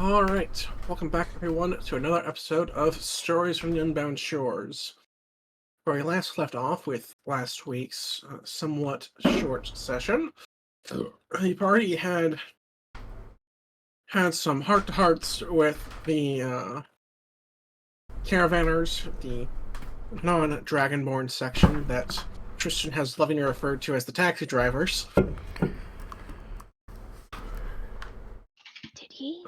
Alright, welcome back everyone to another episode of Stories from the Unbound Shores, where we last left off with last week's somewhat short session. The party had some heart-to-hearts with the caravanners, the non-dragonborn section that Tristan has lovingly referred to as the taxi drivers. Did he?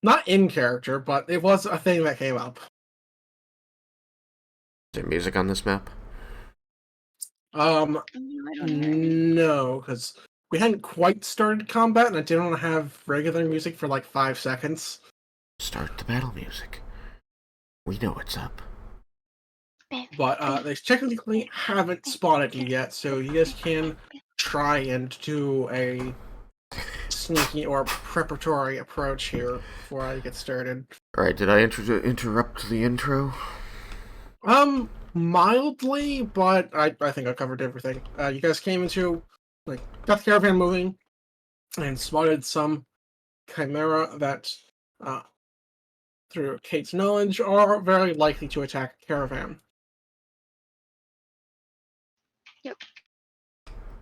Not in character, but it was a thing that came up. Is there music on this map? I don't hear any. No, because we hadn't quite started combat, and I didn't want to have regular music for like 5 seconds. Start the battle music. We know what's up. But they technically haven't spotted you yet, so you guys can try and do a sneaky or preparatory approach here before I get started. Alright, did I interrupt the intro? Mildly, but I think I covered everything. You guys came into, got the caravan moving, and spotted some chimera that, through Kate's knowledge, are very likely to attack a caravan. Yep.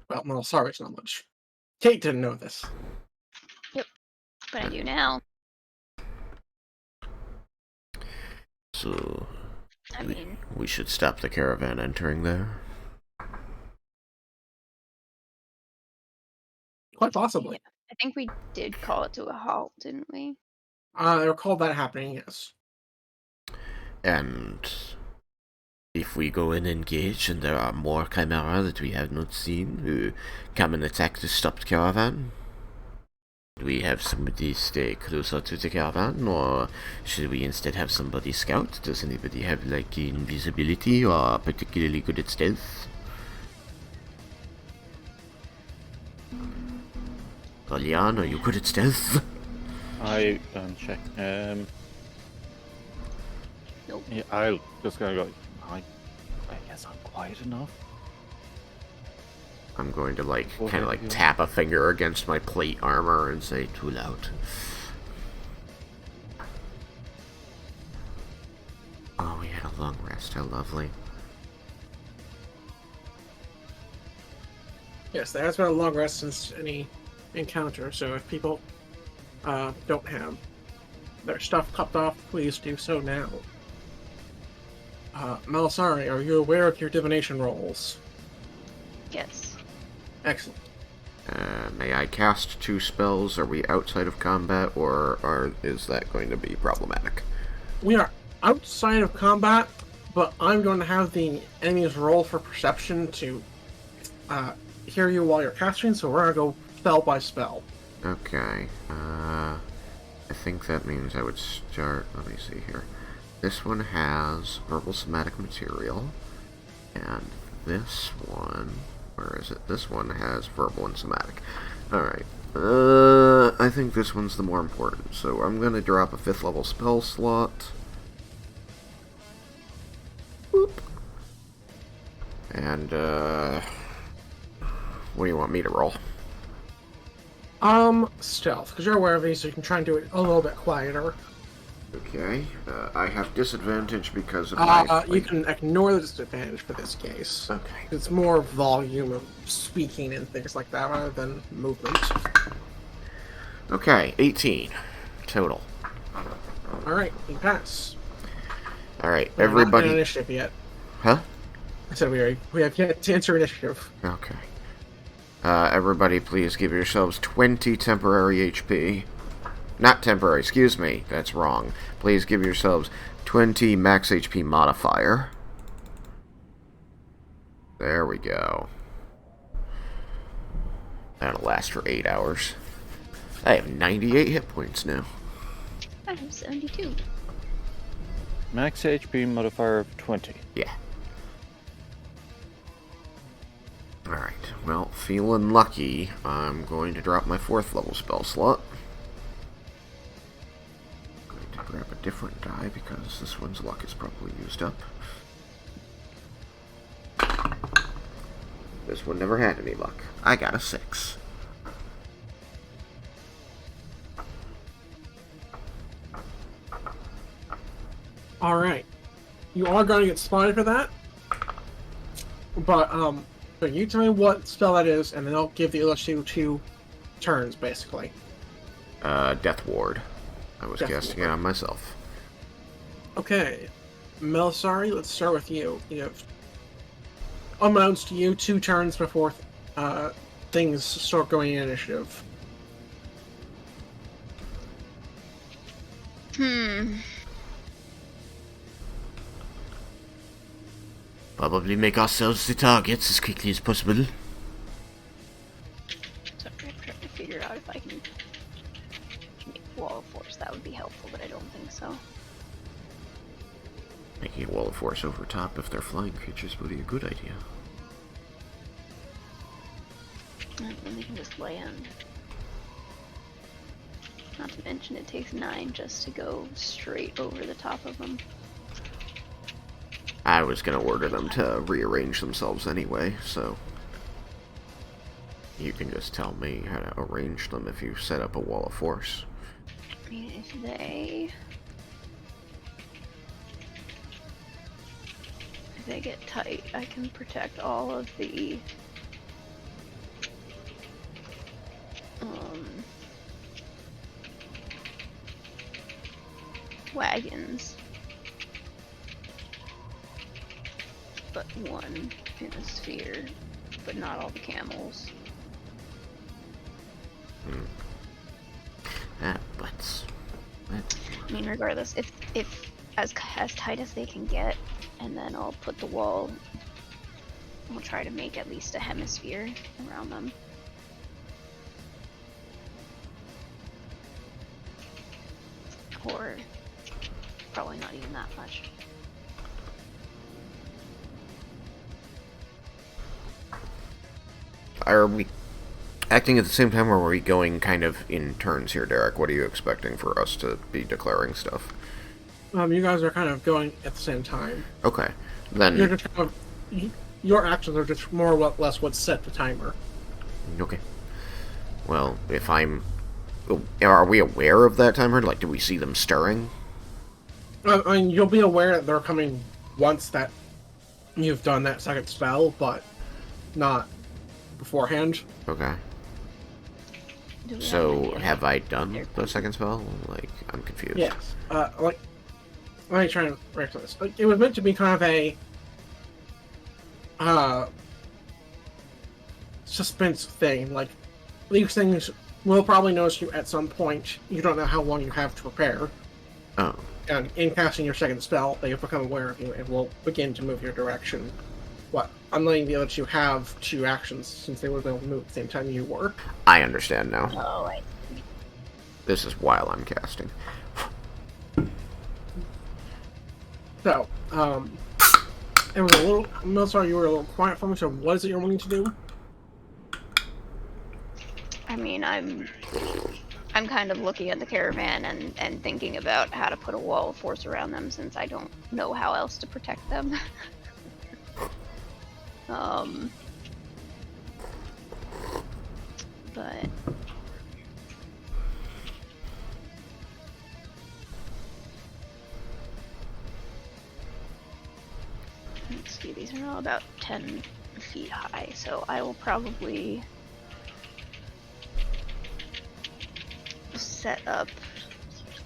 Well, no, sorry, it's not much. Kate didn't know this. Yep, but I do now. So, I mean, we should stop the caravan entering there. Quite possibly. I think we did call it to a halt, didn't we? I recall that happening, yes. And if we go and engage and there are more chimera that we have not seen who come and attack the stopped caravan, do we have somebody stay closer to the caravan, or should we instead have somebody scout? Does anybody have invisibility or particularly good at stealth? Leon, are you good at stealth? I check. Nope. Yeah, I'll just gonna go. I guess I'm quiet enough. I'm going to kind of tap a finger against my plate armor and say, too loud. Oh, we had a long rest. How lovely. Yes, there has been a long rest since any encounter, so if people don't have their stuff cut off, please do so now. Melisari, are you aware of your divination rolls? Yes. Excellent. May I cast 2 spells? Are we outside of combat, or is that going to be problematic? We are outside of combat, but I'm going to have the enemies roll for perception to hear you while you're casting, so we're going to go spell by spell. Okay, I think that means I would start, let me see here. This one has verbal somatic material, and this one, where is it? This one has verbal and somatic. Alright, I think this one's the more important, so I'm gonna drop a 5th level spell slot. Boop. And, what do you want me to roll? Stealth, because you're aware of these, so you can try and do it a little bit quieter. Okay, I have disadvantage because of you can ignore the disadvantage for this case. Okay. It's more volume of speaking and things like that rather than movement. Okay, 18 total. Alright, you pass. Alright, We're not everybody. in initiative yet. Huh? I said we have yet to enter initiative. Okay. Everybody, please give yourselves 20 temporary HP. Not temporary, excuse me. That's wrong. Please give yourselves 20 max HP modifier. There we go. That'll last for 8 hours. I have 98 hit points now. I have 72. Max HP modifier of 20. Yeah. Alright, well, feeling lucky, I'm going to drop my 4th level spell slot. I'm going to grab a different die because this one's luck is probably used up. This one never had any luck. I got a 6. All right. You are going to get spotted for that, but so you tell me what spell that is, and then I'll give the other two turns, basically. Death Ward. I was Death casting Ward. it on myself. Okay, Melisari, let's start with you. You have, unbeknownst to you, 2 turns before things start going in initiative. Probably make ourselves the targets as quickly as possible. So I'm trying to figure out if I can make wall of force. That would be helpful, but I don't think so. Making a wall of force over top if they're flying creatures would be a good idea. And then they can just land. Not to mention it takes 9 just to go straight over the top of them. I was gonna order them to rearrange themselves anyway, so you can just tell me how to arrange them if you set up a wall of force. I mean, if they get tight, I can protect all of the wagons, but 1 in a sphere, but not all the camels. But I mean, regardless, if as tight as they can get, and then I'll put the wall. I'll try to make at least a hemisphere around them. Or probably not even that much. are we acting at the same time, or are we going kind of in turns here, Derek? What are you expecting for us to be declaring stuff? You guys are kind of going at the same time. Okay, then. You're just kind of, your actions are just more or less what set the timer. Okay. Well, if I'm... Are we aware of that timer? Like, do we see them stirring? I mean, you'll be aware that they're coming once that you've done that second spell, but not beforehand. Okay. So, have I done the second spell? Like, I'm confused. Yes. Like, let me try and write this. Like, it was meant to be kind of a suspense thing. Like, these things will probably notice you at some point. You don't know how long you have to prepare. Oh. And in casting your second spell, they have become aware of you and will begin to move your direction. But I'm letting the other two have 2 actions since they would be able to move at the same time you were. I understand now. Oh, I see. This is while I'm casting. So, it was a little... I'm sorry, you were a little quiet for me, so what is it you're wanting to do? I mean, I'm kind of looking at the caravan and thinking about how to put a wall of force around them since I don't know how else to protect them. But let's see, these are all about 10 feet high, so I will probably set up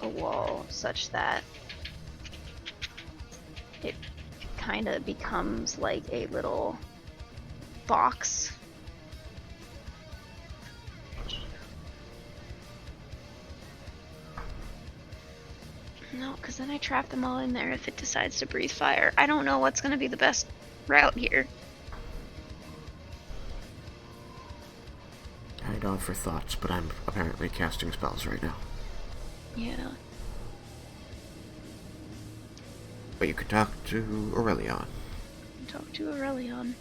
a wall such that it kind of becomes like a little box. No, because then I trap them all in there if it decides to breathe fire. I don't know what's going to be the best route here. I'd offer thoughts, but I'm apparently casting spells right now. Yeah. But you could talk to Aurelion. Talk to Aurelion.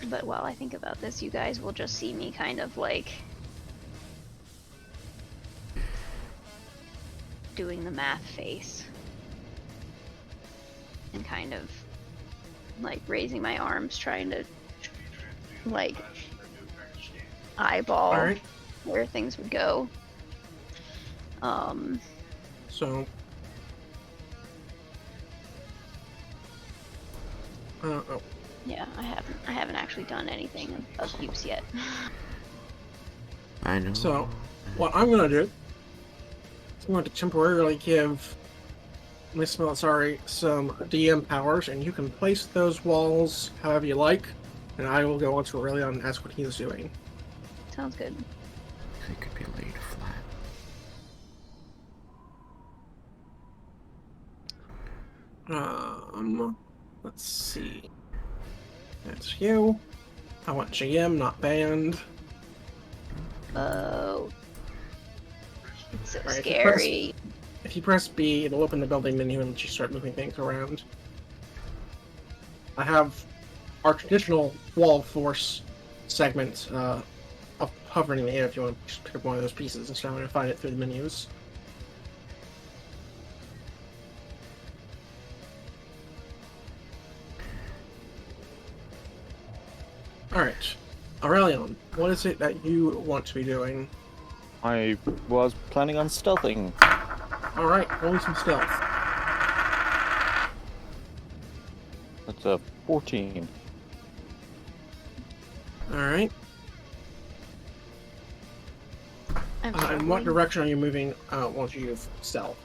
But while I think about this, you guys will just see me kind of like doing the math face and kind of like raising my arms, trying to like eyeball Alright, where things would go. so... oh. Yeah, I haven't actually done anything of use yet. I know. So, what I'm gonna do is I'm going to temporarily give Miss Melisari some DM powers, and you can place those walls however you like, and I will go on to Aurelion and ask what he is doing. Sounds good. They could be laid flat. Let's see. That's you. I want GM, not band. Oh, it's so Alright, scary. If you press B, it'll open the building menu and let you start moving things around. I have our traditional wall force segment of hovering in the air if you want to pick up one of those pieces and try to find it through the menus. Alright. Aurelion, what is it that you want to be doing? I was planning on stealthing. Alright, rolling some stealth. That's a 14. Alright. I'm In what struggling. direction are you moving once you use stealth?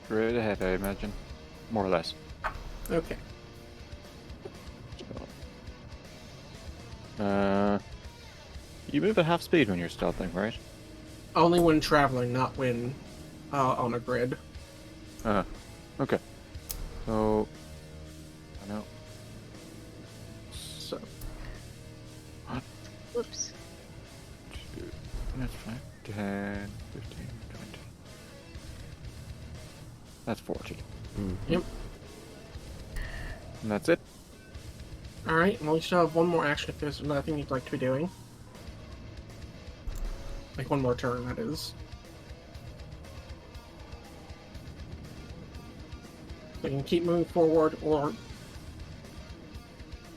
Straight ahead, I imagine. More or less. Okay. You move at half speed when you're stealthing, right? Only when traveling, not when on a grid. Okay. So, I know. So, Whoops. That's 5, 10, 15, 20. That's 40. yep. And that's it. Alright, well, you still have one more action if there's nothing you'd like to be doing. Like one more turn, that is. So you can keep moving forward, or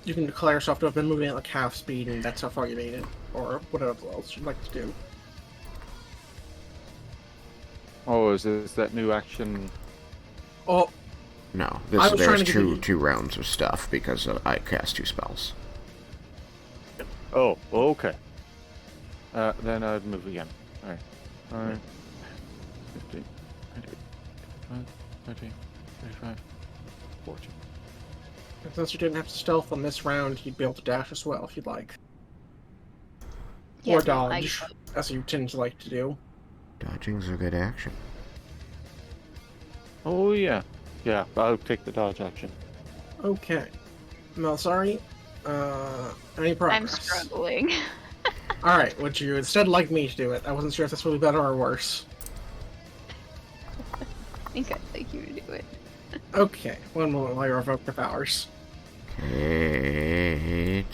you can declare yourself to have been moving at like half speed, and that's how far you made it, or whatever else you'd like to do. Oh, is this that new action? Oh, No, I was trying there's to give you- two rounds of stuff because I cast 2 spells. Oh, okay. Then I'd move again. Alright. Alright. 15, 20, 25, 30, 35, 40. and since you didn't have to stealth on this round, you'd be able to dash as well if you'd like. Yeah, Or no, I- dodge, as you tend to like to do. Dodging's a good action. Oh, yeah. Yeah, I'll take the dodge action. Okay. Melisari, any progress? I'm struggling. Alright, would you instead like me to do it? I wasn't sure if this would be better or worse. I think I'd like you to do it. Okay, one moment while I revoke the powers. Kate.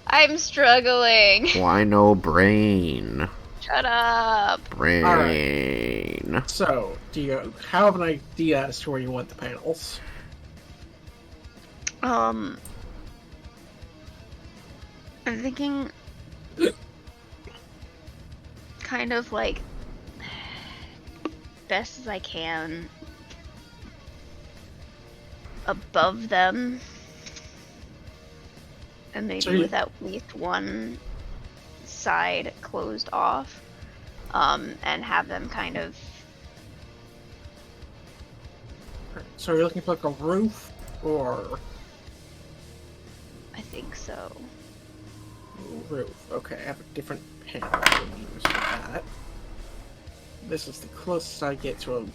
I'm struggling. Why no brain? Shut up. Brain. So, do you have an idea as to where you want the panels? I'm thinking kind of like best as I can above them, and maybe So you- with at least one side closed off, and have them kind of So you're looking for like a roof, or... I think so. Roof. Okay, I have a different panel to use for that. This is the closest I get to a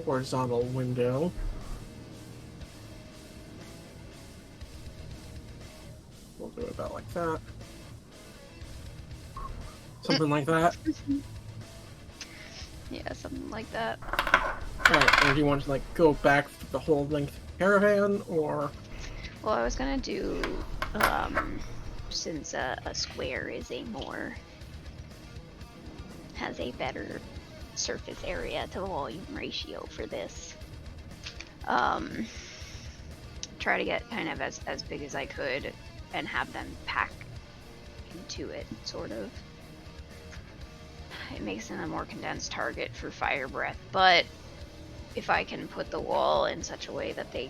horizontal window. We'll do it about like that. Something like that. Yeah, something like that. Alright, and do you want to like go back the whole length of the caravan, or... Well, I was gonna do, since a square is has a better surface area to volume ratio for this. Try to get kind of as big as I could and have them pack into it, sort of. It makes them a more condensed target for fire breath, but if I can put the wall in such a way that they,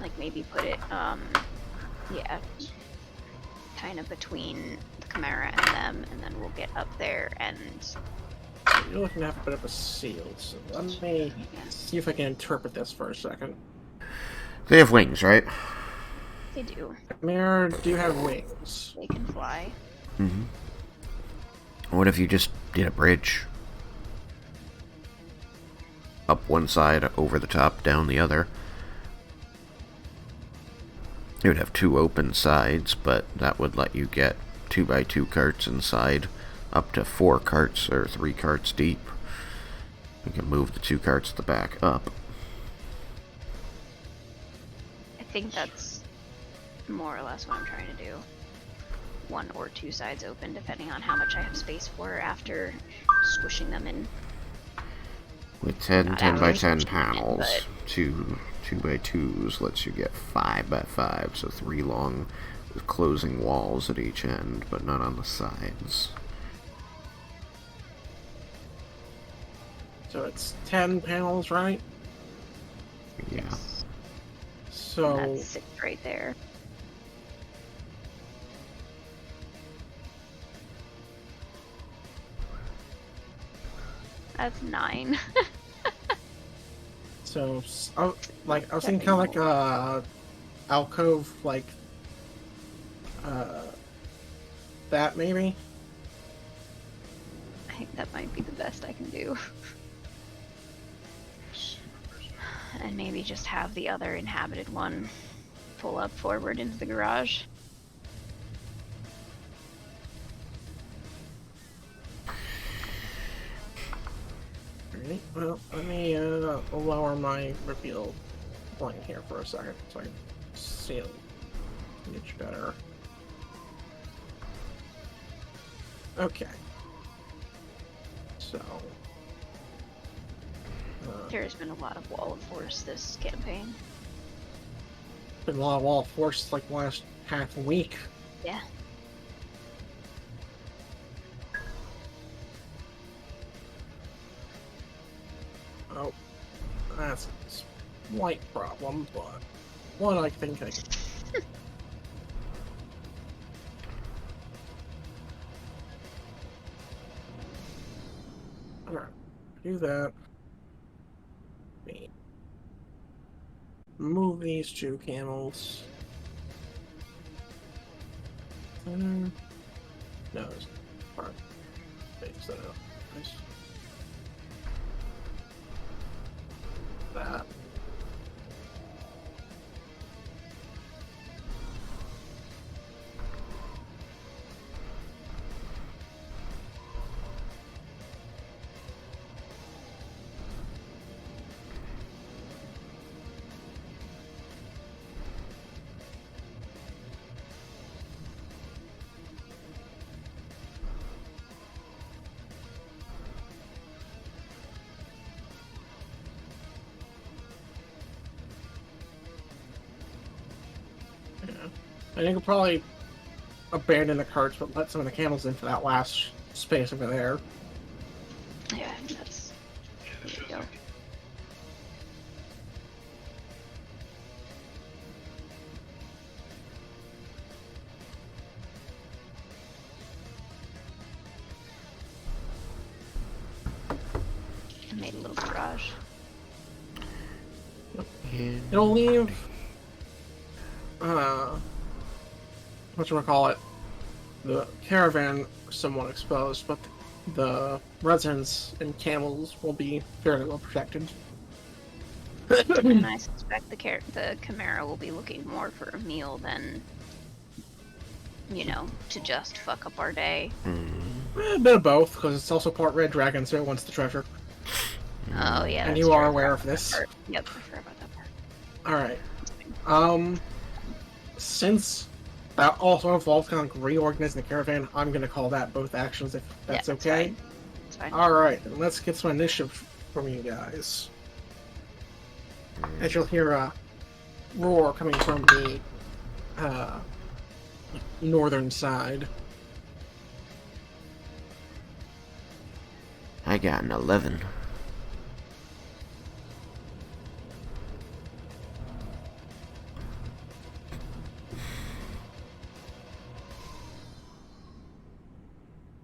like, maybe put it, yeah, kind of between the Chimera and them, and then we'll get up there and... You're looking to have a bit of a seal, so let me see if I can interpret this for a second. They have wings, right? They do. Chimera do have wings. They can fly. Mm-hmm. What if you just did a bridge? Up one side, over the top, down the other. It would have 2 open sides, but that would let you get 2x2 carts inside, up to 4 carts or 3 carts deep. You can move the 2 carts at the back up. I think that's more or less what I'm trying to do. 1 or 2 sides open, depending on how much I have space for after squishing them in. With 10 Not 10 by actually 10 squishing them in, panels, but 2x2s lets you get 5x5, so 3 long with closing walls at each end, but not on the sides. So it's 10 panels, right? Yeah. yes. So And that's 6 right there. That's 9. So, I was thinking kind of like a alcove, like that maybe. I think that might be the best I can do. And maybe just have the other inhabited one pull up forward into the garage. Alright, well, let me lower my reveal point here for a second so I can see it much better. Okay. So. There's been a lot of Wall of Force this campaign. Been a lot of wall of force like last half a week. Yeah. Oh, that's a slight problem, but one I think I can. Alright, do that. Move these 2 camels. No, it's part. Face that out. Nice. That. I think we'll probably abandon the carts, but let some of the camels into that last space over there. Yeah, that's... There you go. I made a little garage. It'll leave, whatchamacallit, the caravan somewhat exposed, but the residents and camels will be fairly well protected. And I suspect the Chimera will be looking more for a meal than, you know, to just fuck up our day. A bit of both, because it's also part red dragon, so it wants the treasure. Oh yeah, And that's you are true. aware of this. Yep, I forgot about that part. Alright. Since that also involves kind of like reorganizing the caravan, I'm gonna call that both actions if that's Yeah, that's okay. fine. It's fine. Alright, then let's get some initiative from you guys. As you'll hear a roar coming from the northern side. I got an 11.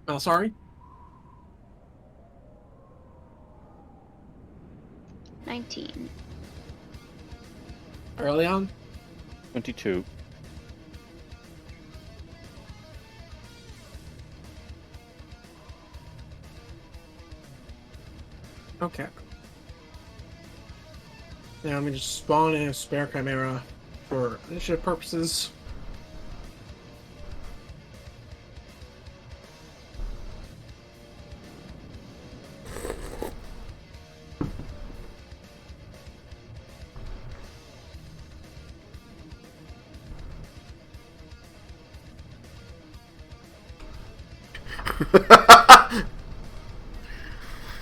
Oh, sorry? 19. Early on? 22. Okay. Now let me just spawn in a spare chimera for initiative purposes.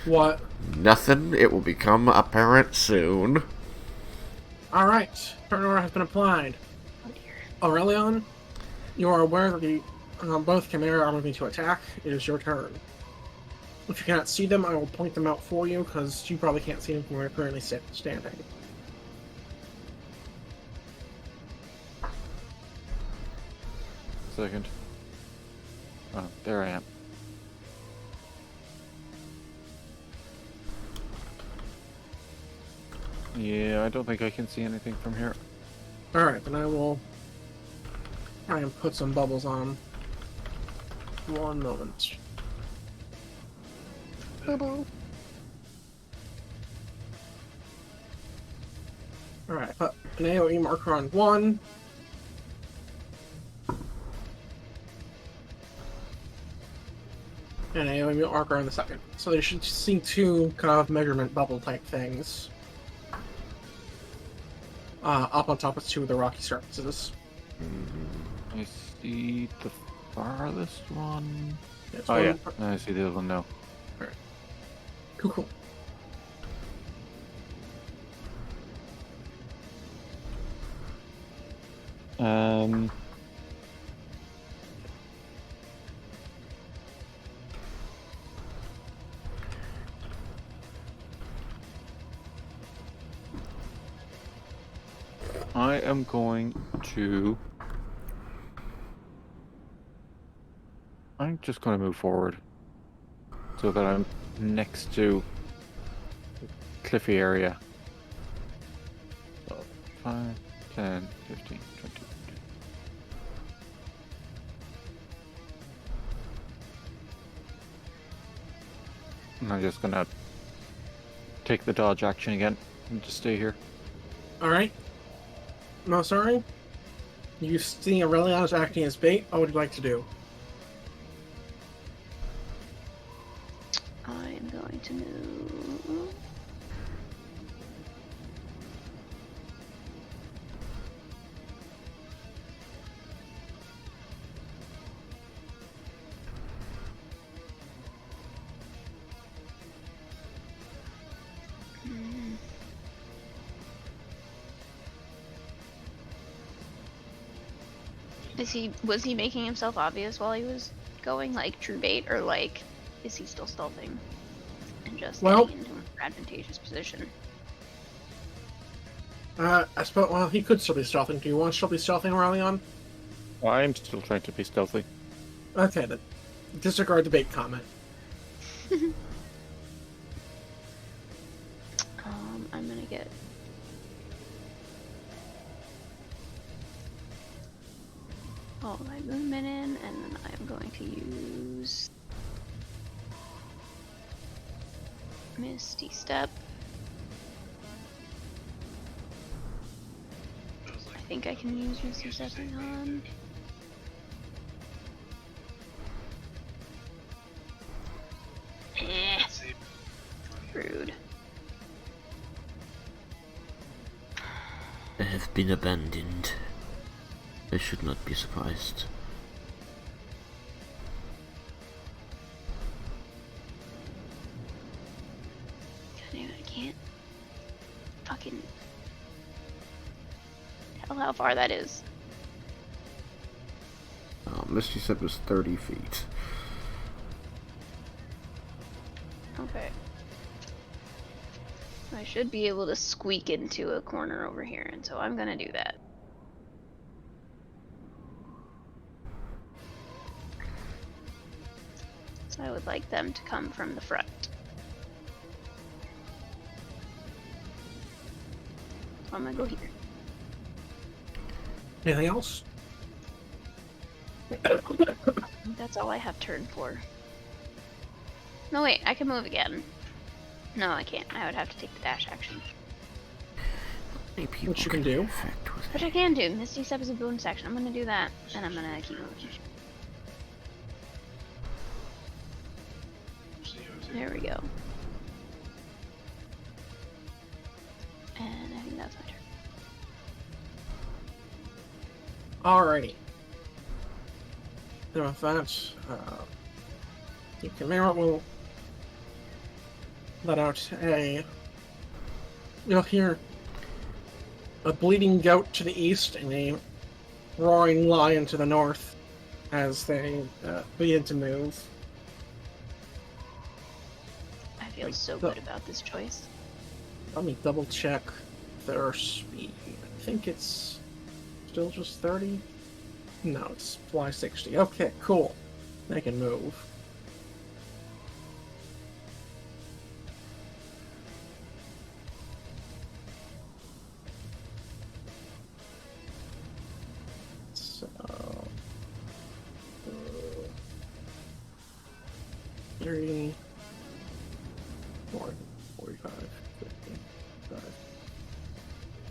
What? Nothing. It will become apparent soon. Alright, turn order has been applied. Oh dear. Aurelion, you are aware that the both chimera are moving to attack. It is your turn. If you cannot see them, I will point them out for you, because you probably can't see them from where you're currently standing. Second. Oh, there I am. Yeah, I don't think I can see anything from here. Alright, then I will try and put some bubbles on. One moment. Boo-boo. Alright, put an AoE marker on one. And an AoE marker on the second. So you should see two kind of measurement bubble type things. Up on top of two of the rocky surfaces. I see the farthest one. Yes, Oh one- yeah, I see the other one now. Cool. I am going to... I'm just going to move forward so that I'm next to cliffy area. So 5, 10, 15, 20. And I'm just going to take the dodge action again and just stay here. Alright. No, sorry. You see Aurelion's acting as bait. What would you like to do? I am going to move. Was he making himself obvious while he was going, like true bait, or like is he still stealthing and just Well- getting into an advantageous position? I suppose, well, he could still be stealthing. Do you want to still be stealthing, Aurelion? I'm still trying to be stealthy. Okay, then. Disregard the bait comment. I'm gonna get all my movement in, and then I'm going to use Misty Step. I think I can use Misty Stepping on. Rude. I have been abandoned. I should not be surprised. can't fucking tell how far that is. Misty Step is 30 feet. Okay. I should be able to squeak into a corner over here, and so I'm gonna do that. So I would like them to come from the front. So I'm gonna go here. Anything else? I think that's all I have turn for. No, wait, I can move again. No, I can't. I would have to take the dash action. Which Which you can do. Which I can do. Misty Step is a bonus action. I'm gonna do that, and I'm gonna keep moving. There we go. And I think that's my turn. Alrighty. Then with that, the Chimera will let out a... You'll hear a bleeding goat to the east and a roaring lion to the north as they begin to move. I feel so good about this choice. Let me double check their speed. I think it's still just 30? No, it's fly 60. Okay, cool. They can move. So... 30... 40, 45, 50,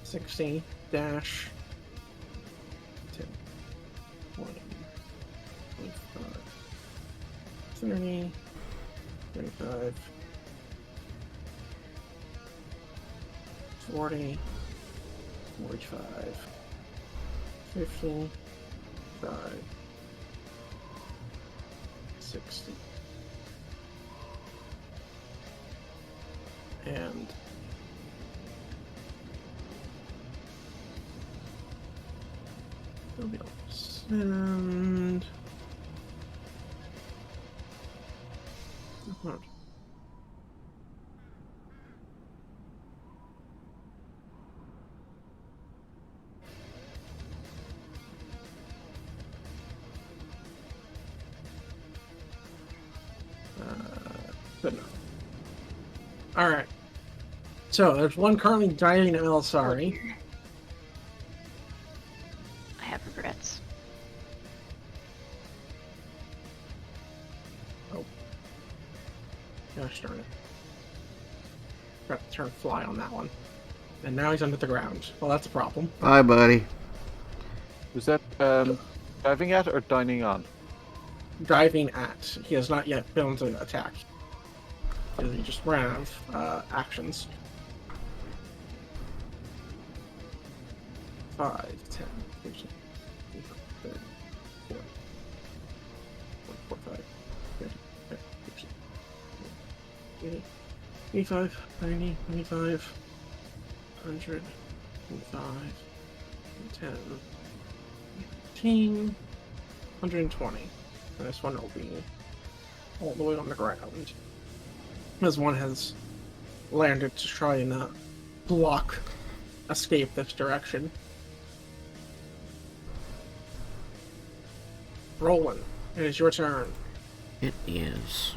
60, dash, 10, 20, 25, 30, 35, 40, 45, 50, 5, 60. And they'll be able to send. What? Good enough. All right. So there's one currently diving at Melisari. I have regrets. Oh. Gosh darn it. Got to turn fly on that one. And now he's under the ground. Well, that's a problem. Bye, buddy. Was that diving at or dining on? Diving at. He has not yet been able to attack. Because he just ran out of actions. 5, 10, 15, 30, 40, 45, 50, 60, 80, 85, 90, 95, 100, 25, 10, 15, 120. And this one will be all the way on the ground. This one has landed to try and block escape this direction. Roland, it is your turn. It is.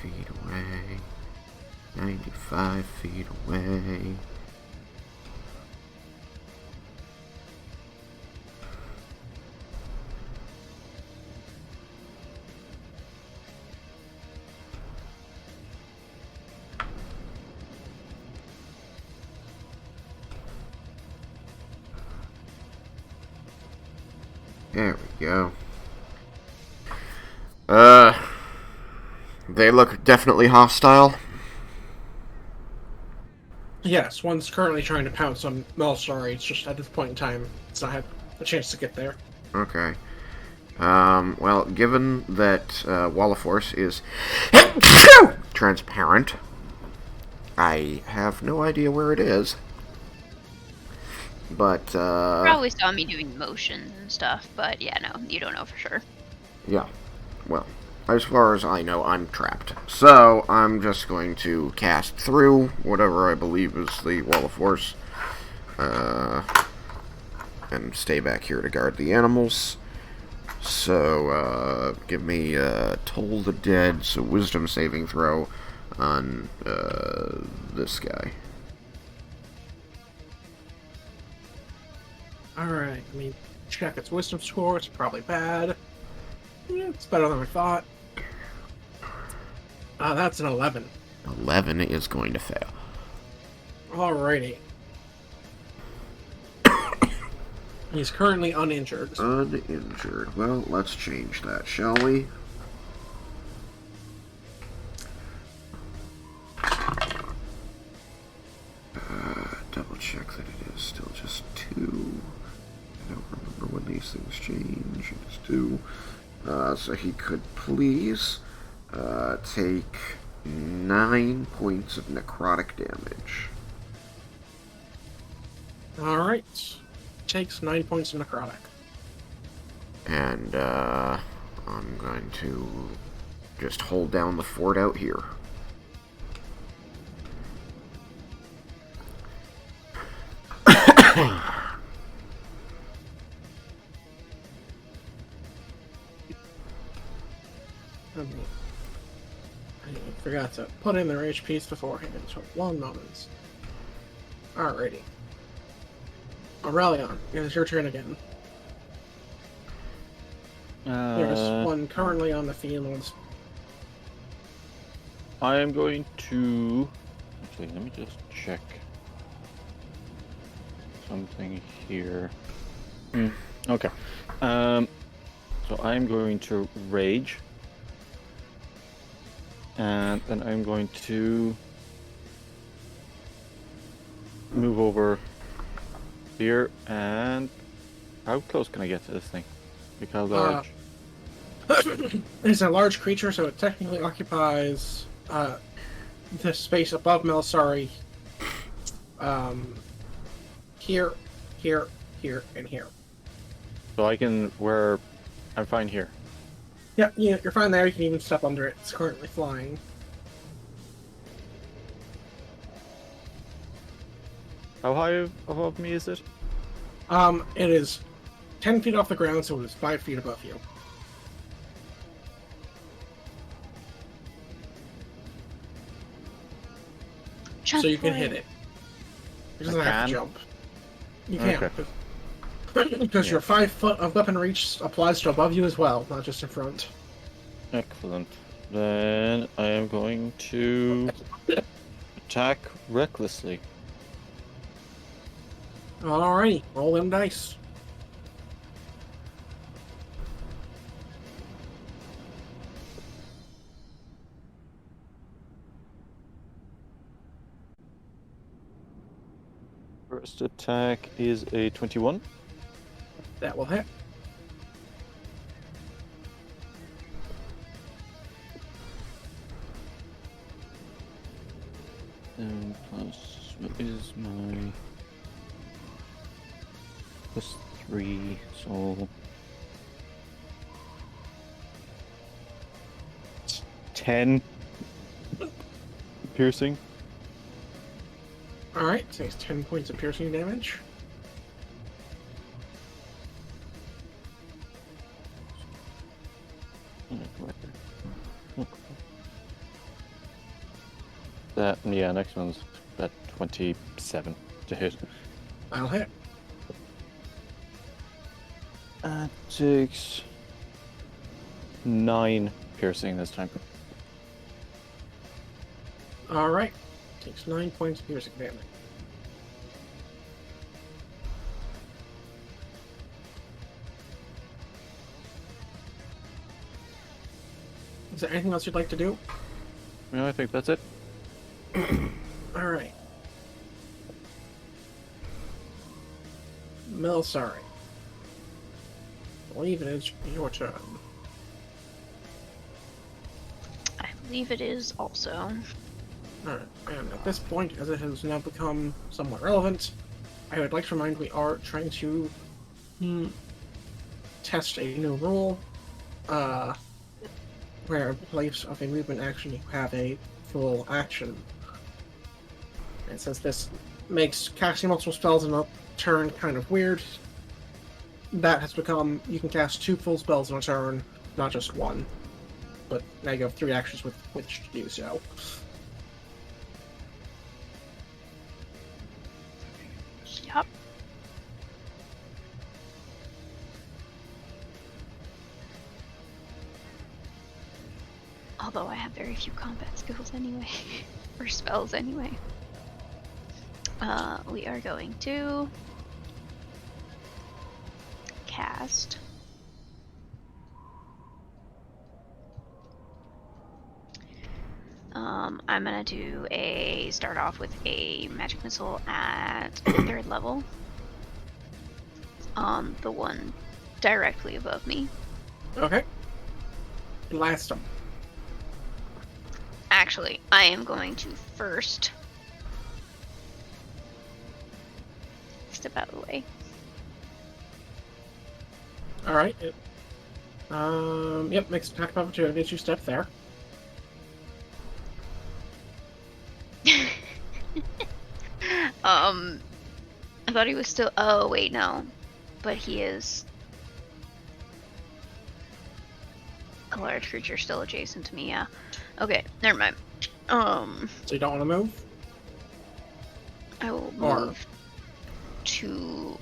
Feet away, 95 feet away. There we go. They look definitely hostile. Yes, one's currently trying to pounce on Melstory. It's just at this point in time, it's not had a chance to get there. Okay. Well, given that Wall of Force is transparent, I have no idea where it is. But, Probably saw me doing motions and stuff, but yeah, no, you don't know for sure. yeah. Well, as far as I know, I'm trapped. So, I'm just going to cast through whatever I believe is the Wall of Force. And stay back here to guard the animals. So, give me Toll the Dead, so Wisdom saving throw on this guy. Alright, I mean, check its wisdom score. It's probably bad. Yeah, it's better than we thought. That's an 11. 11 is going to fail. Alrighty. He's currently uninjured. Uninjured. Well, let's change that, shall we? Double check that it is still just 2. I don't remember when these things change. It's 2. So he could please take 9 points of necrotic damage. Alright. Takes 9 points of necrotic. And I'm going to just hold down the fort out here. I forgot to put in their HPs beforehand, so 1 moment. Alrighty. Aurelion, it is your turn again. There's one currently on the field. I am going to... Actually, let me just check something here. Okay. So I'm going to rage. And then I'm going to move over here. And how close can I get to this thing? Like how large? It's a large creature, so it technically occupies the space above Melsari. Here, here, here, and here. So I can, where I'm fine here. Yeah, you're fine there. You can even step under it. It's currently flying. How high above me is it? It is 10 feet off the ground, so it is 5 feet above you. Jump So you can for hit it. It doesn't have to jump. You can. Okay. Because your 5 foot of weapon reach applies to above you as well, not just in front. Excellent. Then I am going to attack recklessly. Alrighty, roll them dice. First attack is a 21. That will hit. And plus, what is my plus 3? So 10 piercing. Alright, takes 10 points of piercing damage. That, yeah, next one's at 27 to hit. That'll hit. That takes 9 piercing this time. Alright, takes 9 points of piercing damage. Is there anything else you'd like to do? Yeah, I think that's it. Alright. Sorry. I believe it is your turn. I believe it is also. Alright, and at this point, as it has now become somewhat relevant, I would like to remind we are trying to test a new rule, where in place of a movement action you have a full action. And since this makes casting multiple spells in a turn kind of weird, that has become, you can cast 2 full spells in a turn, not just 1. But now you have 3 actions with which to do so. Yup. Although I have very few combat skills anyway, or spells anyway. We are going to cast I'm gonna start off with a magic missile at 3rd level. The one directly above me. Okay. Blast them. Actually, I am going to first step out of the way. Alright. Yep, makes attack of opportunity as you step there. I thought he was still. Oh wait, no, but he is a large creature still adjacent to me. Yeah. Okay, never mind. So you don't want to move? I will move to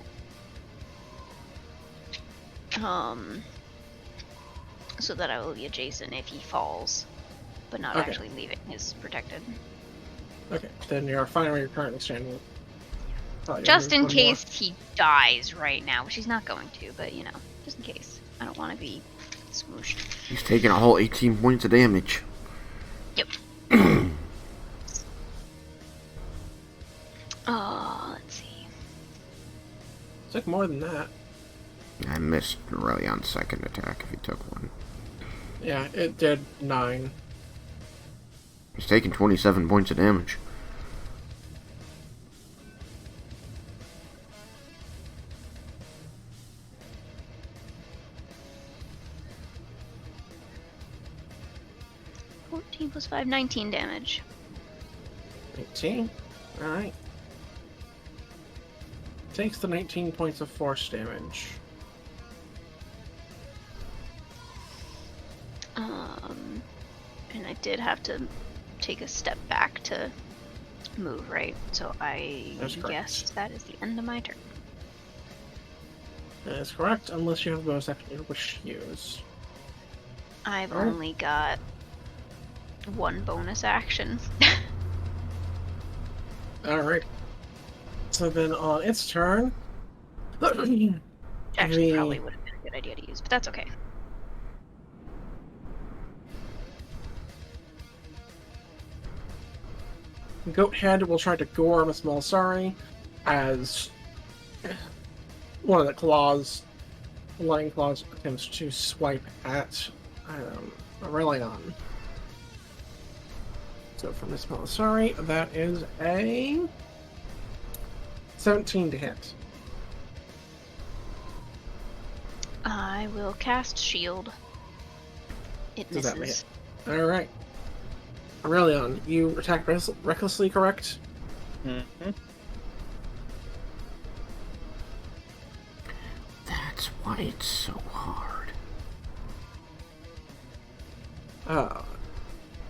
so that I will be adjacent if he falls, but not actually leaving his protected. Okay, then you're fine where you're currently standing. Just in case he dies right now, which he's not going to, but you know, just in case. I don't want to be smooshed. He's taking a whole 18 points of damage. Yep. Let's see. Took more than that. I missed Aurelion's second attack if he took one. Yeah, it did 9. He's taking 27 points of damage. Plus 5, 19 damage. 19. Alright. Takes the 19 points of force damage. And I did have to take a step back to move, right? So I guess that is the end of my turn. That is correct, unless you have a bonus action you wish to use. I've only got 1 bonus action. Alright. So then on its turn... Actually, probably would have been a good idea to use, but that's okay. Goathead will try to gore Miss Malsari as one of the Lightning Claws attempts to swipe at Aurelion. So for Miss Malsari, that is a 17 to hit. I will cast Shield. It misses. Does that hit? Alright. Aurelion, you attack recklessly, correct? Mm-hmm. That's why it's so hard.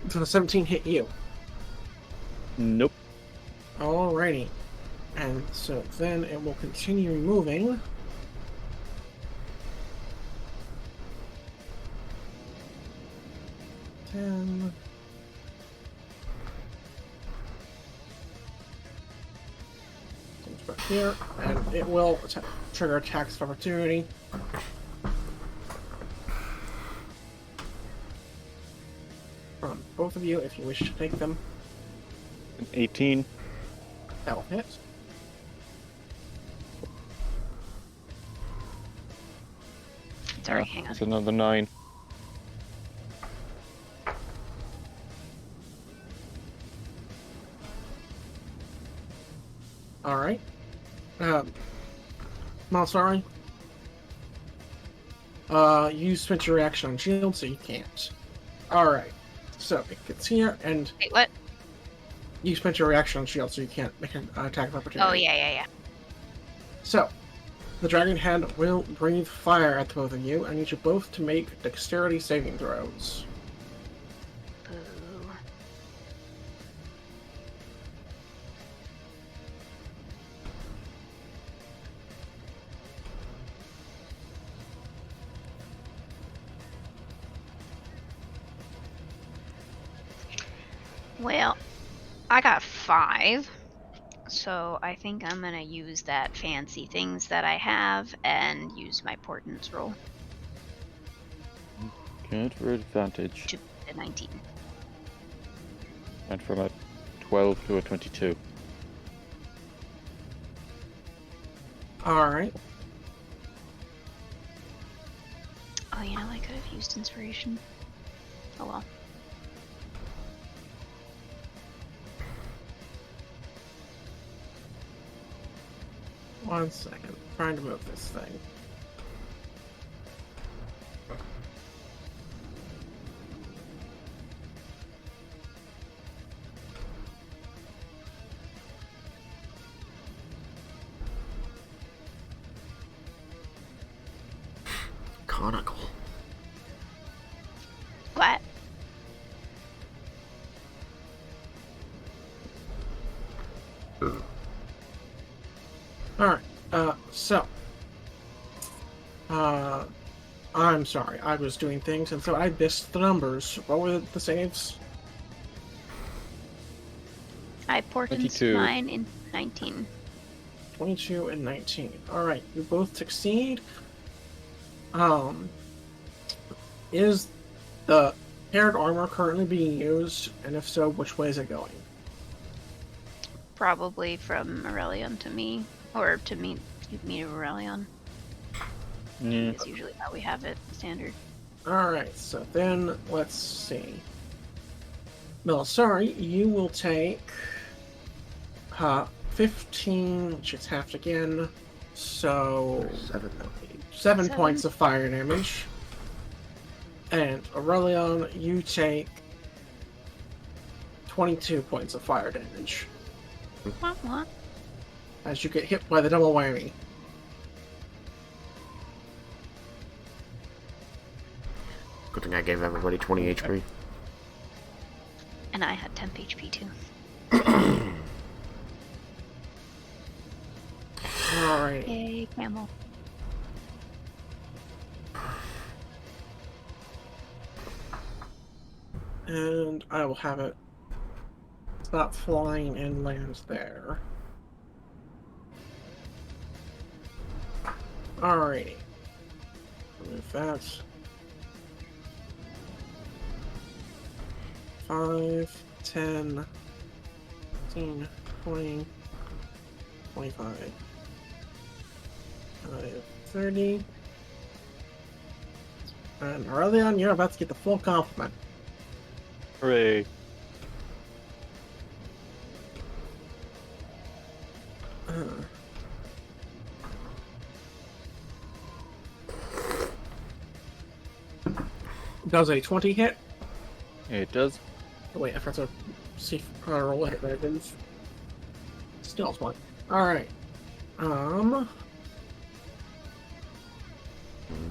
So the 17 hit you. Nope. Alrighty. And so then it will continue moving. Ten. Comes back here, and it will trigger attacks of opportunity. of you if you wish to take them. An 18. That'll hit. Sorry, hang on. That's another 9. Alright. Sorry. You spent your reaction on shield, so you can't. Alright. So, it gets here, and Wait, what? you spent your reaction on shield, so you can't make an attack of opportunity. Oh, yeah. So, the dragon head will breathe fire at the both of you. I need you both to make dexterity saving throws. Boo. Well, I got 5. So I think I'm gonna use that fancy things that I have and use my portents roll Good for advantage. to a 19. And from a 12 to a 22. Alright. Oh, you know, I could have used inspiration. Oh well. One second. Trying to move this thing. Conical. What? Alright, I'm sorry, I was doing things, and so I missed the numbers. What were the saves? I portents 22. mine in 19. 22 and 19. Alright, you both succeed. Is the paired armor currently being used? And if so, which way is it going? Probably from Aurelion to me. Or to me to Aurelion. Yeah. It's usually how we have it standard. Alright, so then, let's see. Sorry, you will take 15, which is halved again, so 7 points of fire damage. And Aurelion, you take 22 points of fire damage What? as you get hit by the double whammy. Good thing I gave everybody 20 HP. And I had temp HP too. Alright. Yay, camel. And I will have it stop flying and land there. Alrighty. Remove that. 5, 10, 15, 20, 25, 30. And Aurelion, you're about to get the full compliment. Hooray. Does a 20 hit? It does. Oh, wait, I forgot to see roll a hit there. Didn't. Still it's one. Alright.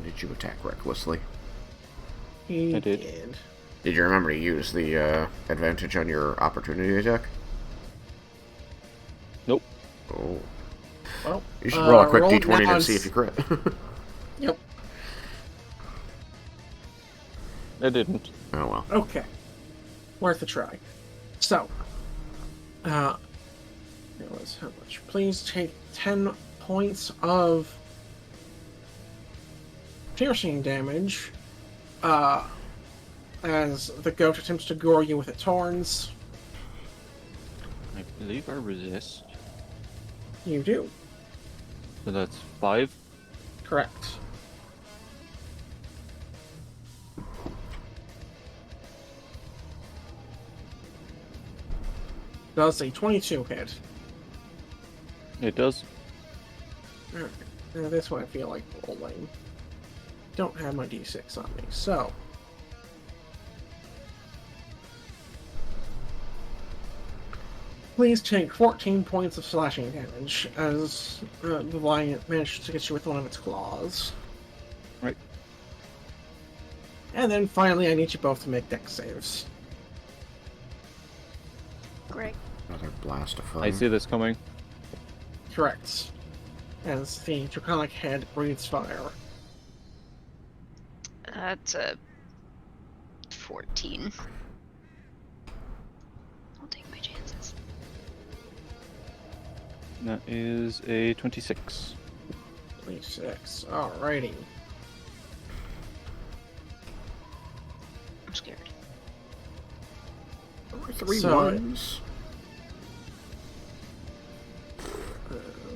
Did you attack recklessly? He I did. Did you remember to use the advantage on your opportunity attack? Nope. Oh. Well, You should roll a quick roll d20 now to see if you crit. Yep. I didn't. Oh well. Okay. Worth a try. So, it was how much? Please take 10 points of piercing damage. as the goat attempts to gore you with its horns. I believe I resist. You do. So that's 5. Correct. Does a 22 hit? It does. Alright. Now this one I feel like rolling. Don't have my d6 on me, so. Please take 14 points of slashing damage as the lion manages to get you with one of its claws. Right. And then finally, I need you both to make dex saves. Great. Another blast of fire. I see this coming. Correct. As the draconic head breathes fire. That's a 14. I'll take my chances. That is a 26. 26. Alrighty. I'm scared. Three So- ones.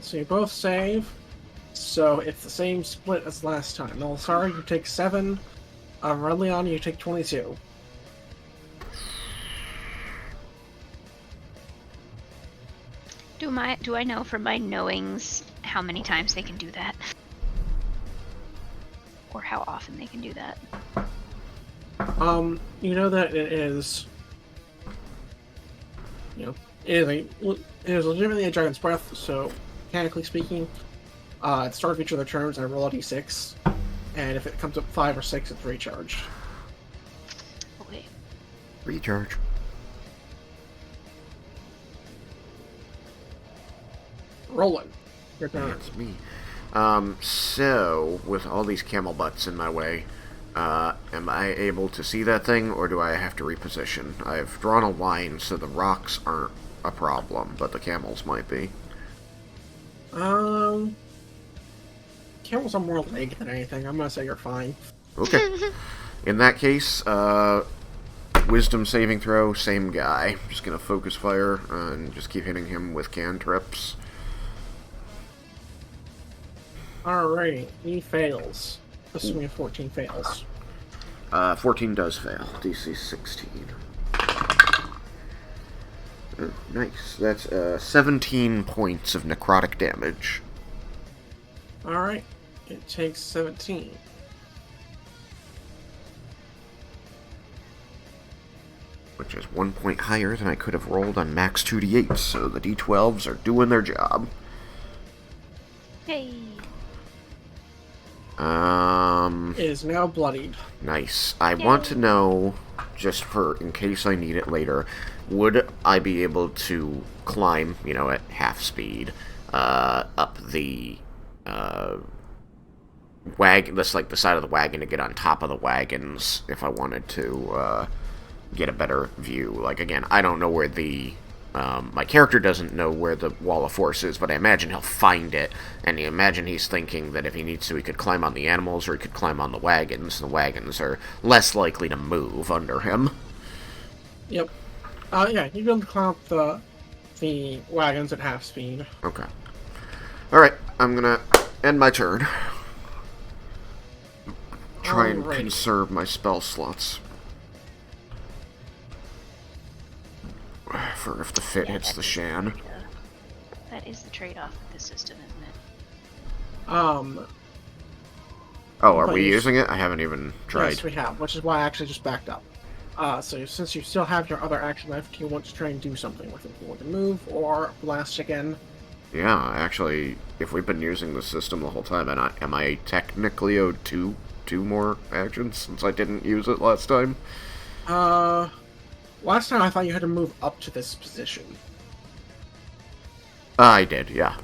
So you both save. So it's the same split as last time. Nolasari, you take 7. Redleon, you take 22. Do I know from my knowings how many times they can do that? Or how often they can do that? You know that it is, it is legitimately a Dragon's Breath, so mechanically speaking, at the start of each of their turns, I roll a d6, and if it comes up 5 or 6, it's recharged. Okay. Recharge. Rolling. Your turn. That's me. So, with all these camel butts in my way, am I able to see that thing, or do I have to reposition? I've drawn a line so the rocks aren't a problem, but the camels might be. Camels are more leg than anything. I'm gonna say you're fine. Okay. In that case, wisdom saving throw, same guy. Just gonna focus fire and just keep hitting him with cantrips. Alrighty, he fails. Assuming a 14 fails. 14 does fail. DC 16. Oh, nice. That's 17 points of necrotic damage. Alright, it takes 17. Which is 1 point higher than I could have rolled on max 2d8, so the d12s are doing their job. Hey. It is now bloodied. Nice. I want to know, just for in case I need it later, would I be able to climb, at half speed, up the wagon, that's like the side of the wagon, to get on top of the wagons if I wanted to get a better view? Like, again, I don't know where the my character doesn't know where the wall of force is, but I imagine he'll find it, and I imagine he's thinking that if he needs to, he could climb on the animals, or he could climb on the wagons. The wagons are less likely to move under him. Yep. Yeah, you'd be able to climb up the wagons at half speed. Okay. Alright, I'm gonna end my turn. Try and Alrighty. conserve my spell slots. For if the fit hits the shan. That is the trade-off with this system, isn't it? Oh, are But we you- using it? I haven't even tried. Yes, we have, which is why I actually just backed up. So since you still have your other action left, do you want to try and do something with it? Do you want to move or blast again? Yeah, actually, if we've been using the system the whole time, am I technically owed two more actions since I didn't use it last time? Last time I thought you had to move up to this position. I did, yeah.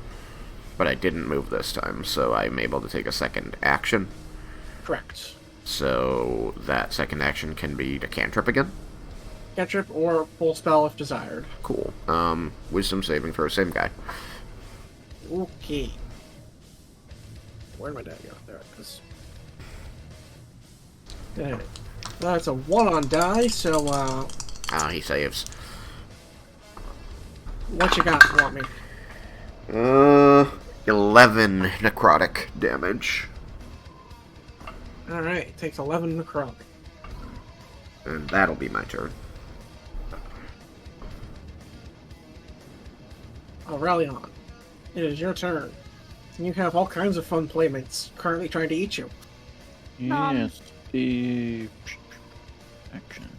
But I didn't move this time, so I'm able to take a second action. Correct. So that second action can be to cantrip again. Cantrip or full spell if desired. Cool. Wisdom saving throw, same guy. Okay. Where'd my dad go? There it is. That's a 1 on die, so, Ah, he saves. what you got for me? 11 necrotic damage. Alright, takes 11 necrotic. And that'll be my turn. Aurelion, it is your turn. You have all kinds of fun playmates currently trying to eat you. Yes, the actions.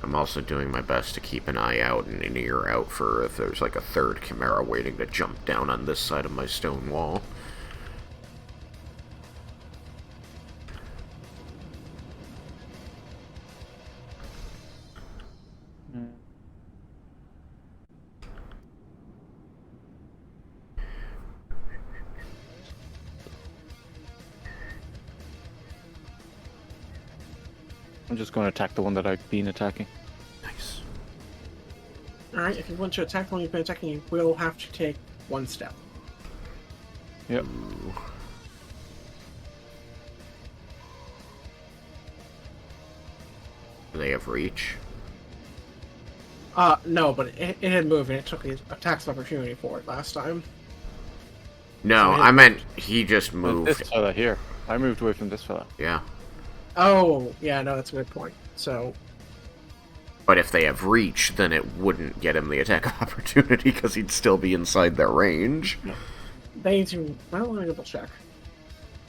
I'm also doing my best to keep an eye out and an ear out for if there's like a third chimera waiting to jump down on this side of my stone wall. I'm just going to attack the one that I've been attacking. Nice. Alright, if you want to attack the one you've been attacking, you will have to take 1 step. Yep. Ooh. Do they have reach? No, but it had moved and it took the attacks of opportunity for it last time. No, So I meant he just This moved. fella here. I moved away from this fella. Yeah. Oh, yeah, no, that's a good point. So, But if they have reach, then it wouldn't get him the attack of opportunity because he'd still be inside their range. they need to... Well, let me double check.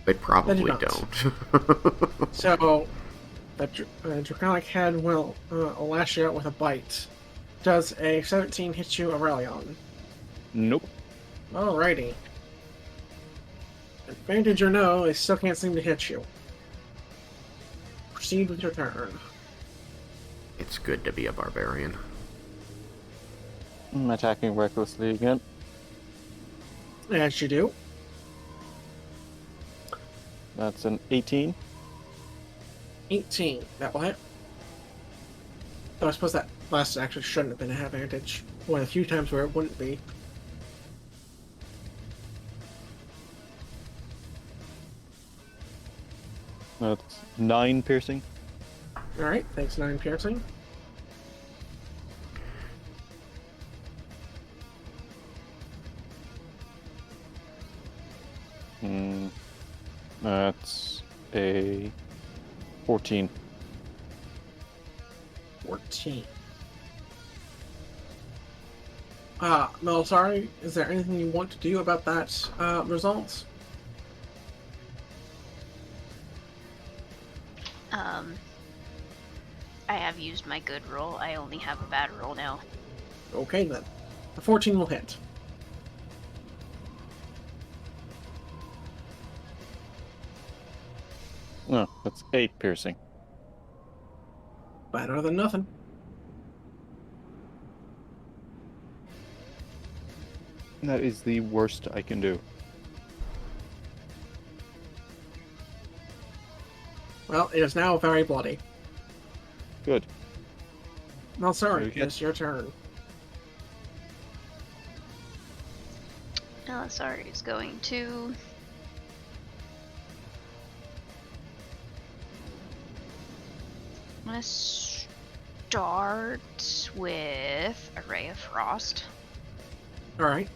They probably not. don't. So, the Draconic Head will lash you out with a bite. Does a 17 hit you, Aurelion? Nope. Alrighty. Advantage or no, they still can't seem to hit you. Proceed with your turn. It's good to be a barbarian. I'm attacking recklessly again. As you do. That's an 18. 18. That will hit. Though I suppose that last actually shouldn't have been an advantage. One of the few times where it wouldn't be. That's 9 piercing. Alright, thanks 9 piercing. That's a 14. 14. Mel, sorry, is there anything you want to do about that result? I have used my good roll. I only have a bad roll now. Okay then. The 14 will hit. No, that's 8 piercing. Better than nothing. That is the worst I can do. Well, it is now very bloody. Good. Well, sorry, Okay. it's your turn. Sorry, is going to... I'm gonna start with a Ray of Frost. Alright.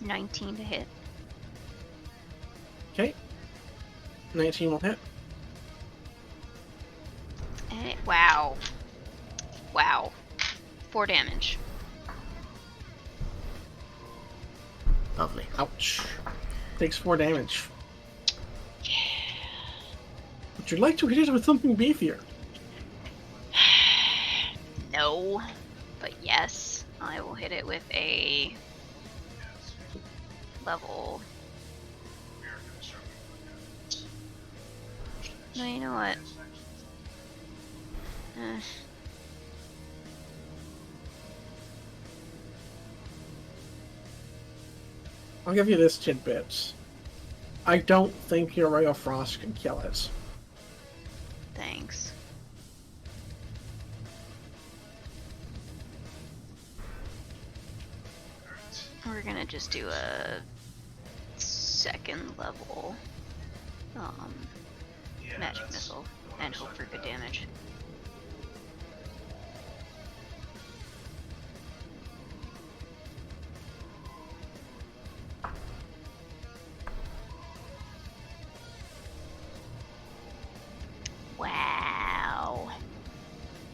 19 to hit. Okay. 19 will hit. And wow. Wow. 4 damage. Lovely. Ouch. Takes 4 damage. Would you like to hit it with something beefier? No. But yes, I will hit it with a level... No, you know what? I'll give you this tidbit. I don't think your Ray of Frost can kill it. Thanks. We're gonna just do a 2nd level magic missile and hope for good damage. Wow.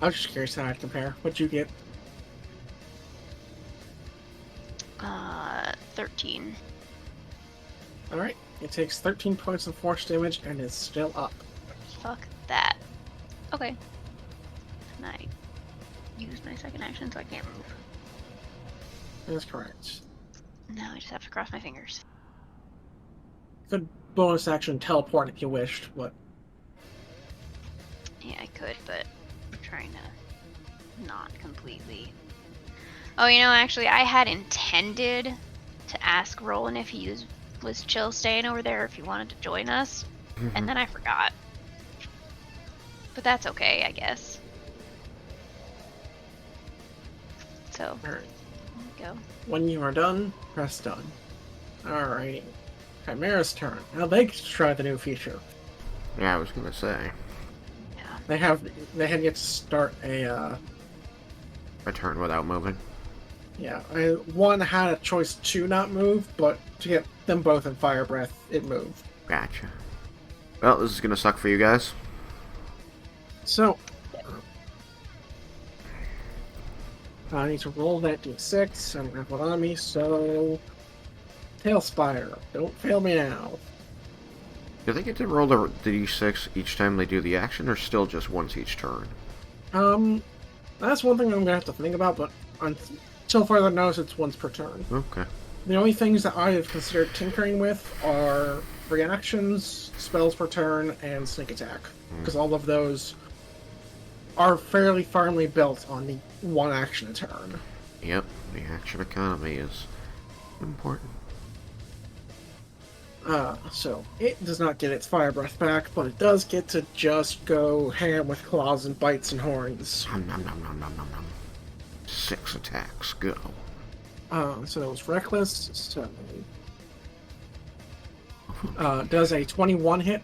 I was just curious how I'd compare. What'd you get? 13. Alright, it takes 13 points of force damage and is still up. Fuck that. Okay. And I use my 2nd action so I can't move. That's correct. Now I just have to cross my fingers. Good bonus action teleport if you wished, but Yeah, I could, but I'm trying to not completely. Oh, actually, I had intended to ask Roland if he was chill staying over there, if he wanted to join us, and then I forgot. But that's okay, I guess. So, alright. there you go. When you are done, press done. Alrighty. Chimera's turn. Now they get to try the new feature. Yeah, I was gonna say. Yeah. They have yet to start a Turn without moving. one had a choice to not move, but to get them both in fire breath, it moved. Gotcha. Well, this is gonna suck for you guys. So I need to roll that d6. I don't have one on me, so Tailspire, don't fail me now. Do they get to roll the d6 each time they do the action, or still just once each turn? That's one thing I'm gonna have to think about, but until further notice, it's once per turn. Okay. The only things that I have considered tinkering with are reactions, spells per turn, and sneak attack, because all of those are fairly firmly built on the one action a turn. Yep, the action economy is important. So it does not get its fire breath back, but it does get to just go ham with claws and bites and horns. Nom, nom, nom, nom, nom, nom, nom. 6 attacks, go. So it was reckless. So does a 21 hit?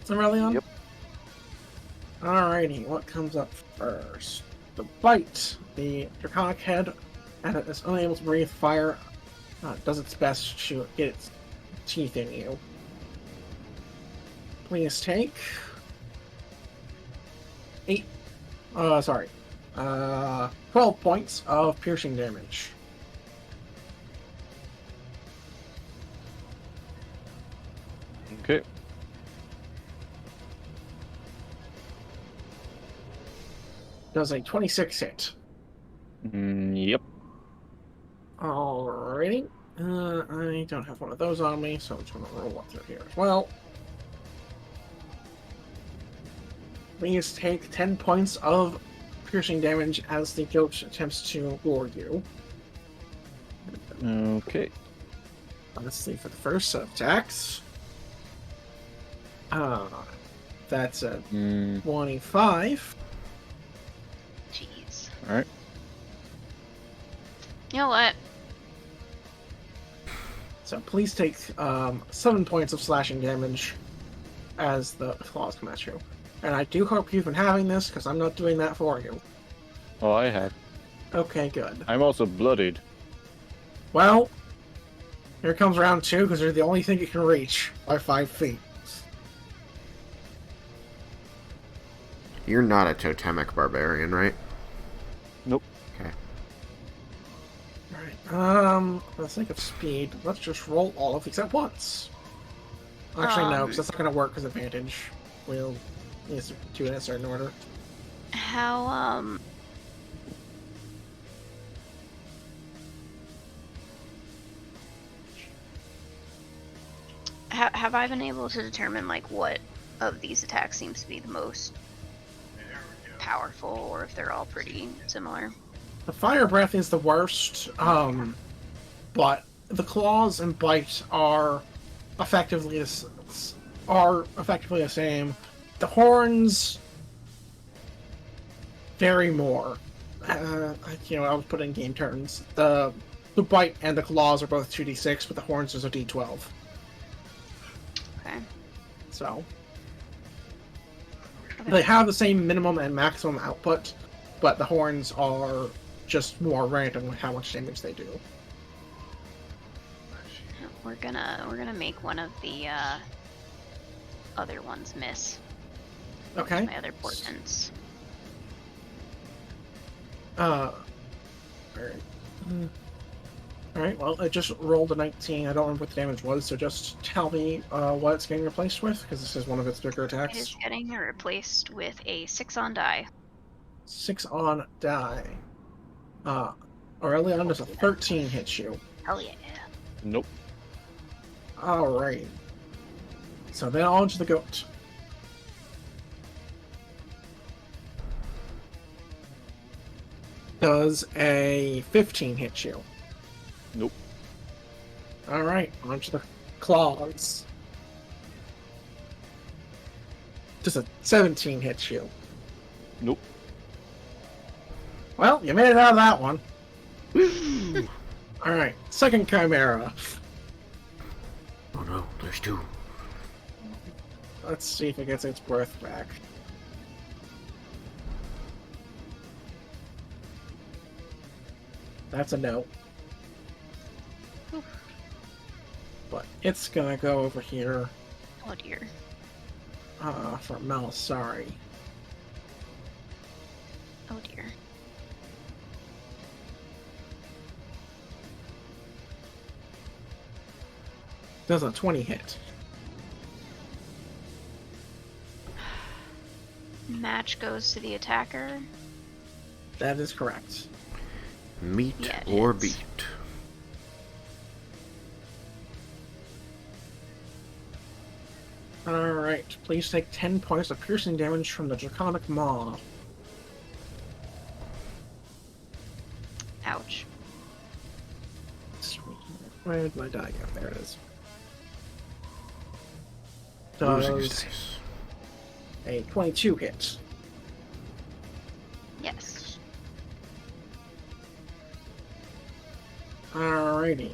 Aurelion? Yep. Alrighty, what comes up first? The bite. The draconic head, and it is unable to breathe fire, does its best to get its teeth in you. Please take 12 points of piercing damage. Okay. Does a 26 hit. Yep. Alrighty. I don't have one of those on me, so I'm just going to roll up through here as well. Please take 10 points of piercing damage as the goat attempts to lure you. Okay. Let's see for the first set of attacks. That's a 25. Jeez. Alright. You know what? So please take 7 points of slashing damage as the claws come at you. And I do hope you've been having this, because I'm not doing that for you. Oh, I have. Okay, good. I'm also bloodied. Well, here comes round 2, because they're the only thing you can reach by 5 feet. You're not a totemic barbarian, right? Nope. Okay. Alright, let's think of speed. Let's just roll all of these at once. Actually, no, because that's not going to work as advantage. We'll need to do it in a certain order. How, have I been able to determine, like, what of these attacks seems to be the most powerful, or if they're all pretty similar? The fire breath is the worst, but the claws and bite are effectively the same. The horns vary more. I was put in game terms. The the bite and the claws are both 2d6, but the horns is a d12. Okay. So Okay. they have the same minimum and maximum output, but the horns are just more random with how much damage they do. We're gonna make one of the other ones miss. Okay. My other portents. Alright. Alright, well, it just rolled a 19. I don't remember what the damage was, so just tell me what it's getting replaced with, because this is one of its bigger It attacks. is getting replaced with a 6 on die. 6 on die. Aurelion does a 13 hit you. Hell yeah. Nope. Alright. So then on to the goat. Does a 15 hit you? Nope. Alright, on to the claws. Does a 17 hit you? Nope. Well, you made it out of that one. Alright, second chimera. Oh no, there's two. Let's see if it gets its breath back. That's a no. Oof. But it's gonna go over here Oh dear. for Malasari. Oh dear. Does a 20 hit. Match goes to the attacker. That is correct. Meet Yeah, it or is. beat. Alright, please take 10 points of piercing damage from the Draconic Maw. Ouch. Where did my die go? There it is. Losing his Does dice. a 22 hit. Yes. Alrighty.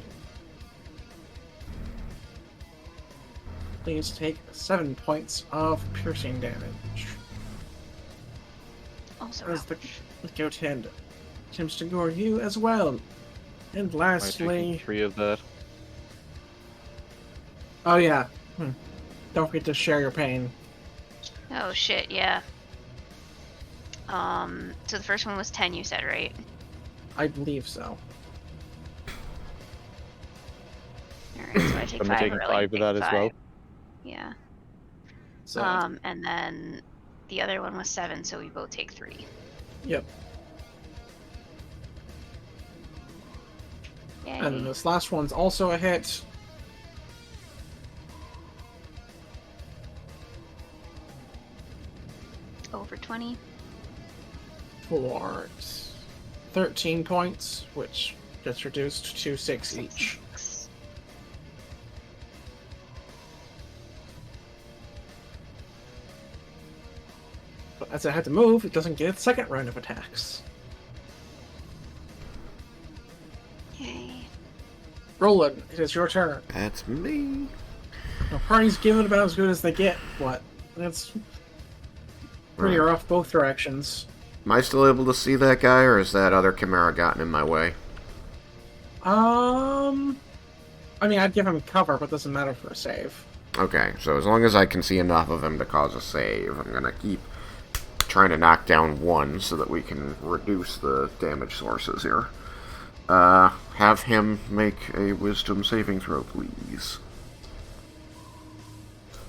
Please take 7 points of piercing damage. Also As the ouch. goat head attempts to gore you as well. And I'm taking lastly... 3 of that. Oh yeah. Don't forget to share your pain. Oh shit, yeah. So the first one was 10, you said, right? I believe so. Alright, so I take I'm 5. taking or 5 of that as well. Yeah. So, And then the other one was 7, so we both take 3. yep. Yay. And this last one's also a hit. Over 20. For 13 points, which gets reduced to 6 each. 6. But as it had to move, it doesn't get its second round of attacks. Yay. Roland, it is your turn. That's me. The party's given about as good as they get, but that's pretty Right. rough both directions. Am I still able to see that guy, or has that other Chimera gotten in my way? I mean, I'd give him cover, but it doesn't matter for a save. Okay, so as long as I can see enough of him to cause a save, I'm gonna keep trying to knock down one so that we can reduce the damage sources here. Have him make a wisdom saving throw, please.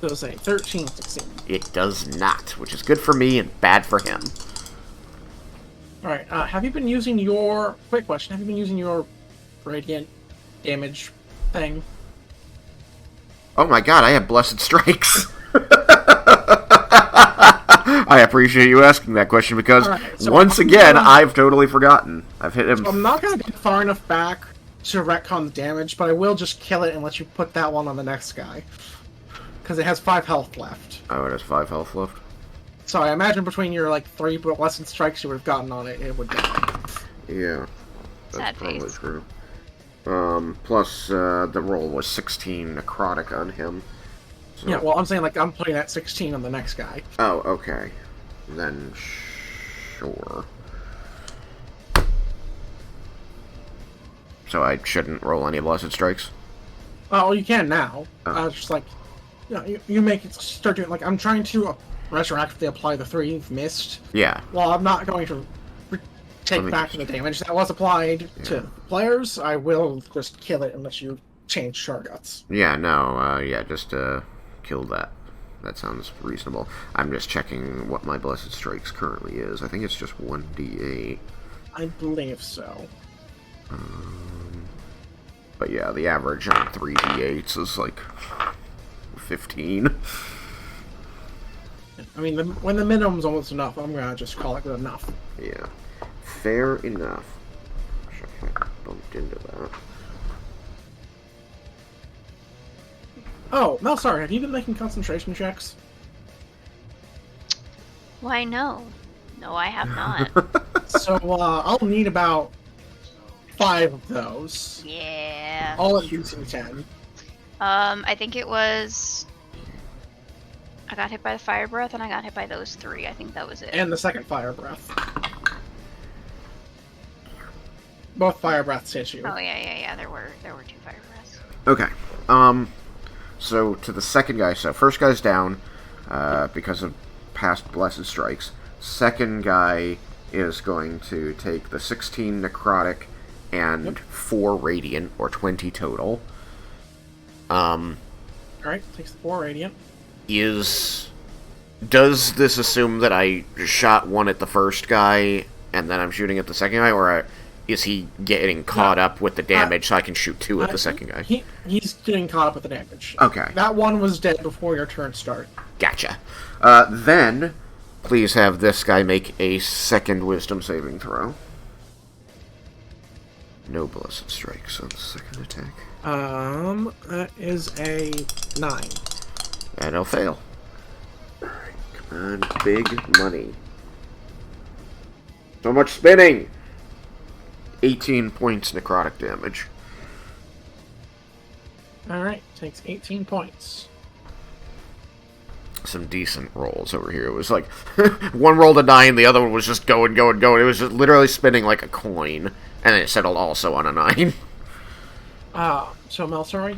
Does a 13 succeed? It does not, which is good for me and bad for him. Alright, have you been using your... Quick question, have you been using your radiant damage thing? Oh my god, I have blessed strikes! I appreciate you asking that question because, Alright, so once again, I've totally forgotten. I've hit him. So I'm not going to get far enough back to retcon the damage, but I will just kill it and let you put that one on the next guy. Because it has 5 health left. Oh, it has 5 health left. So I imagine between your, 3 blessed strikes you would have gotten on it, it would die. Yeah. Sad That's probably face. true. Plus, the roll was 16 necrotic on him. So... Yeah, well, I'm saying, like, I'm putting that 16 on the next guy. Oh, okay. Then, sure. So I shouldn't roll any blessed strikes? Oh, you can now. Oh. Just like, you make it start doing, like, I'm trying to retroactively apply the 3 you've missed. Yeah. Well, I'm not going to take back the damage that was applied to players. I will just kill it unless you change targets. Yeah, no, just kill that. That sounds reasonable. I'm just checking what my blessed strikes currently is. I think it's just 1d8. I believe so. But yeah, the average on 3d8s is like 15. I mean, when the minimum's almost enough, I'm gonna just call it good enough. Yeah. Fair enough. Gosh, I haven't bumped into that. Oh, Mel, sorry, have you been making concentration checks? Why, no. No, I have not. So, I'll need about 5 of those. Yeah. All at DC 10. I think it was... I got hit by the fire breath, and I got hit by those 3. I think that was it. And the second fire breath. Both fire breaths hit you. Oh, yeah. There were 2 fire breaths. Okay. So to the second guy. So first guy's down, because of past blessed strikes. Second guy is going to take the 16 necrotic and 4 radiant, or 20 total. Alright, takes the 4 radiant. Does this assume that I shot one at the first guy and then I'm shooting at the second guy, or is he getting caught up with the damage so I can shoot 2 at the second guy? He's getting caught up with the damage. Okay. That one was dead before your turn started. Gotcha. Then, please have this guy make a second wisdom saving throw. No blessed strikes on the second attack. That is a 9. And he'll fail. Alright, come on, big money. So much spinning! 18 points necrotic damage. Alright, takes 18 points. Some decent rolls over here. It was like, one rolled a 9, the other one was just going. It was just literally spinning like a coin. And then it settled also on a 9. So Mel, sorry.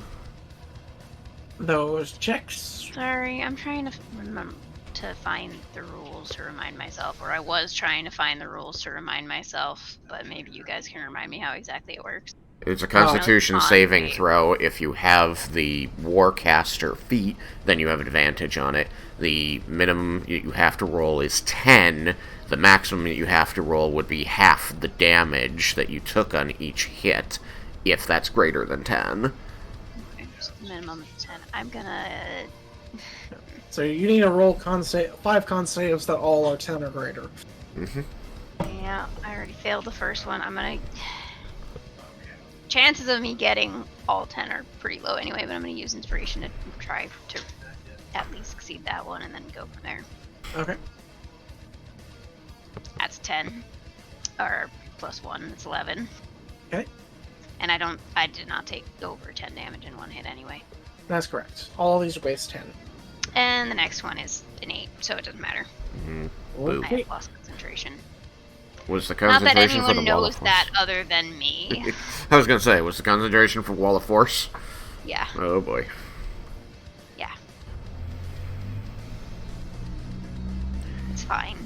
Those checks. Sorry, I'm trying to remember to find the rules to remind myself, or I was trying to find the rules to remind myself, but maybe you guys can remind me how exactly it works. It's a Constitution saving throw. If you have the Warcaster feat, then you have advantage on it. The minimum you have to roll is 10. The maximum you have to roll would be half the damage that you took on each hit, if that's greater than 10. Okay, so the minimum is 10. I'm gonna... So you need to roll 5 con saves that all are 10 or greater. Mm-hmm. Yeah, I already failed the first one. I'm gonna... Chances of me getting all 10 are pretty low anyway, but I'm gonna use inspiration to try to at least succeed that one and then go from there. Okay. That's 10. Or plus 1, it's 11. Okay. And I did not take over 10 damage in one hit anyway. That's correct. All these waste 10. And the next one is an 8, so it doesn't matter. Mm-hmm. I have lost concentration. Was the Not that concentration for anyone the Wall of knows Force? that other than me. I was gonna say, was the concentration for Wall of Force? Yeah. Oh boy. Yeah. It's fine.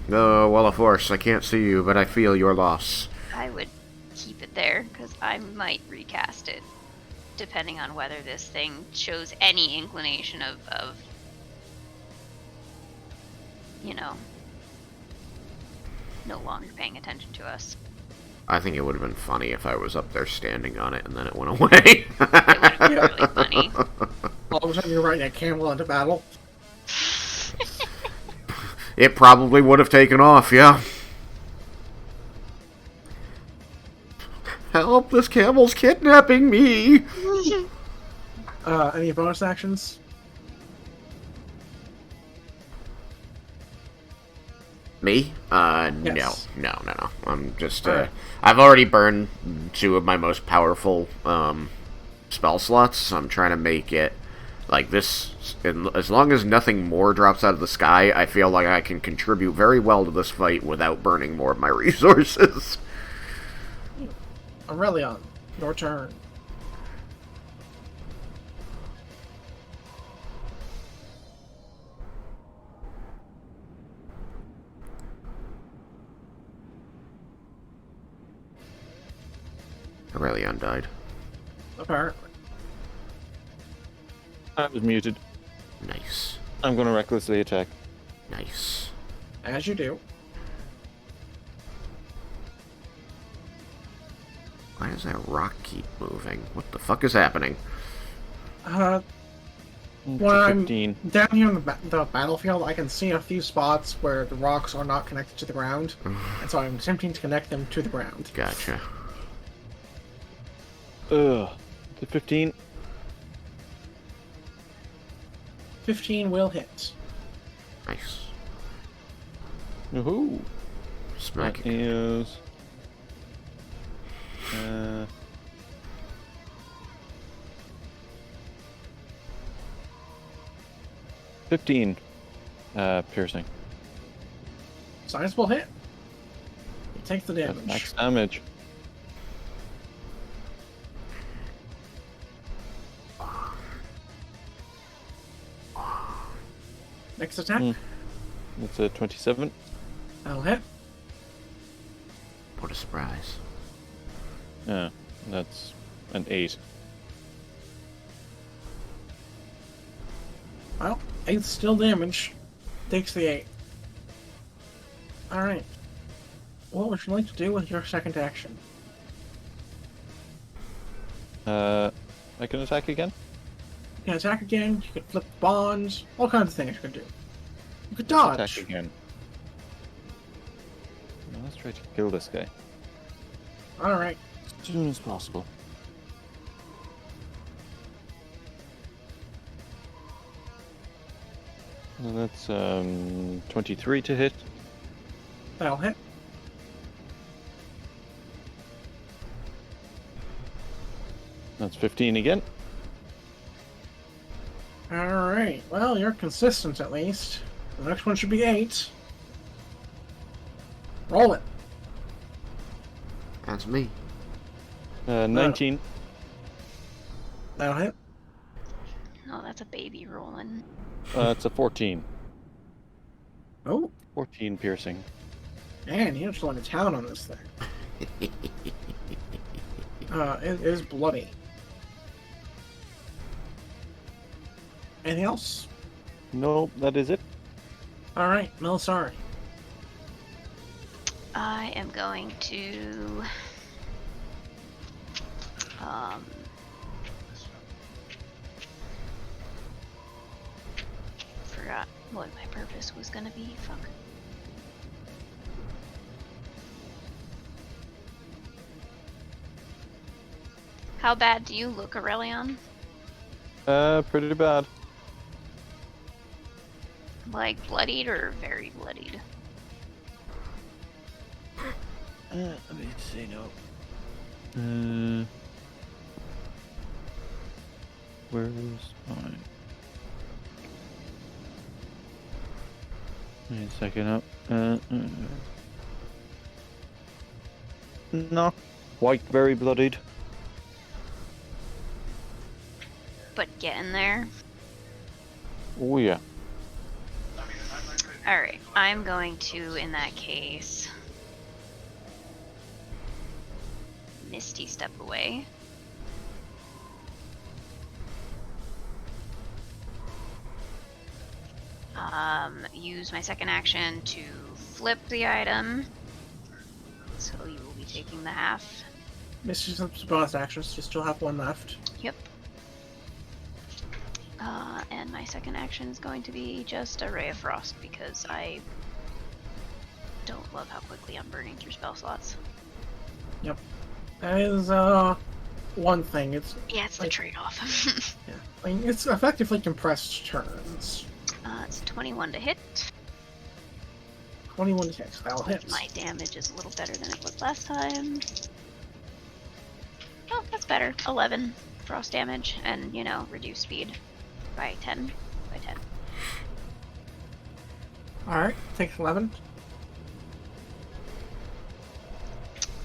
No, Wall of Force, I can't see you, but I feel your loss. I would keep it there, because I might recast it, depending on whether this thing shows any inclination of you know, no longer paying attention to us. I think it would have been funny if I was up there standing on it and then it went away. It would have been really funny. All of a sudden you're riding a camel into battle. It probably would have taken off, yeah. Help, this camel's kidnapping me! Any bonus actions? Me? Yes. No. I'm just, Alright. I've already burned 2 of my most powerful, spell slots, so I'm trying to make it, like, this, as long as nothing more drops out of the sky, I feel like I can contribute very well to this fight without burning more of my resources. Aurelion, your turn. Aurelion died. Apparently. I was muted. Nice. I'm going to recklessly attack. Nice. As you do. Why does that rock keep moving? What the fuck is happening? When I'm 15. down here on the battlefield, I can see a few spots where the rocks are not connected to the ground, and so I'm attempting to connect them to the ground. Gotcha. Ugh. The 15. 15 will hit. Nice. Woohoo. Smack That it. is... 15 piercing. Sizable hit. You take the That's damage. max damage. Next attack. That's a 27. That'll hit. What a surprise. Yeah, that's an 8. Well, 8's still damage. Takes the 8. Alright. What would you like to do with your second action? I can attack again? You can attack again, you could flip bonds, all kinds of things you could do. You could dodge. Attack again. Now let's try to kill this guy. Alright. As soon as possible. And that's 23 to hit. That'll hit. That's 15 again. Alright. Well, you're consistent at least. The next one should be 8. Roll it. That's me. 19. That'll hit. Oh, that's a baby rolling. It's a 14. Oh, 14 piercing. man, you're just going to town on this thing. It is bloody. Anything else? Nope, that is it. Alright, Melisari. I am going to forgot what my purpose was gonna be. Fuck. How bad do you look, Aurelion? Pretty bad. Like bloodied or very bloodied? Let me say no. Where's mine? Wait a second up. No. White, very bloodied. But getting there. Oh yeah. Alright, I'm going to, in that case, Misty step away. Use my second action to flip the item. So you will be taking the half. Missy's bonus actions, you still have one left. Yep. And my second action is going to be just a Ray of Frost because I don't love how quickly I'm burning through spell slots. Yep. That is, one thing. It's Yeah, it's the trade-off. yeah. I mean, it's effectively compressed turns. It's 21 to hit. 21 to 6. That'll hit. My damage is a little better than it was last time. Oh, that's better. 11 frost damage, and reduce speed by 10. By 10. Alright, takes 11.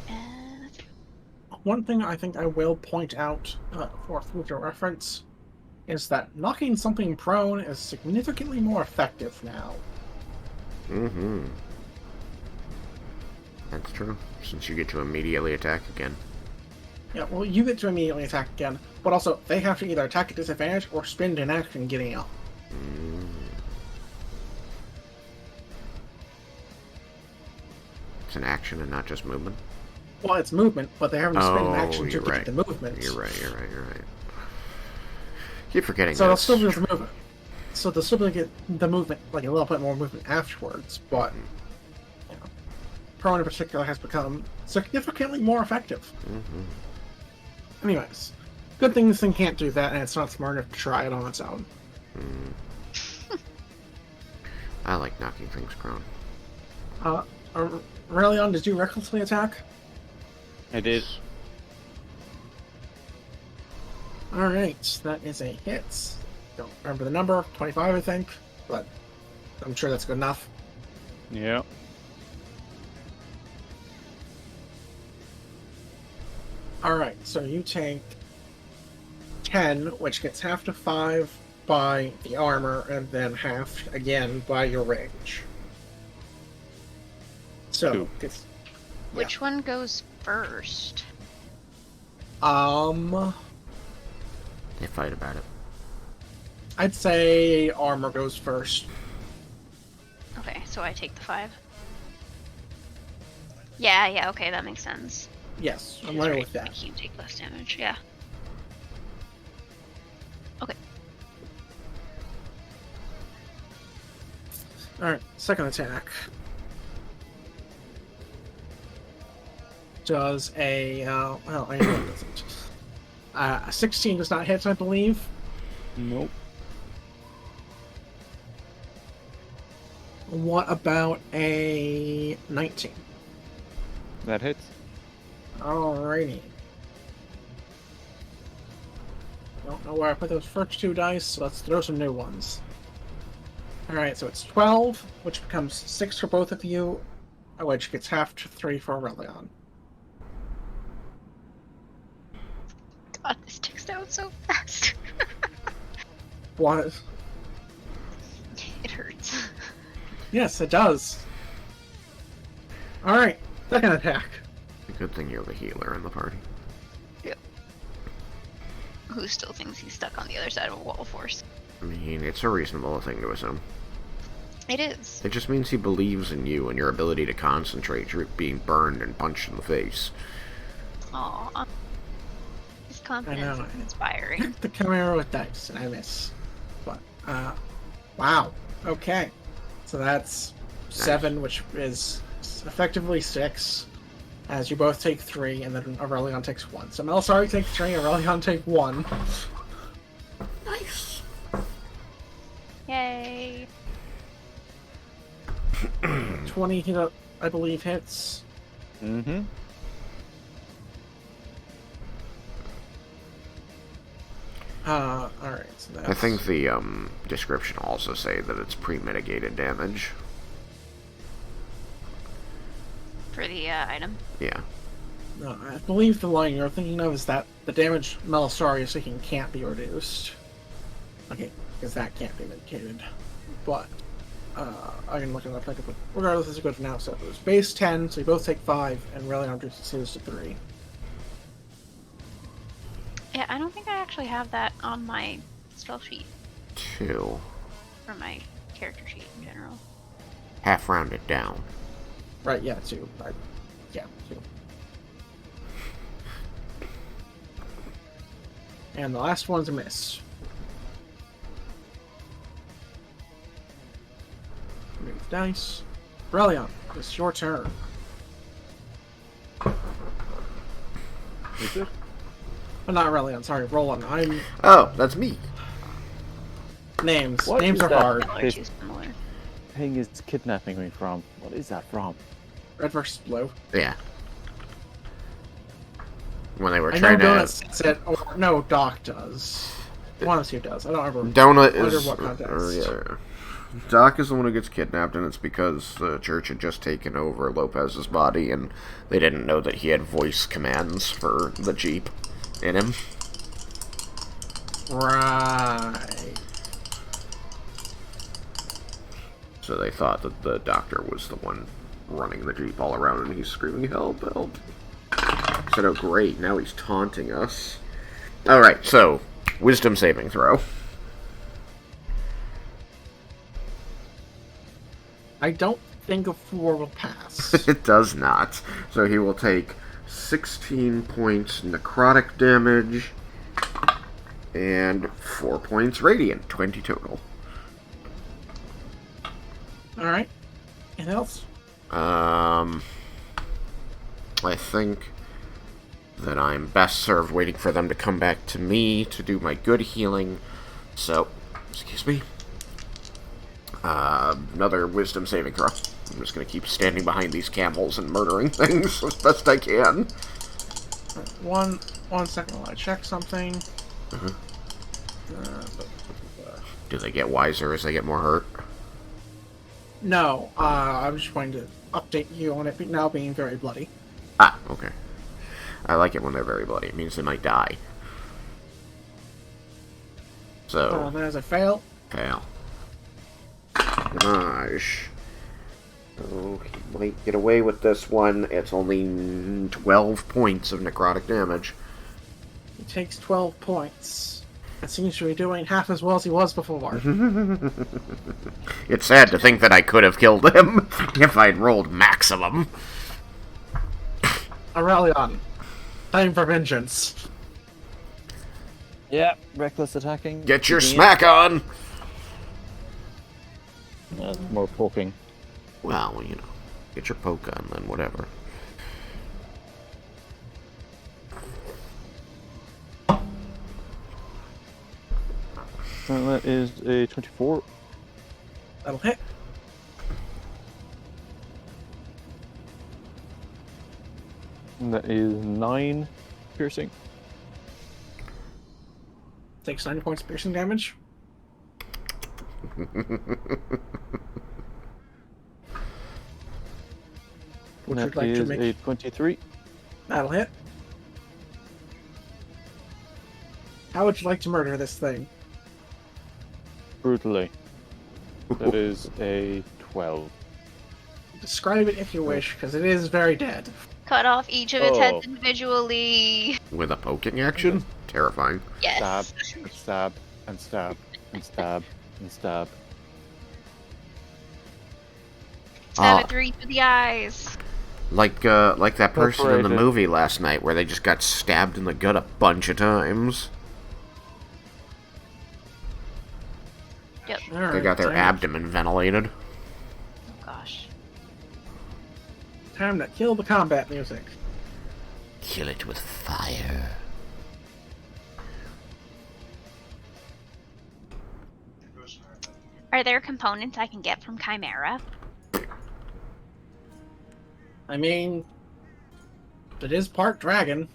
And that's it. One thing I think I will point out for future reference is that knocking something prone is significantly more effective now. Mm-hmm. That's true, since you get to immediately attack again. Yeah, well, you get to immediately attack again, but also they have to either attack at disadvantage or spend an action getting up. It's an action and not just movement? Well, it's movement, but they have to spend an action to you're get right. the movement. You're right. Keep forgetting So they'll this. still be able to move it. So they'll still be able to get the movement, like a little bit more movement afterwards, but prone in particular has become significantly more effective. Anyways, good thing this thing can't do that, and it's not smart enough to try it on its own. I like knocking things prone. Aurelion, did you recklessly attack? I did. Alright, that is a hit. Don't remember the number, 25 I think, but I'm sure that's good enough. Yeah. Alright, so you take 10, which gets half to 5 by the armor, and then half again by your range. So, Two. it's... Which one goes first? They fight about it. I'd say armor goes first. Okay, so I take the 5. Yeah, okay, that makes sense. Yes, I'm That's right with that. Make you take less damage, yeah. Okay. Alright, second attack. Does a, well, I know it doesn't. A 16 does not hit, I believe. Nope. What about a 19? That hits. Alrighty. Don't know where I put those first 2 dice, so let's throw some new ones. Alright, so it's 12, which becomes 6 for both of you, which gets half to 3 for Aurelion. God, this ticks down so fast. What? It hurts. Yes, it does. Alright, second attack. A good thing you're the healer in the party. Yep. Who still thinks he's stuck on the other side of a wall of force? I mean, it's a reasonable thing to assume. It is. It just means he believes in you and your ability to concentrate. You're being burned and punched in the face. Aww. His confidence is inspiring. Hit the Chimera with dice, and I miss. But, wow. Okay. So that's 7, which is effectively 6, as you both take 3, and then Aurelion takes 1. So Melisari takes 3, Aurelion take 1. Nice. Yay. 20, I believe, hits. Mm-hmm. Alright, so that's... I think the description will also say that it's pre-mitigated damage. For the item. Yeah. No, I believe the line you're thinking of is that the damage Melisari is taking can't be reduced. Okay, because that can't be mitigated. But, I can look it up later, but regardless, it's good for now. So it was base 10, so you both take 5, and Aurelion reduces to 3. Yeah, I don't think I actually have that on my spell sheet. 2. Or my character sheet in general. Half rounded down. Right, yeah, 2. Yeah, 2. And the last one's a miss. Move dice. Aurelion, it's your turn. Is it? Oh, not Aurelion, sorry, Roland. I'm... Oh, that's me. Names. What Names is are that? hard. Similar, too similar. thing is kidnapping me from? What is that from? Red versus blue. Yeah. When they were I know trying Donut to... said, or no, Doc does. One of the two does. I don't remember. Donut Under is... what context? yeah. Doc is the one who gets kidnapped, and it's because the church had just taken over Lopez's body, and they didn't know that he had voice commands for the Jeep in him. Right. So they thought that the doctor was the one running the Jeep all around, and he's screaming, "Help, help." I said, oh great, now he's taunting us. Alright, so, wisdom saving throw. I don't think a 4 will pass. It does not. So he will take 16 points necrotic damage and 4 points radiant, 20 total. Alright. Anything else? I think that I'm best served waiting for them to come back to me to do my good healing. So, excuse me. Another wisdom saving throw. I'm just gonna keep standing behind these camels and murdering things as best I can. One second while I check something. Do they get wiser as they get more hurt? No, I was just going to update you on it now being very bloody. Ah, okay. I like it when they're very bloody. It means they might die. So, Then as I fail, fail. Gosh. Oh, he might get away with this one. It's only 12 points of necrotic damage. he takes 12 points. That seems to be doing half as well as he was before. It's sad to think that I could have killed him if I'd rolled maximum. Aurelion, time for vengeance. Yeah, reckless attacking. Get your Keeping smack on! it. More poking. Well, you know, get your poke on, then whatever. And that is a 24. That'll hit. And that is 9 piercing. Takes 9 points of piercing damage. Would you That like to is make a 23. That'll hit. How would you like to murder this thing? Brutally. That is a 12. Describe it if you wish, because it is very dead. Cut off each of its Oh. heads individually. With a poking action? Terrifying. Yes. Stab, and stab, and stab, and stab. Stab Ah. it 3 through the eyes. Like that person in the Perforated. movie last night where they just got stabbed in the gut a bunch of times. Yep. Alright, They got their time, abdomen ventilated. Oh gosh. time to kill the combat music. Kill it with fire. Are there components I can get from Chimera? I mean, it is part dragon.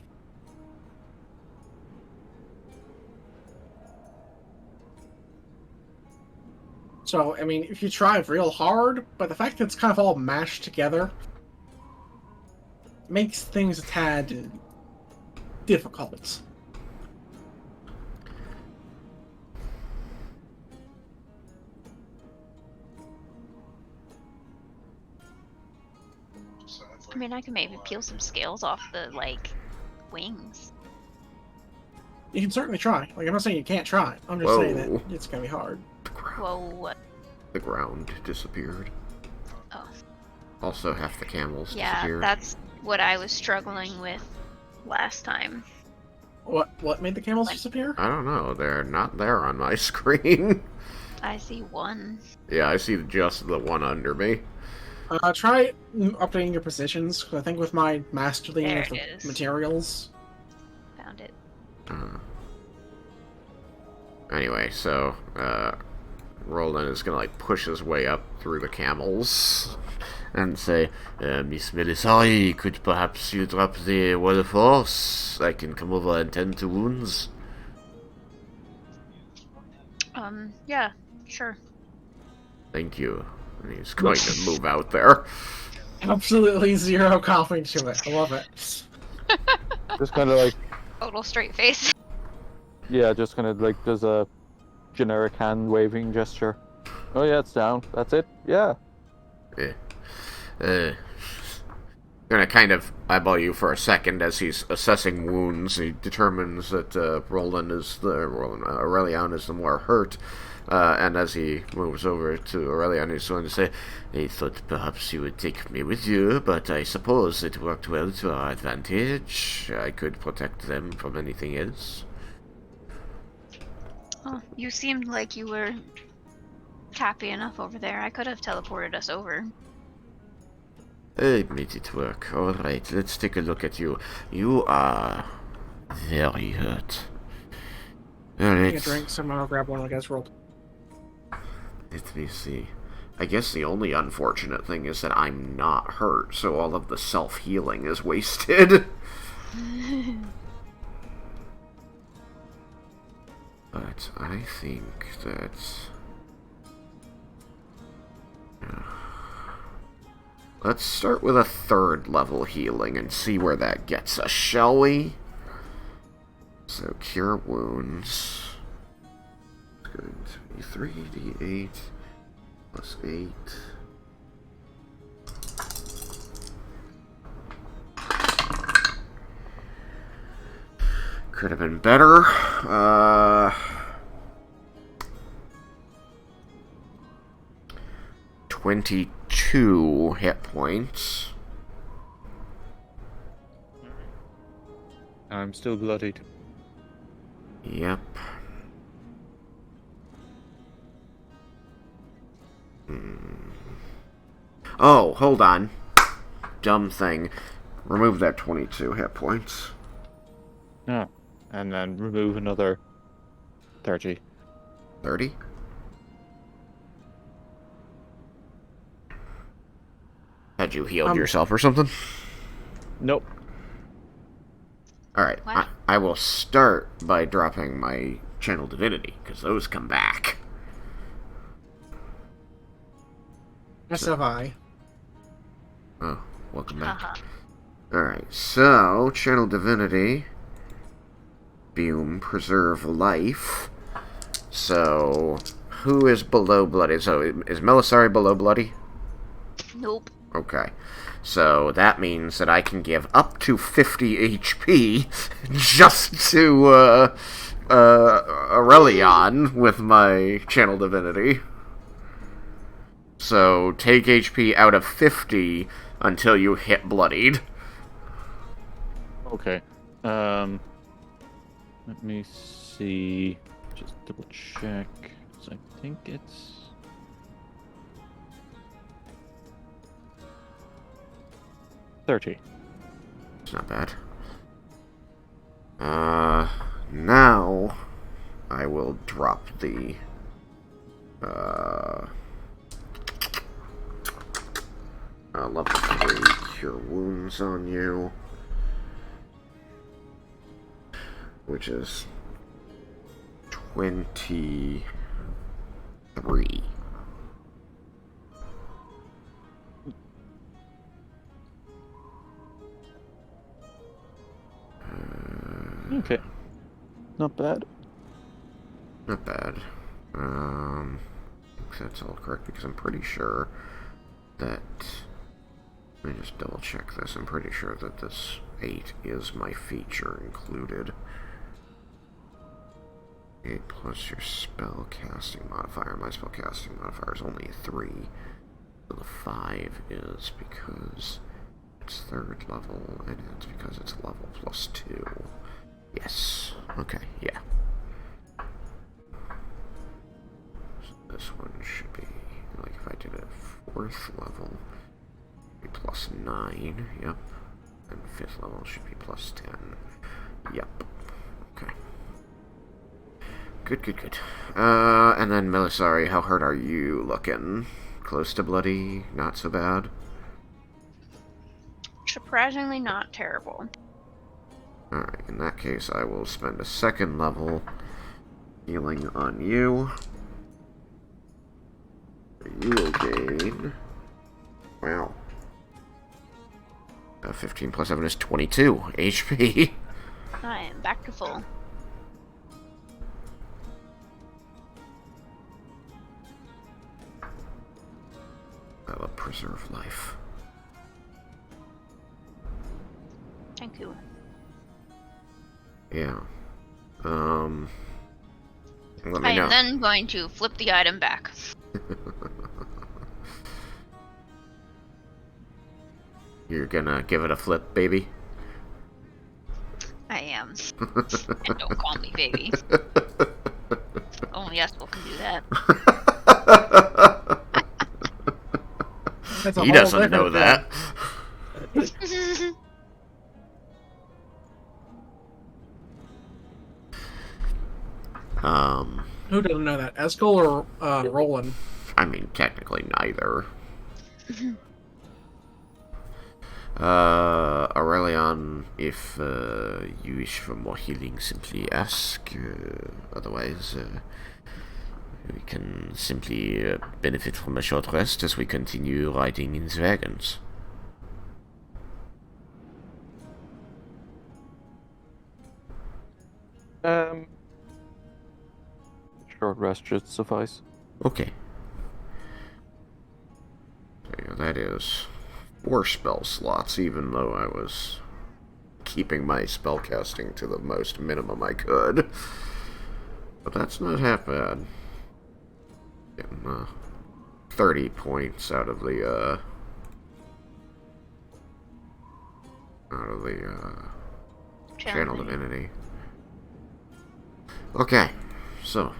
So, I mean, if you try real hard, but the fact that it's kind of all mashed together makes things a tad difficult. I mean, I can maybe peel some scales off the, like, wings. You can certainly try. Like, I'm not saying you can't try. I'm just saying that it's gonna be hard. Whoa. The ground disappeared. Oh. Also, half the camels Yeah, disappeared. that's what I was struggling with last time. What made the camels disappear? I don't know. They're not there on my screen. I see one. Yeah, I see just the one under me. Try updating your positions, 'cause I think with my mastery There of the it is. materials. Found it. Anyway, so, Roland is gonna like push his way up through the camels and say, Miss Melisari, could perhaps you drop the water force? I can come over and tend to wounds. Yeah, sure. Thank you. And he's going to move out there. Absolutely zero coughing to it. I love it. Just kind of like, Total straight face. yeah, just kind of like does a generic hand waving gesture. Oh yeah, it's down. That's it. Yeah. Gonna kind of eyeball you for a second as he's assessing wounds. He determines that Aurelian is the more hurt. And as he moves over to Aurelian, he's going to say, I thought perhaps you would take me with you, but I suppose it worked well to our advantage. I could protect them from anything else. Oh, you seemed like you were happy enough over there. I could have teleported us over. I made it work. Alright, let's take a look at you. You are very hurt. Take a drink, someone will grab one of the guys rolled. Let me see. I guess the only unfortunate thing is that I'm not hurt, so all of the self-healing is wasted. But I think that... Let's start with a 3rd level healing and see where that gets us, shall we? So, cure wounds. It's going to be 3d8 plus 8. Could have been better. 22 hit points. I'm still bloodied. Yep. Oh, hold on. Dumb thing. Remove that 22 hit points. Yeah. And then remove another 30. 30? Had you healed yourself or something? Nope. Alright, I will start by dropping my Channel Divinity, because those come back. Yes, have I. Oh, welcome back. Alright, so, Channel Divinity. Boom, preserve life. So, who is below bloody? So, is Melisari below bloody? Nope. Okay. So, that means that I can give up to 50 HP just to, Aurelian with my Channel Divinity. So, take HP out of 50 until you hit bloodied. Okay. Let me see. Just double check. So I think it's 30. It's not bad. Now I will drop the level 3 cure wounds on you, which is 23. Okay. Not bad. Not bad. I think that's all correct because I'm pretty sure that... Let me just double check this. I'm pretty sure that this 8 is my feature included. 8 plus your spell casting modifier. My spell casting modifier is only a 3. So the 5 is because it's 3rd level, and it's because it's level plus 2. Yes. Okay, yeah. So this one should be, like if I did it at 4th level, be plus 9, yep. And 5th level should be plus 10. Yep. Okay. Good, good, good. And then Melisari, how hurt are you looking? Close to bloody? Not so bad? Surprisingly not terrible. Alright, in that case, I will spend a second level healing on you. You will gain... Wow. 15 plus 7 is 22 HP. I am back to full. I will preserve life. Thank you. Yeah. Let I me know. am then going to flip the item back. You're gonna give it a flip, baby? I am. And don't call me baby. Only Eskel can do that. That's a He whole doesn't know different that. thing. Who doesn't know that? Eskel or Roland? I mean, technically neither. Aurelion, if you wish for more healing, simply ask. Otherwise, we can simply benefit from a short rest as we continue riding in the wagons. Short rest should suffice. Okay. So, yeah, that is 4 spell slots, even though I was keeping my spellcasting to the most minimum I could. But that's not half bad. Getting 30 points out of the channel divinity. Okay, so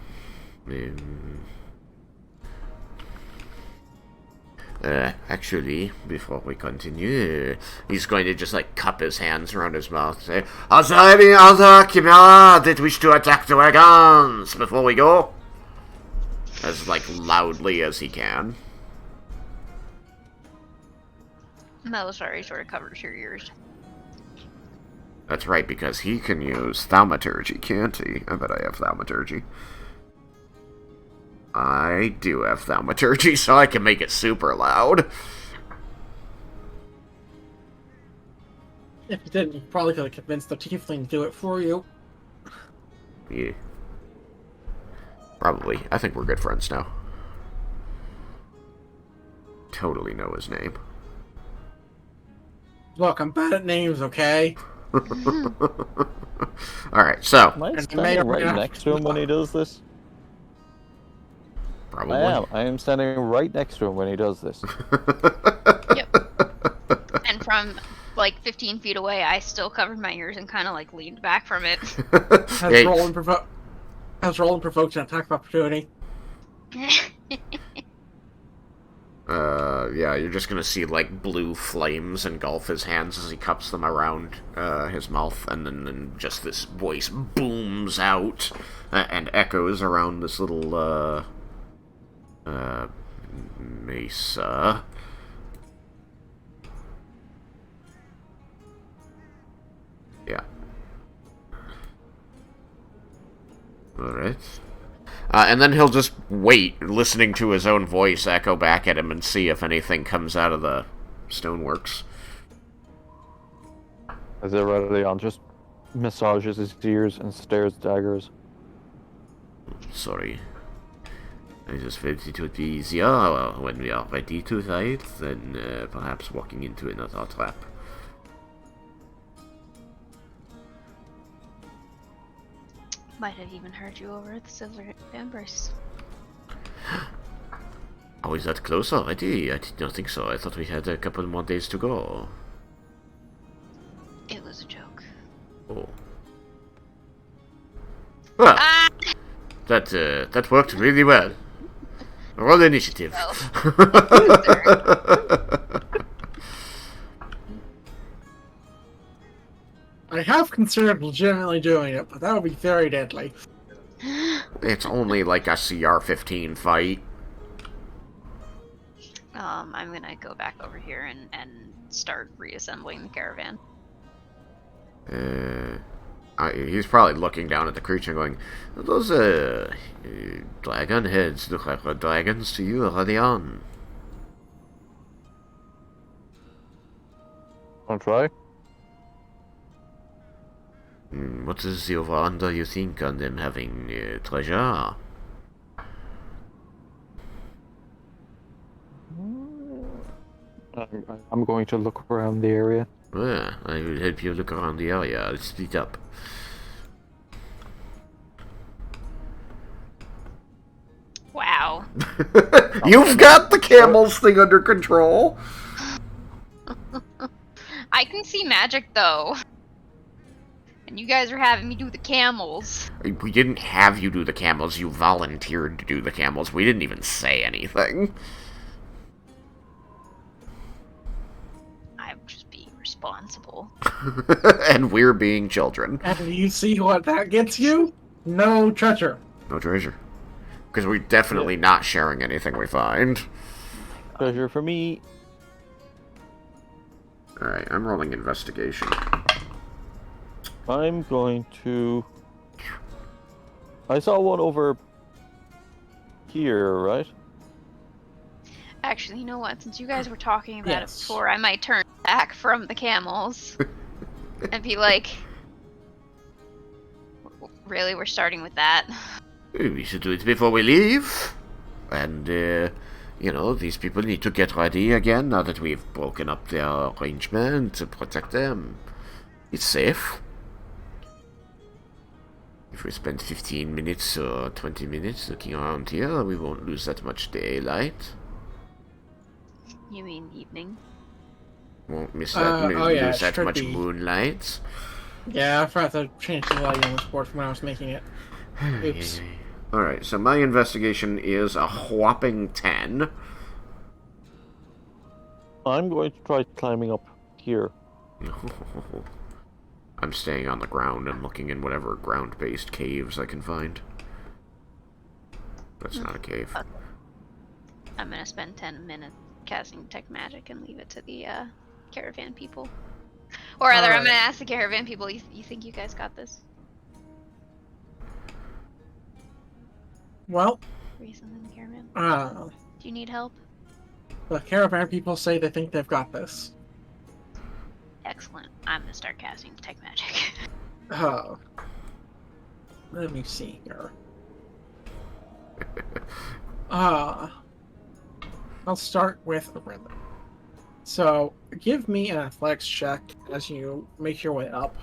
actually, before we continue, he's going to just like cup his hands around his mouth and say, "Are there any other Chimera that wish to attack the wagons before we go?" As like loudly as he can. Melisari sort of covers her ears. That's right, because he can use thaumaturgy, can't he? I bet I have thaumaturgy. I do have thaumaturgy, so I can make it super loud. If you didn't, you probably could have convinced the tiefling to do it for you. Yeah. Probably. I think we're good friends now. Totally know his name. Look, I'm bad at names, okay? Alright, so. Am I And standing may or may right not- next to him when he does this? Probably. I am. I am standing right next to him when he does this. Yep. And from like 15 feet away, I still covered my ears and kind of like leaned back from it. Has Roland provoked an attack of opportunity? Yeah, you're just gonna see, like, blue flames engulf his hands as he cups them around, his mouth, and then just this voice booms out, and echoes around this little, mesa. Yeah. Alright. And then he'll just wait, listening to his own voice echo back at him and see if anything comes out of the stoneworks. As Aurelion just massages his ears and stares daggers. Sorry. I just felt it would be easier when we are ready to ride than perhaps walking into another trap. Might have even heard you over at the Silver Embrace. Oh, is that close already? I did not think so. I thought we had a couple more days to go. It was a joke. Oh. Well, that worked really well. Roll initiative. I have considered legitimately doing it, but that would be very deadly. It's only like a CR-15 fight. I'm gonna go back over here and start reassembling the caravan. He's probably looking down at the creature going, those, dragon heads look like dragons to you, Radion. Want to try? What is the overall you think on them having treasure? I'm going to look around the area. Well, I will help you look around the area. I'll split up. Wow. You've got the camels thing under control. I can see magic though. And you guys are having me do the camels. We didn't have you do the camels. You volunteered to do the camels. We didn't even say anything. I'm just being responsible. And we're being children. And you see what that gets you? No treasure. No treasure. Because we're definitely not sharing anything we find. Treasure for me. Alright, I'm rolling investigation. I'm going to... I saw one over here, right? Actually, you know what? Since you guys were talking about Yes. it before, I might turn back from the camels and be like, really? We're starting with that? We should do it before we leave. And, you know, these people need to get ready again now that we've broken up their arrangement to protect them. It's safe. If we spend 15 minutes or 20 minutes looking around here, we won't lose that much daylight. You mean evening? Won't miss that, oh yeah, lose it that should much be. moonlight. Yeah, I forgot to change the lighting on this board from when I was making it. Oops. Alright, so my investigation is a whopping 10. I'm going to try climbing up here. I'm staying on the ground and looking in whatever ground-based caves I can find. That's not a cave. I'm gonna spend 10 minutes casting detect magic and leave it to the caravan people. Or rather, I'm Alright. gonna ask the caravan people, you think you guys got this? Well, Reason the caravan? uh, Do you need help? the caravan people say they think they've got this. Excellent. I'm gonna start casting detect magic. Let me see here. I'll start with a rhythm. So, give me an athletics check as you make your way up.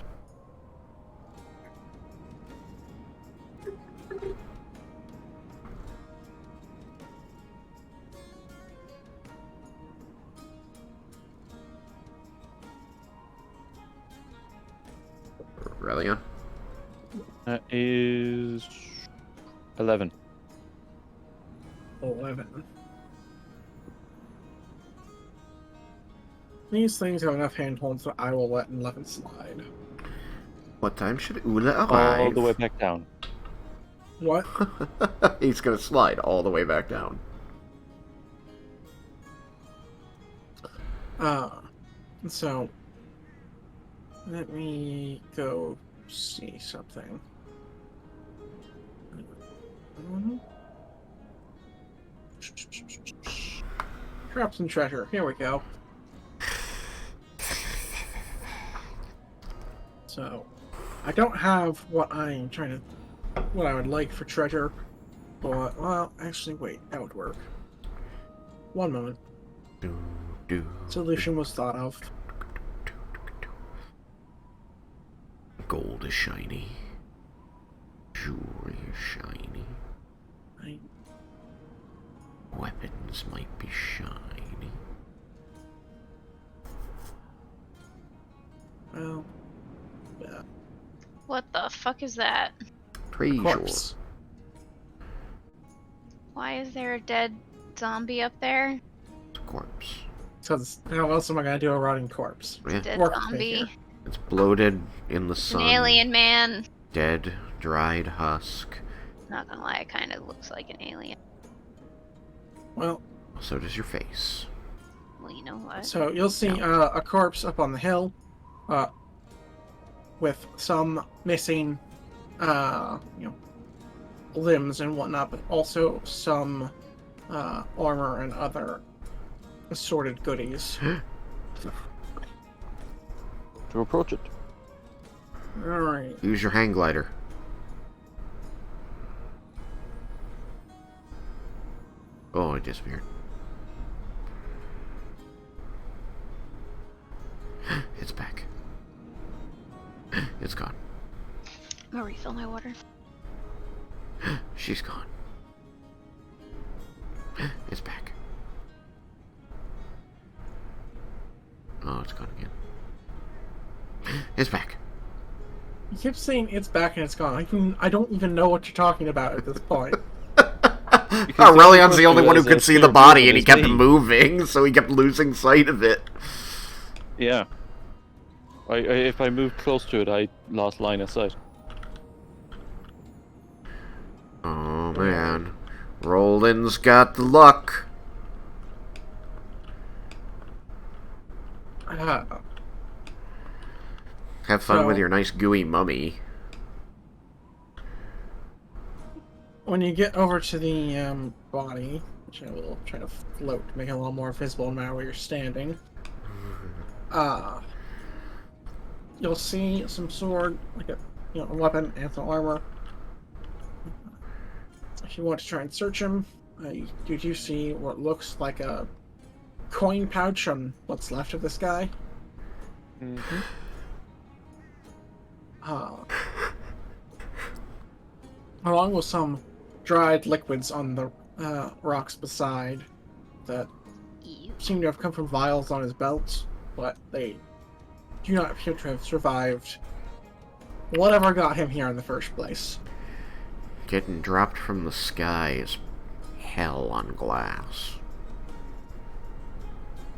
Relion? That is 11. 11. These things have enough handholds that I will let 11 slide. What time should Ula arrive? All the way back down. What? He's gonna slide all the way back down. So let me go see something. Traps and treasure. Here we go. So I don't have what I'm trying to, what I would like for treasure, but well, actually, wait, that would work. One moment. Solution was thought of. Gold is shiny. Jewelry is shiny. Weapons might be shiny. Well, yeah. What the fuck is that? Treasure. Corpse. Why is there a dead zombie up there? It's a corpse. Because how else am I gonna do a rotting corpse? Yeah. Dead Work with me zombie. here. It's bloated in the It's sun. an alien man. Dead, dried husk. Not gonna lie, it kind of looks like an alien. Well, So does your face. Well, you know what? so you'll see No. a corpse up on the hill, with some missing, limbs and whatnot, but also some armor and other assorted goodies. To approach it. All right. Use your hang glider. Oh, it disappeared. It's back. It's gone. I'll refill my water. She's gone. It's back. Oh, it's gone again. It's back. You keep saying it's back and it's gone. I don't even know what you're talking about at this point. Aurelion's the only one who could see the body, and he kept me. moving, so he kept losing sight of it. Yeah. If I moved close to it, I lost line of sight. Oh man, Roland's got the luck. Have fun with So- your nice gooey mummy. When you get over to the body, which I will try to float to make it a little more visible now where you're standing, you'll see some sword, like a weapon and some armor. If you want to try and search him, you do see what looks like a coin pouch on what's left of this guy. Mm-hmm. Along with some dried liquids on the rocks beside that Ew. seem to have come from vials on his belt, but they do not appear to have survived whatever got him here in the first place. Getting dropped from the sky is hell on glass.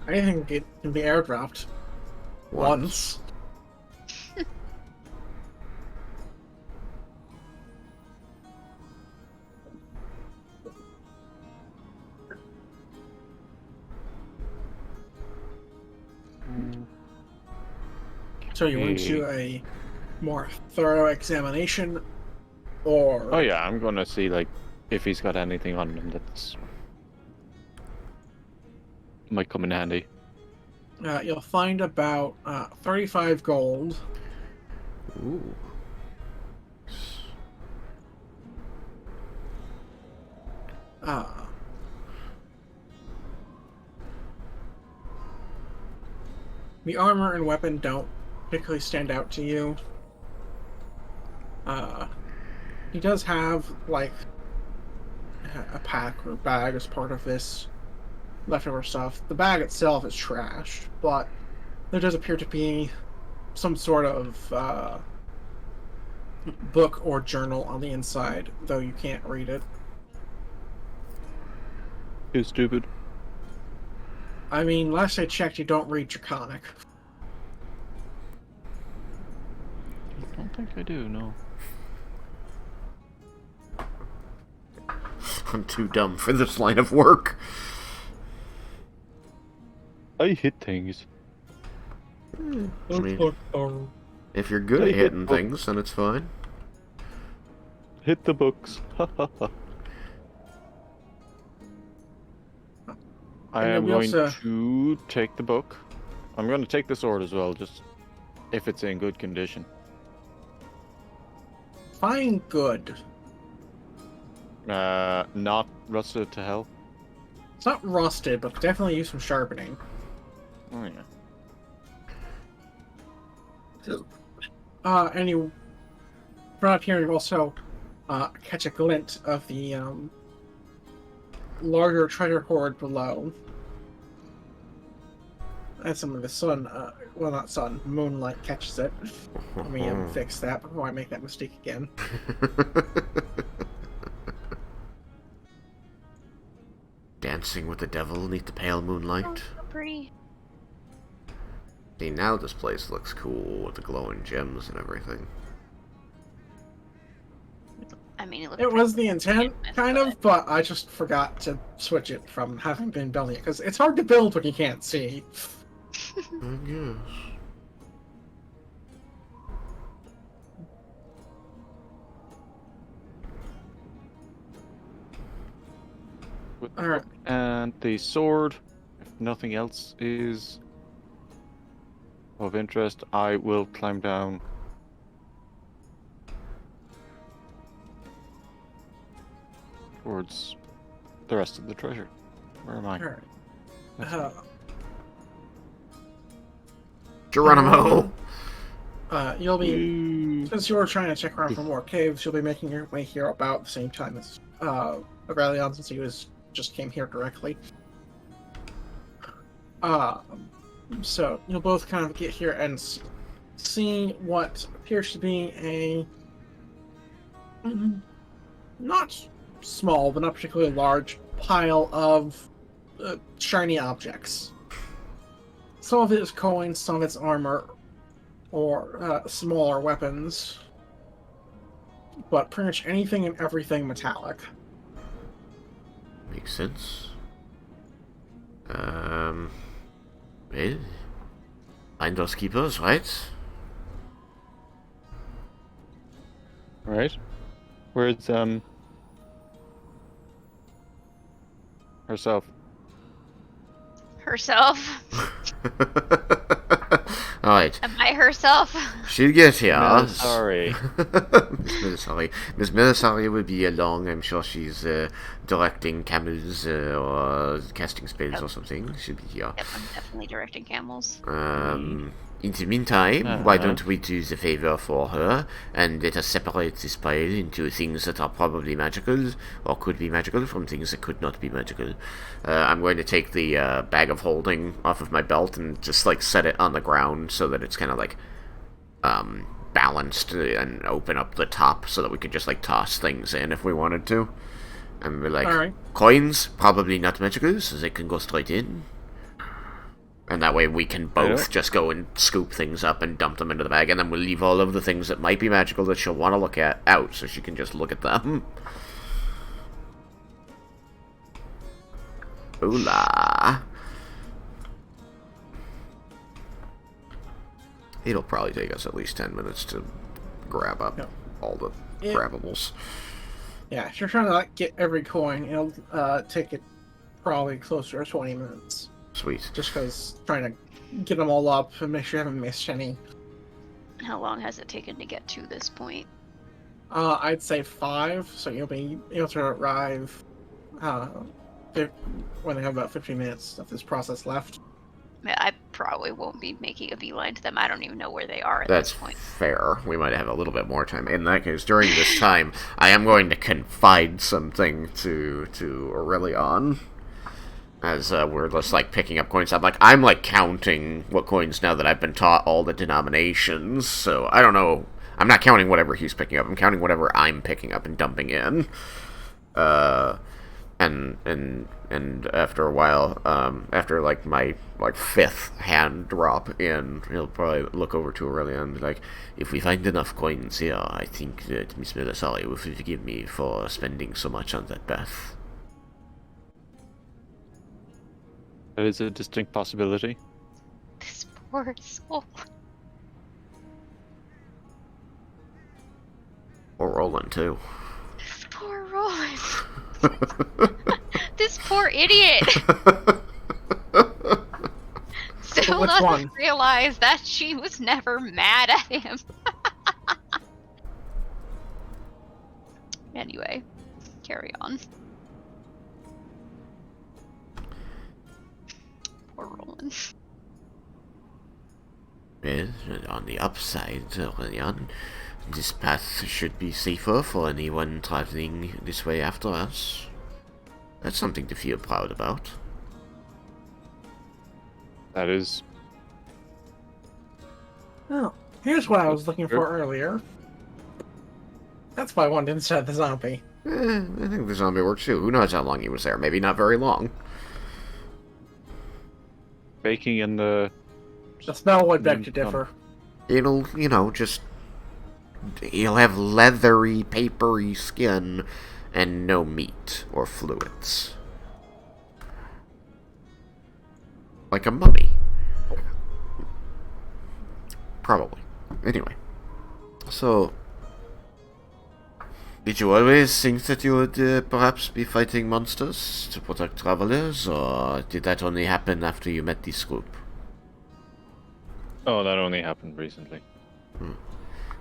Anything can be airdropped once. So you want to do a more thorough examination, or Oh yeah, I'm gonna see like if he's got anything on him that's might come in handy. You'll find about 35 gold. Ooh. The armor and weapon don't particularly stand out to you. He does have, like, a pack or bag as part of this leftover stuff. The bag itself is trashed, but there does appear to be some sort of book or journal on the inside, though you can't read it. Too stupid. I mean, last I checked, you don't read Draconic. I don't think I do, no. I'm too dumb for this line of work. I hit things. I mean, if you're good at hitting things, then it's fine. Hit the books. I And am we going also- to take the book. I'm going to take the sword as well, just if it's in good condition. Fine, good. Not rusted to hell. It's not rusted, but definitely use some sharpening. Oh yeah. And you, from up here, you also catch a glint of the larger treasure hoard below. And some of the sun, well, not sun, moonlight catches it. Let me fix that before I make that mistake again. Dancing with the devil beneath the pale moonlight. Oh, so pretty. See, now this place looks cool with the glowing gems and everything. I mean, it looked It was the pretty intent, kind of, but I just forgot to switch it from having been building it, because it's hard to build when you can't see. I guess. With the Alright. book and the sword, if nothing else is of interest, I will climb down. Towards the rest of the treasure. Where am I? Alright. That's Uh, Geronimo! You'll be, Ooh. since you were trying to check around for more caves, you'll be making your way here about the same time as Aurelion, since he just came here directly. So you'll both kind of get here and see what appears to be a not small, but not particularly large pile of shiny objects. Some of it is coins, some of it's armor, or smaller weapons. But pretty much anything and everything metallic. Makes sense. Well, finders keepers, right? Right. Where's herself? Herself? Alright, Am I herself? she'll get here. Sorry. Miss Military. Miss Military will be along. I'm sure she's directing camels or casting spells or something. She'll be here. Yep, I'm definitely directing camels. In the meantime, why don't we do the favor for her and let us separate this pile into things that are probably magical or could be magical from things that could not be magical. I'm going to take the bag of holding off of my belt and just like set it on the ground so that it's kind of like balanced and open up the top so that we could just like toss things in if we wanted to. And we're like, Alright. coins, probably not magical, so they can go straight in. And that way we can both just go and scoop things up and dump them into the bag, and then we'll leave all of the things that might be magical that she'll want to look at out, so she can just look at them. Hola. It'll probably take us at least 10 minutes to grab up all the grabbables. Yeah, if you're trying to like, get every coin, it'll take it probably closer to 20 minutes. Sweet. Just because trying to get them all up and make sure you haven't missed any. How long has it taken to get to this point? I'd say 5, so you'll be able to arrive when they have about 15 minutes of this process left. I probably won't be making a beeline to them. I don't even know where they are at That's this point. fair. We might have a little bit more time. In that case, during this time, I am going to confide something to Aurelion. As we're just like picking up coins. I'm like counting what coins now that I've been taught all the denominations. So I don't know. I'm not counting whatever he's picking up. I'm counting whatever I'm picking up and dumping in. And after a while, after like my like 5th hand drop in, he'll probably look over to Aurelion and be like, if we find enough coins here, I think that Miss Milasari will forgive me for spending so much on that bath. That is a distinct possibility. This poor soul. Or Roland, too. This poor Roland. This poor idiot. Still Which doesn't one? realize that she was never mad at him. Anyway, carry on. Poor Roland. Well, on the upside, Aurelion, this path should be safer for anyone traveling this way after us. That's something to feel proud about. That is. Oh, here's what I was looking for earlier. That's why I wanted inside the zombie. I think the zombie works too. Who knows how long he was there? Maybe not very long. Baking in the. The smell would beg to differ. It'll, you know, just He'll have leathery, papery skin and no meat or fluids. Like a mummy. Probably. Anyway. So, did you always think that you would perhaps be fighting monsters to protect travelers, or did that only happen after you met this group? Oh, that only happened recently.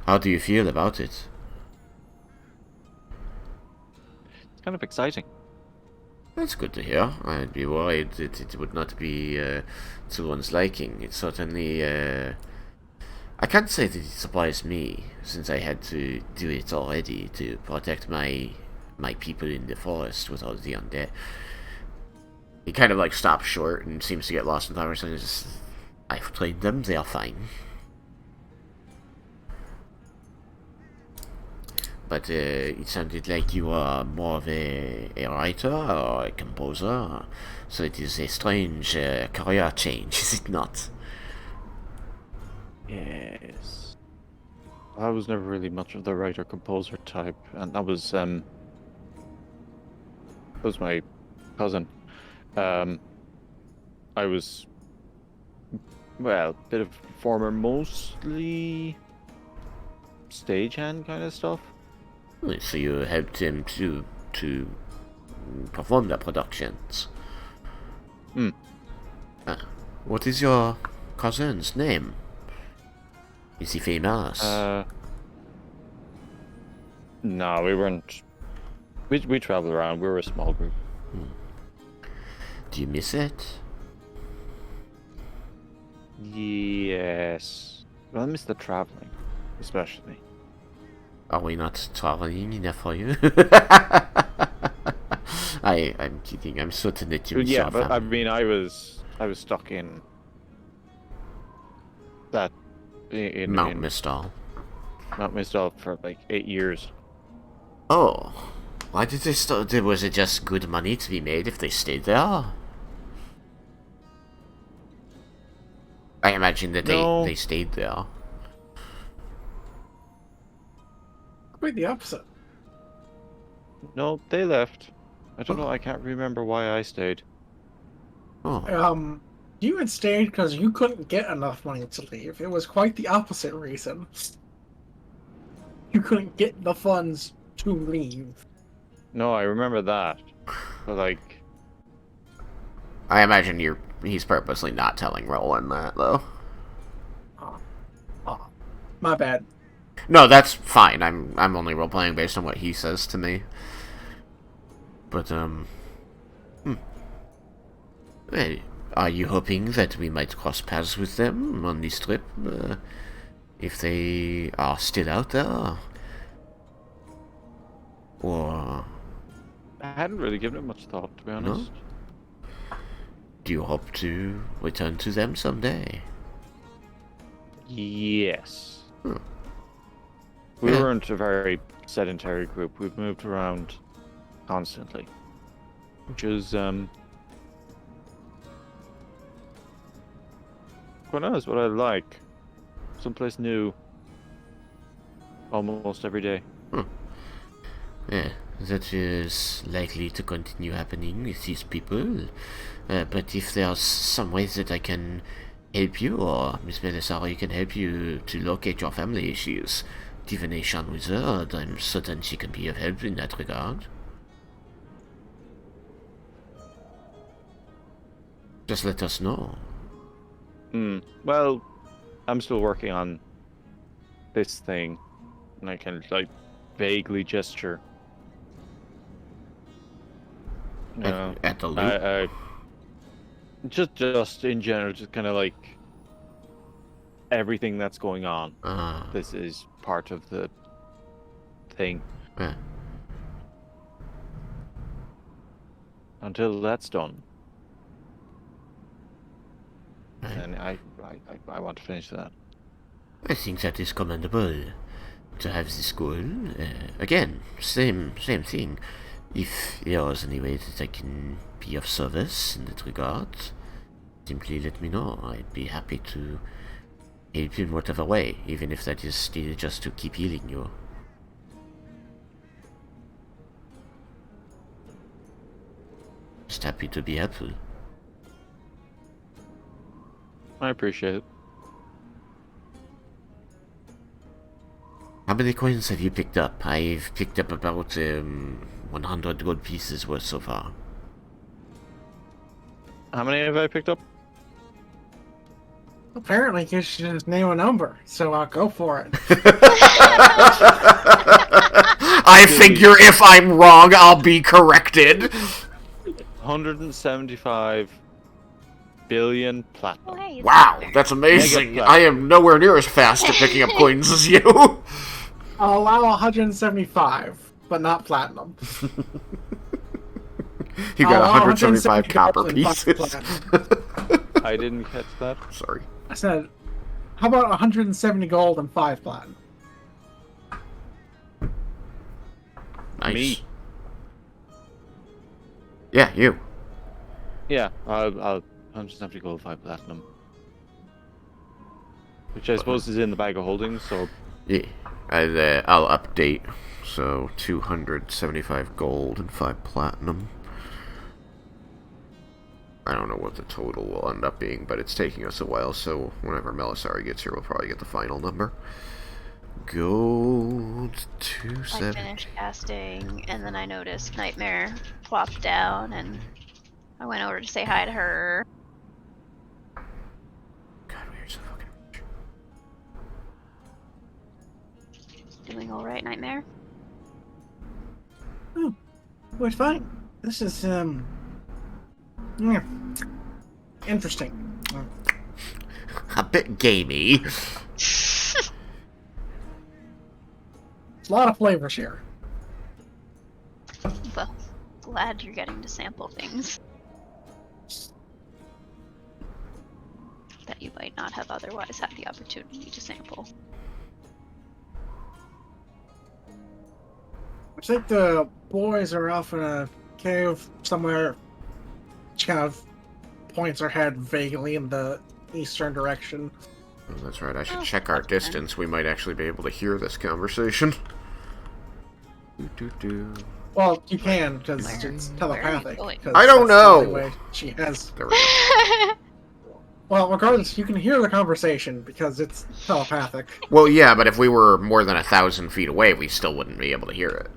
How do you feel about it? It's kind of exciting. That's good to hear. I'd be worried that it would not be to one's liking. It certainly... I can't say that it surprised me, since I had to do it already to protect my people in the forest with all the undead. He kind of like stops short and seems to get lost in thought. I've played them, they are fine. But it sounded like you are more of a writer or a composer, so it is a strange career change, is it not? Yes. I was never really much of the writer-composer type, and that was my cousin. I was, well, a bit of a performer, mostly stagehand kind of stuff. So you helped him to perform the productions. What is your cousin's name? Is he famous? No, we weren't. We traveled around. We were a small group. Do you miss it? Yes. Well, I miss the traveling, especially. Are we not traveling enough for you? I'm kidding. I'm certain that you miss Yeah, your but I family. mean, I was stuck in that in Mount Mistal. Mount Mistal for like 8 years. Oh, why did they start? Was it just good money to be made if they stayed there? I imagine that No. they stayed there. Quite the opposite. No, they left. I don't know. I can't remember why I stayed. Oh, You had stayed because you couldn't get enough money to leave. It was quite the opposite reason. You couldn't get the funds to leave. No, I remember that. But like, I imagine he's purposely not telling Roland that though. My bad. No, that's fine. I'm only role playing based on what he says to me. But Hey, are you hoping that we might cross paths with them on this trip? If they are still out there? Or I hadn't really given it much thought, to be honest. do you hope to return to them someday? Yes. Hmm. We Yeah. weren't a very sedentary group. We've moved around constantly, which is quite nice. What I like, someplace new, almost every day. Yeah, that is likely to continue happening with these people. But if there's some ways that I can help you, or Miss Belisari can help you to locate your family issues, divination wizard, I'm certain she can be of help in that regard. Just let us know. Well, I'm still working on this thing, and I can like vaguely gesture. At the loop? I just in general, just kind of like everything that's going on. This is part of the thing. Yeah. Until that's done, Right. and I want to finish that. I think that is commendable to have this goal. Again, same thing. If there is any way that I can be of service in that regard, simply let me know. I'd be happy to Help in whatever way, even if that is still just to keep healing you. Just happy to be helpful. I appreciate it. How many coins have you picked up? I've picked up about 100 gold pieces worth so far. How many have I picked up? Apparently, you should just name a number, so I'll go for it. I figure if I'm wrong, I'll be corrected. 175 billion platinum. Oh, hey, it's Wow, Nightmare. that's amazing. Mega I am nowhere near as fast at picking up coins as you. I'll allow 175, but not platinum. You got I'll allow 175 copper gold and 5 pieces. platinum. I didn't catch that. Sorry. I said, how about 170 gold and 5 platinum? Nice. Me. Yeah, you. Yeah, I'll 170 gold, 5 platinum. Which I suppose is in the bag of holding, so... Yeah. I'll update. So, 275 gold and 5 platinum. I don't know what the total will end up being, but it's taking us a while, so whenever Melisari gets here, we'll probably get the final number. Gold, I 270. finished casting, and then I noticed Nightmare plopped down, and I went over to say hi to her. God, we're so fucking rich. Doing alright, Nightmare? We're fine. This is, yeah, interesting. A bit gamey. There's a lot of flavors here. Well, glad you're getting to sample things that you might not have otherwise had the opportunity to sample. I think the boys are off in a cave somewhere. Which kind of points our head vaguely in the eastern direction. Oh, that's right, I should Oh, check our that's fine. distance. We might actually be able to hear this conversation. Do. Well, you can because Where- it's where are you telepathic. going? 'cause I don't that's the only know. way she has. There we go. Well, regardless, you can hear the conversation because it's telepathic. Well, yeah, but if we were more than 1,000 feet away, we still wouldn't be able to hear it.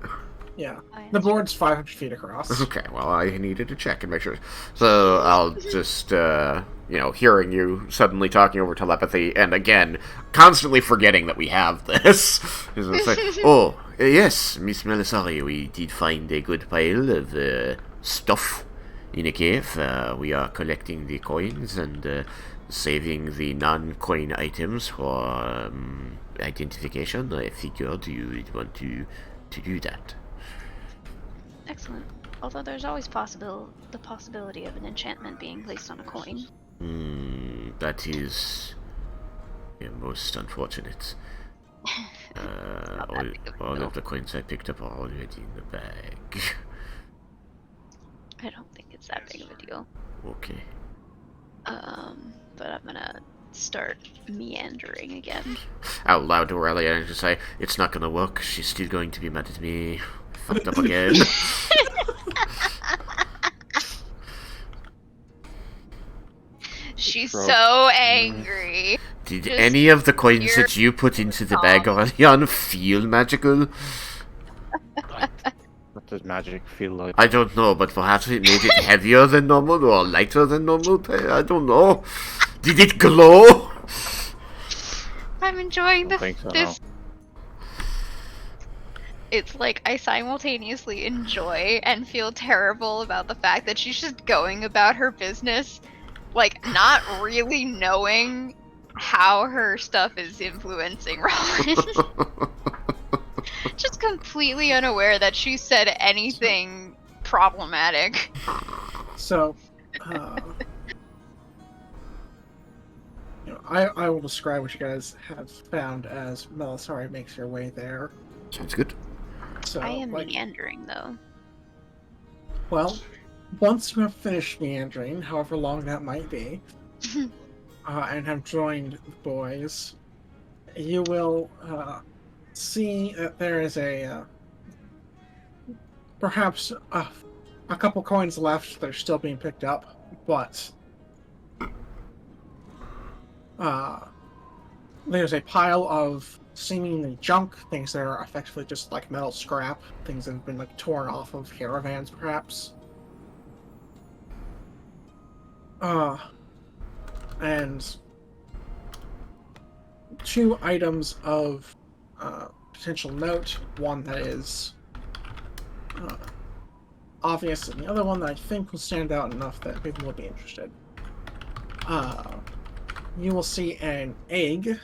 Yeah, I the board's 500 feet across. Okay, well, I needed to check and make sure. So I'll just, hearing you suddenly talking over telepathy, and again, constantly forgetting that we have this. Is it's like, oh, yes, Miss Melisari, we did find a good pile of stuff in a cave. We are collecting the coins and saving the non-coin items for identification. I figured you would want to do that. Excellent. Although there's always the possibility of an enchantment being placed on a coin. That is most unfortunate. Not that big of a All deal. of the coins I picked up are already in the bag. I don't think it's that big of a deal. Okay. But I'm gonna start meandering again. Out loud to Aurelia and just say, it's not gonna work, she's still going to be mad at me. Fucked up again. She's Bro. so angry. Did Just any of the coins hear that you put into the bag, Aurelian, feel magical? What does magic feel like? I don't know, but perhaps it made it heavier than normal or lighter than normal. I don't know. Did it glow? I'm enjoying I don't think so, this. It's like I simultaneously enjoy and feel terrible about the fact that she's just going about her business, like not really knowing how her stuff is influencing Rollin. Just completely unaware that she said anything problematic. So, I will describe what you guys have found as Melisari makes your way there. Sounds good. So, I am like, meandering though. well, once you have finished meandering, however long that might be, and have joined the boys, you will see that there is perhaps a couple coins left that are still being picked up, but there's a pile of seemingly junk, things that are effectively just like metal scrap, things that have been like torn off of caravans, perhaps. And 2 items of potential note. One that is obvious, and the other one that I think will stand out enough that people will be interested. You will see an egg.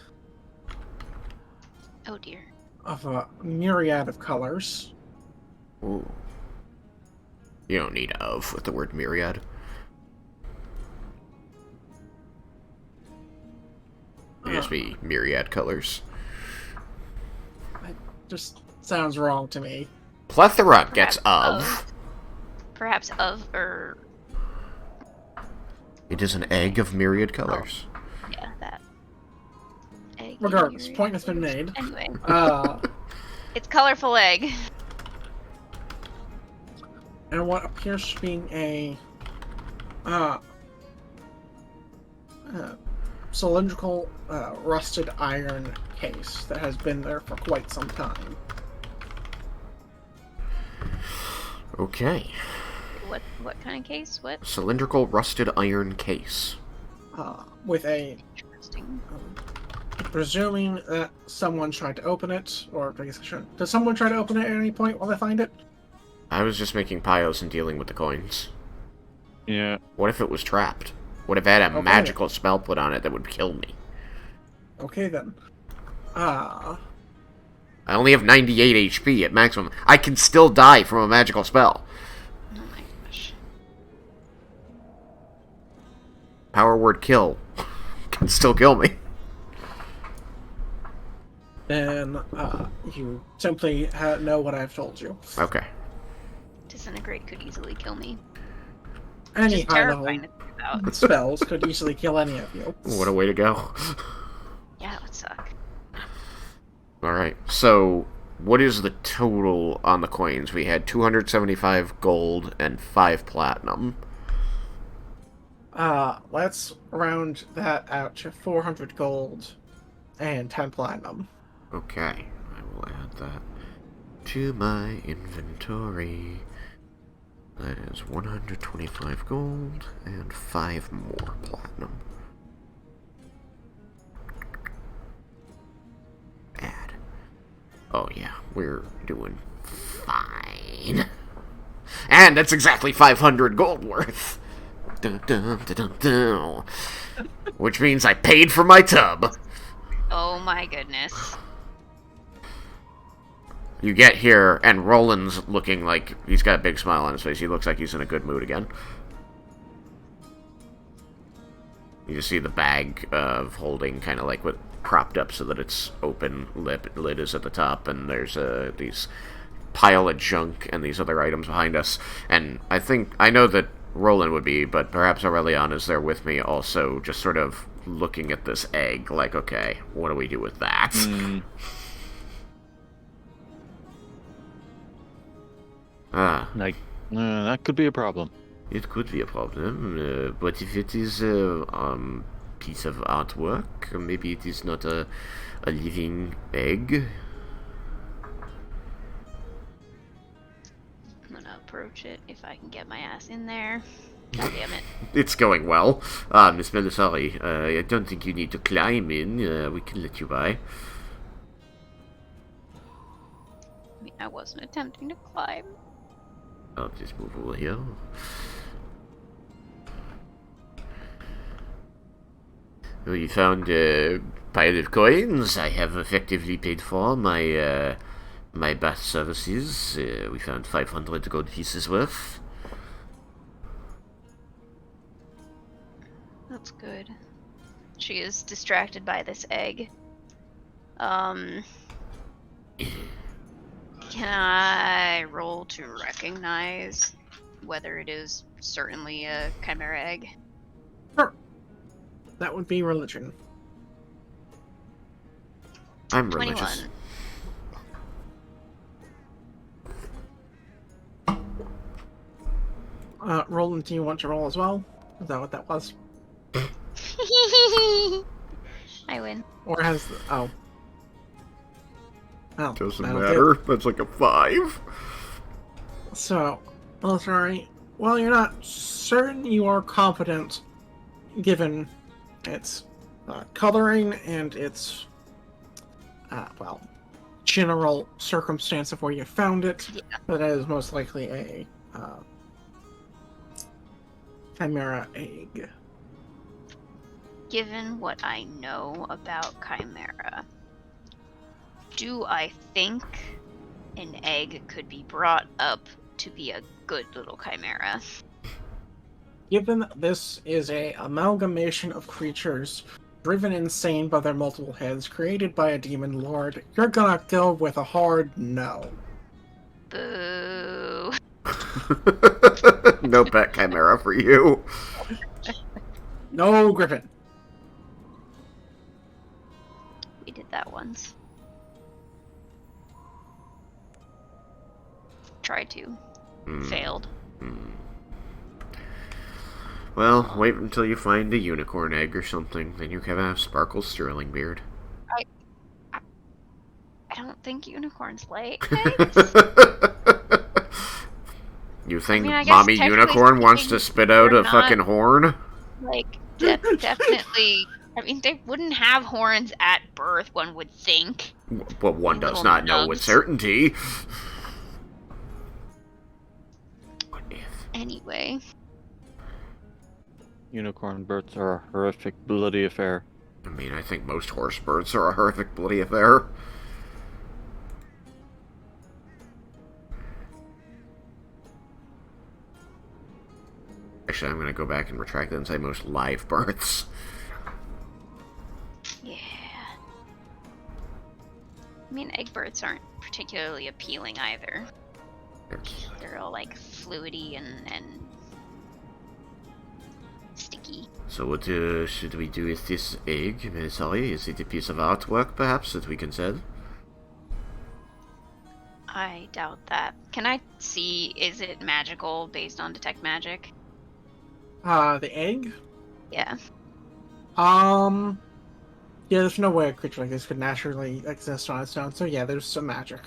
Oh dear. Of a myriad of colors. Ooh. You don't need of with the word myriad. It just be myriad colors. It just sounds wrong to me. Plethora gets of. Perhaps of, or... It is an egg of myriad colors. Oh, yeah, that. Egg Regardless, point has been made. Anyway. It's colorful egg. And what appears to be a cylindrical rusted iron case that has been there for quite some time. Okay. What kind of case? What? Cylindrical rusted iron case. With a... Interesting. Presuming that someone tried to open it, or I guess I shouldn't. Does someone try to open it at any point while they find it? I was just making piles and dealing with the coins. Yeah. What if it was trapped? What if it had a magical spell put on it that would kill me? Okay then. I only have 98 HP at maximum. I can still die from a magical spell. Oh my gosh. Power word kill can still kill me. Then you simply know what I've told you. Okay. Disintegrate could easily kill me. Any Just high terrifying level to think about. spells could easily kill any of you. What a way to go. Yeah, it would suck. Alright, so what is the total on the coins? We had 275 gold and 5 platinum. Let's round that out to 400 gold and 10 platinum. Okay, I will add that to my inventory. That is 125 gold and 5 more platinum. Add. Oh yeah, we're doing fine. And that's exactly 500 gold worth. Dun, dun, dun, dun, dun. Which means I paid for my tub. Oh my goodness. You get here, and Roland's looking like he's got a big smile on his face. He looks like he's in a good mood again. You just see the bag of holding kind of like with propped up so that it's open. Lid is at the top, and there's these pile of junk and these other items behind us. And I know that Roland would be, but perhaps Aurelian is there with me also, just sort of looking at this egg like, okay, what do we do with that? That could be a problem. It could be a problem, but if it is a piece of artwork, maybe it is not a living egg. I'm gonna approach it if I can get my ass in there. God damn it. It's going well. Miss Melisari, I don't think you need to climb in. We can let you by. I mean, I wasn't attempting to climb. I'll just move over here. We found a pile of coins. I have effectively paid for my my bath services. We found 500 gold pieces worth. That's good. She is distracted by this egg. Can I roll to recognize whether it is certainly a chimera egg? Sure. That would be religion. I'm 21. religious. Roland, do you want to roll as well? Is that what that was? I win. Or has the... Oh. Well, Doesn't that'll matter. do. That's like a 5. So, well, sorry. Well, you're not certain, you are confident, given its coloring and its, well, general circumstance of where you found it, Yeah. that it is most likely a chimera egg. Given what I know about chimera, do I think an egg could be brought up to be a good little chimera? Given this is a amalgamation of creatures driven insane by their multiple heads, created by a demon lord, you're gonna go with a hard no. Boo. No pet chimera for you. No, Griffin. We did that once. Tried to. Failed. Well, wait until you find a unicorn egg or something. Then you can have Sparkle's Sterling Beard. I don't think unicorns lay eggs. You think I guess Mommy technically Unicorn wants speaking, to spit out they're a not- fucking horn? Like, definitely. I mean, they wouldn't have horns at birth, one would think. But one does Little not know with nubs. certainty. What if? Anyway. Unicorn births are a horrific, bloody affair. I mean, I think most horse births are a horrific, bloody affair. Actually, I'm gonna go back and retract that and say most live births. Yeah. I mean, egg birds aren't particularly appealing either. They're cute. They're all like fluidy and sticky. So what should we do with this egg? Sorry, is it a piece of artwork, perhaps, that we can sell? I doubt that. Can I see, is it magical based on detect magic? The egg? Yeah. Yeah, there's no way a creature like this could naturally exist on its own, so yeah, there's some magic.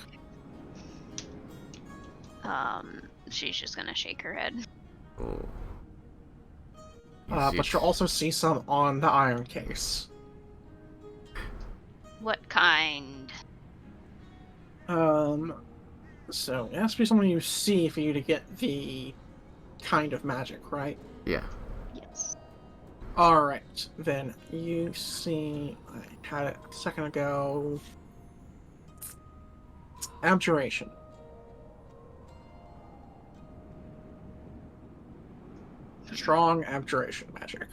She's just gonna shake her head. Oh. But you'll also see some on the iron case. What kind? So it has to be something you see for you to get the kind of magic, right? Yeah. Yes. Alright, then you see, I had it a second ago. Abjuration. Strong abjuration magic.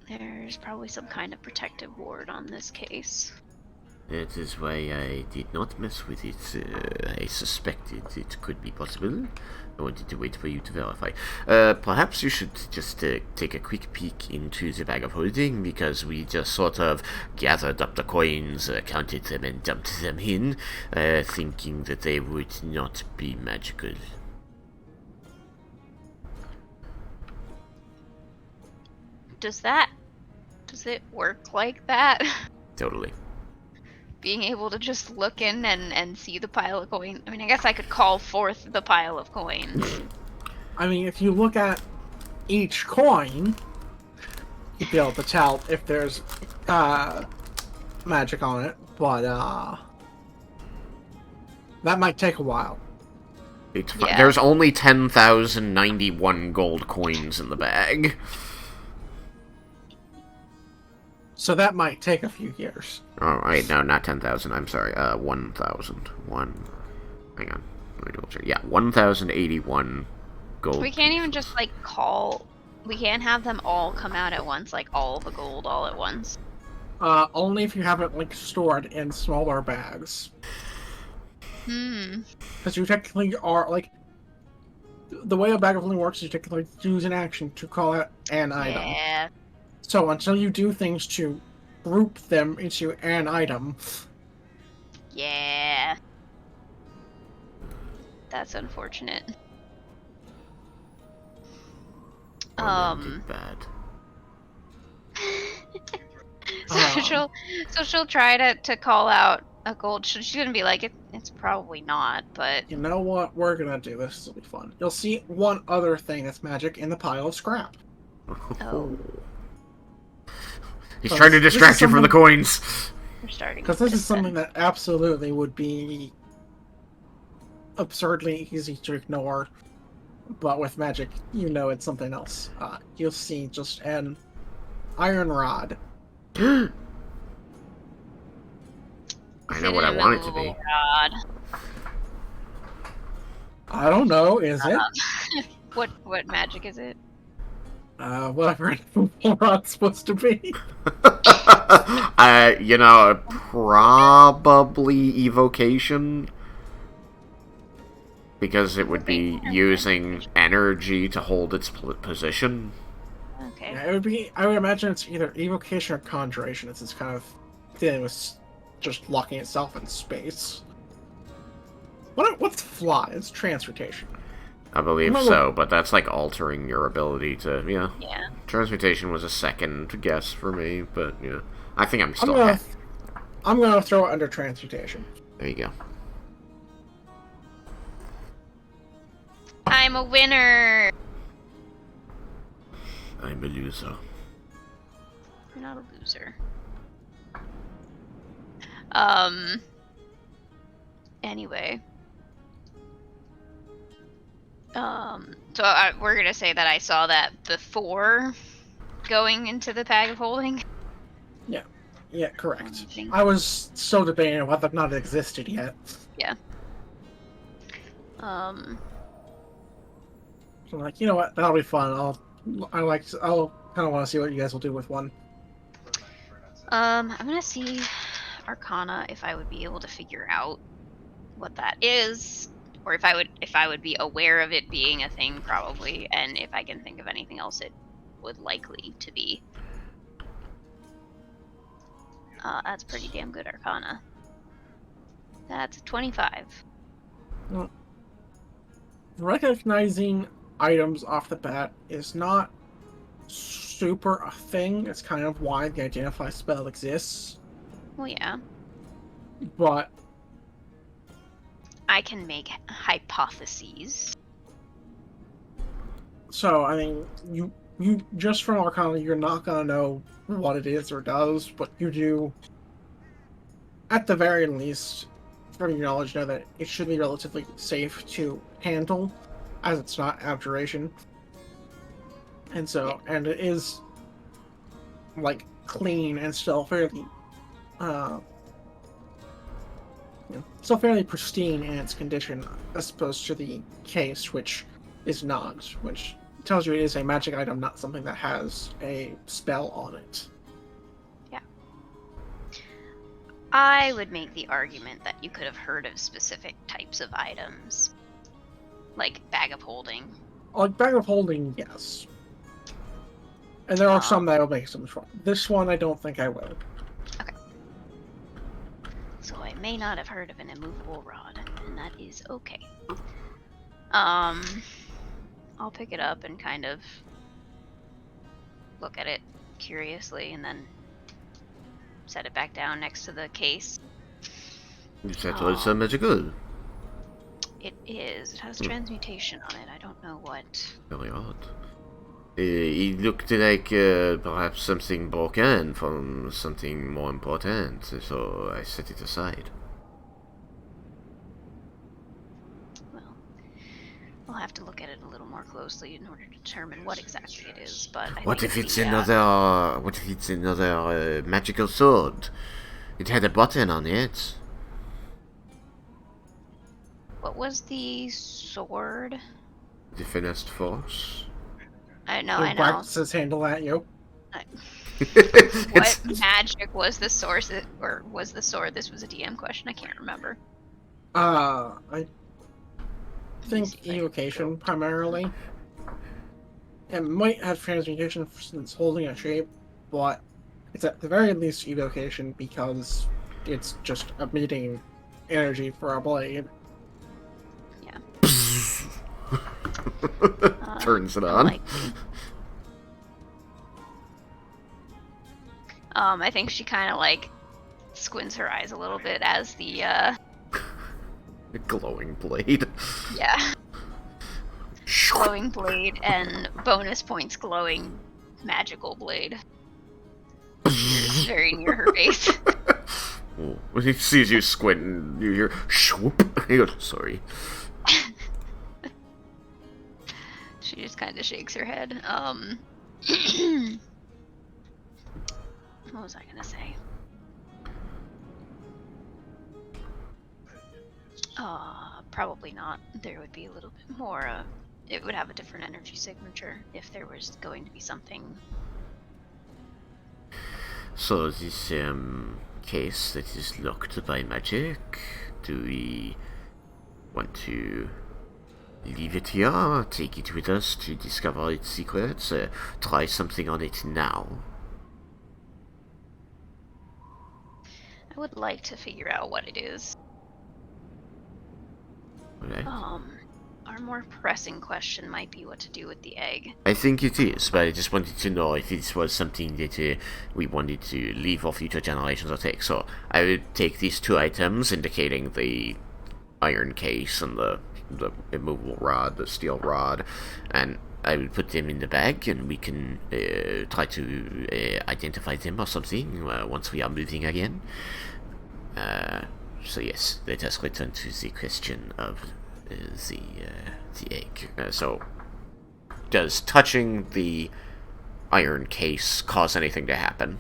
There's probably some kind of protective ward on this case. That is why I did not mess with it. I suspected it could be possible. I wanted to wait for you to verify. Perhaps you should just take a quick peek into the bag of holding, because we just sort of gathered up the coins, counted them, and dumped them in, thinking that they would not be magical. Does it work like that? Totally. Being able to just look in and see the pile of coins. I mean, I guess I could call forth the pile of coins. I mean, if you look at each coin, you'd be able to tell if there's magic on it, but that might take a while. Yeah. There's only 10,091 gold coins in the bag. So that might take a few years. Oh, wait, no, not 10,000. I'm sorry. 1,000. Hang on. Let me double check. Yeah, 1,081 gold. We can't even just like call. We can't have them all come out at once, like all the gold all at once. Only if you have it like stored in smaller bags. Because you technically are like, the way a bag of holding works is you take, like, use an action to call out an item. Yeah. So until you do things to group them into an item, Yeah. That's unfortunate. Indeed bad. So she'll try to call out a gold. She's gonna be like, it's probably not, but you know what? We're gonna do this. This will be fun. You'll see one other thing that's magic in the pile of scrap. oh, He's trying to This is distract you from the something- coins. we're starting. Because with this is something then. that absolutely would be absurdly easy to ignore, but with magic, you know it's something else. You'll see just an iron rod. I Is know it what I an want it to be. immovable rod? I don't know, is it? What magic is it? Whatever an immovable rod's supposed to be. Probably evocation. Because it would be using energy to hold its position. Okay. Yeah, it would be. I would imagine it's either evocation or conjuration. It's kind of thing with just locking itself in space. What's fly? It's transportation. I believe Remember- so, but that's like altering your ability to, yeah. Yeah. Transmutation was a second guess for me, but yeah. I think I'm still I'm gonna throw it under transportation. There you go. I'm a winner. I'm a loser. You're not a loser. Anyway. So we're gonna say that I saw that before going into the bag of holding. Yeah, correct. I was so debating whether or not it existed yet. Yeah. So I'm like, you know what? That'll be fun. I'll kind of want to see what you guys will do with one. I'm gonna see Arcana if I would be able to figure out what that is, or if I would be aware of it being a thing, probably, and if I can think of anything else it would likely to be. That's pretty damn good Arcana. That's a 25. Well, recognizing items off the bat is not super a thing. It's kind of why the identify spell exists. Well, yeah. But I can make hypotheses. so I mean, you just from Arcana, you're not gonna know what it is or does, but you do, at the very least, from your knowledge, know that it should be relatively safe to handle, as it's not abjuration. And so, and it is like clean and still fairly, still fairly pristine in its condition, as opposed to the case, which is not, which tells you it is a magic item, not something that has a spell on it. Yeah. I would make the argument that you could have heard of specific types of items, like bag of holding. Like bag of holding, yes. And there are some that will make some fun. This one, I don't think I will. Okay. So I may not have heard of an immovable rod, and that is okay. I'll pick it up and kind of look at it curiously, and then set it back down next to the case. Is that also magical? It is. It has transmutation on it. I don't know what. Very odd. It looked like perhaps something broken from something more important, so I set it aside. Well, we'll have to look at it a little more closely in order to determine what exactly it is. But What if it's another? What if it's another magical sword? It had a button on it. What was the sword? The finest force. I know. He whacks his handle at you. What magic was the source, or was the sword? This was a DM question. I can't remember. think evocation primarily. It might have transmutation since holding a shape, but it's at the very least evocation because it's just emitting energy for a blade. Yeah. Turns it on. Unlikely. I think she kind of like squints her eyes a little bit as the Glowing blade. yeah, glowing blade and bonus points glowing magical blade. Appears very near her face. When he sees you squinting, you hear swoop. He goes, sorry. She just kind of shakes her head. What was I gonna say? Probably not. There would be a little bit more. It would have a different energy signature if there was going to be something. So this case that is locked by magic, do we want to leave it here, take it with us to discover its secrets, try something on it now? I would like to figure out what it is. Right. Our more pressing question might be what to do with the egg. I think it is, but I just wanted to know if this was something that we wanted to leave for future generations or take. So I would take these two items, indicating the iron case and the immovable rod, the steel rod, and I would put them in the bag, and we can try to identify them or something once we are moving again. So yes, let us return to the question of the egg. So, does touching the iron case cause anything to happen?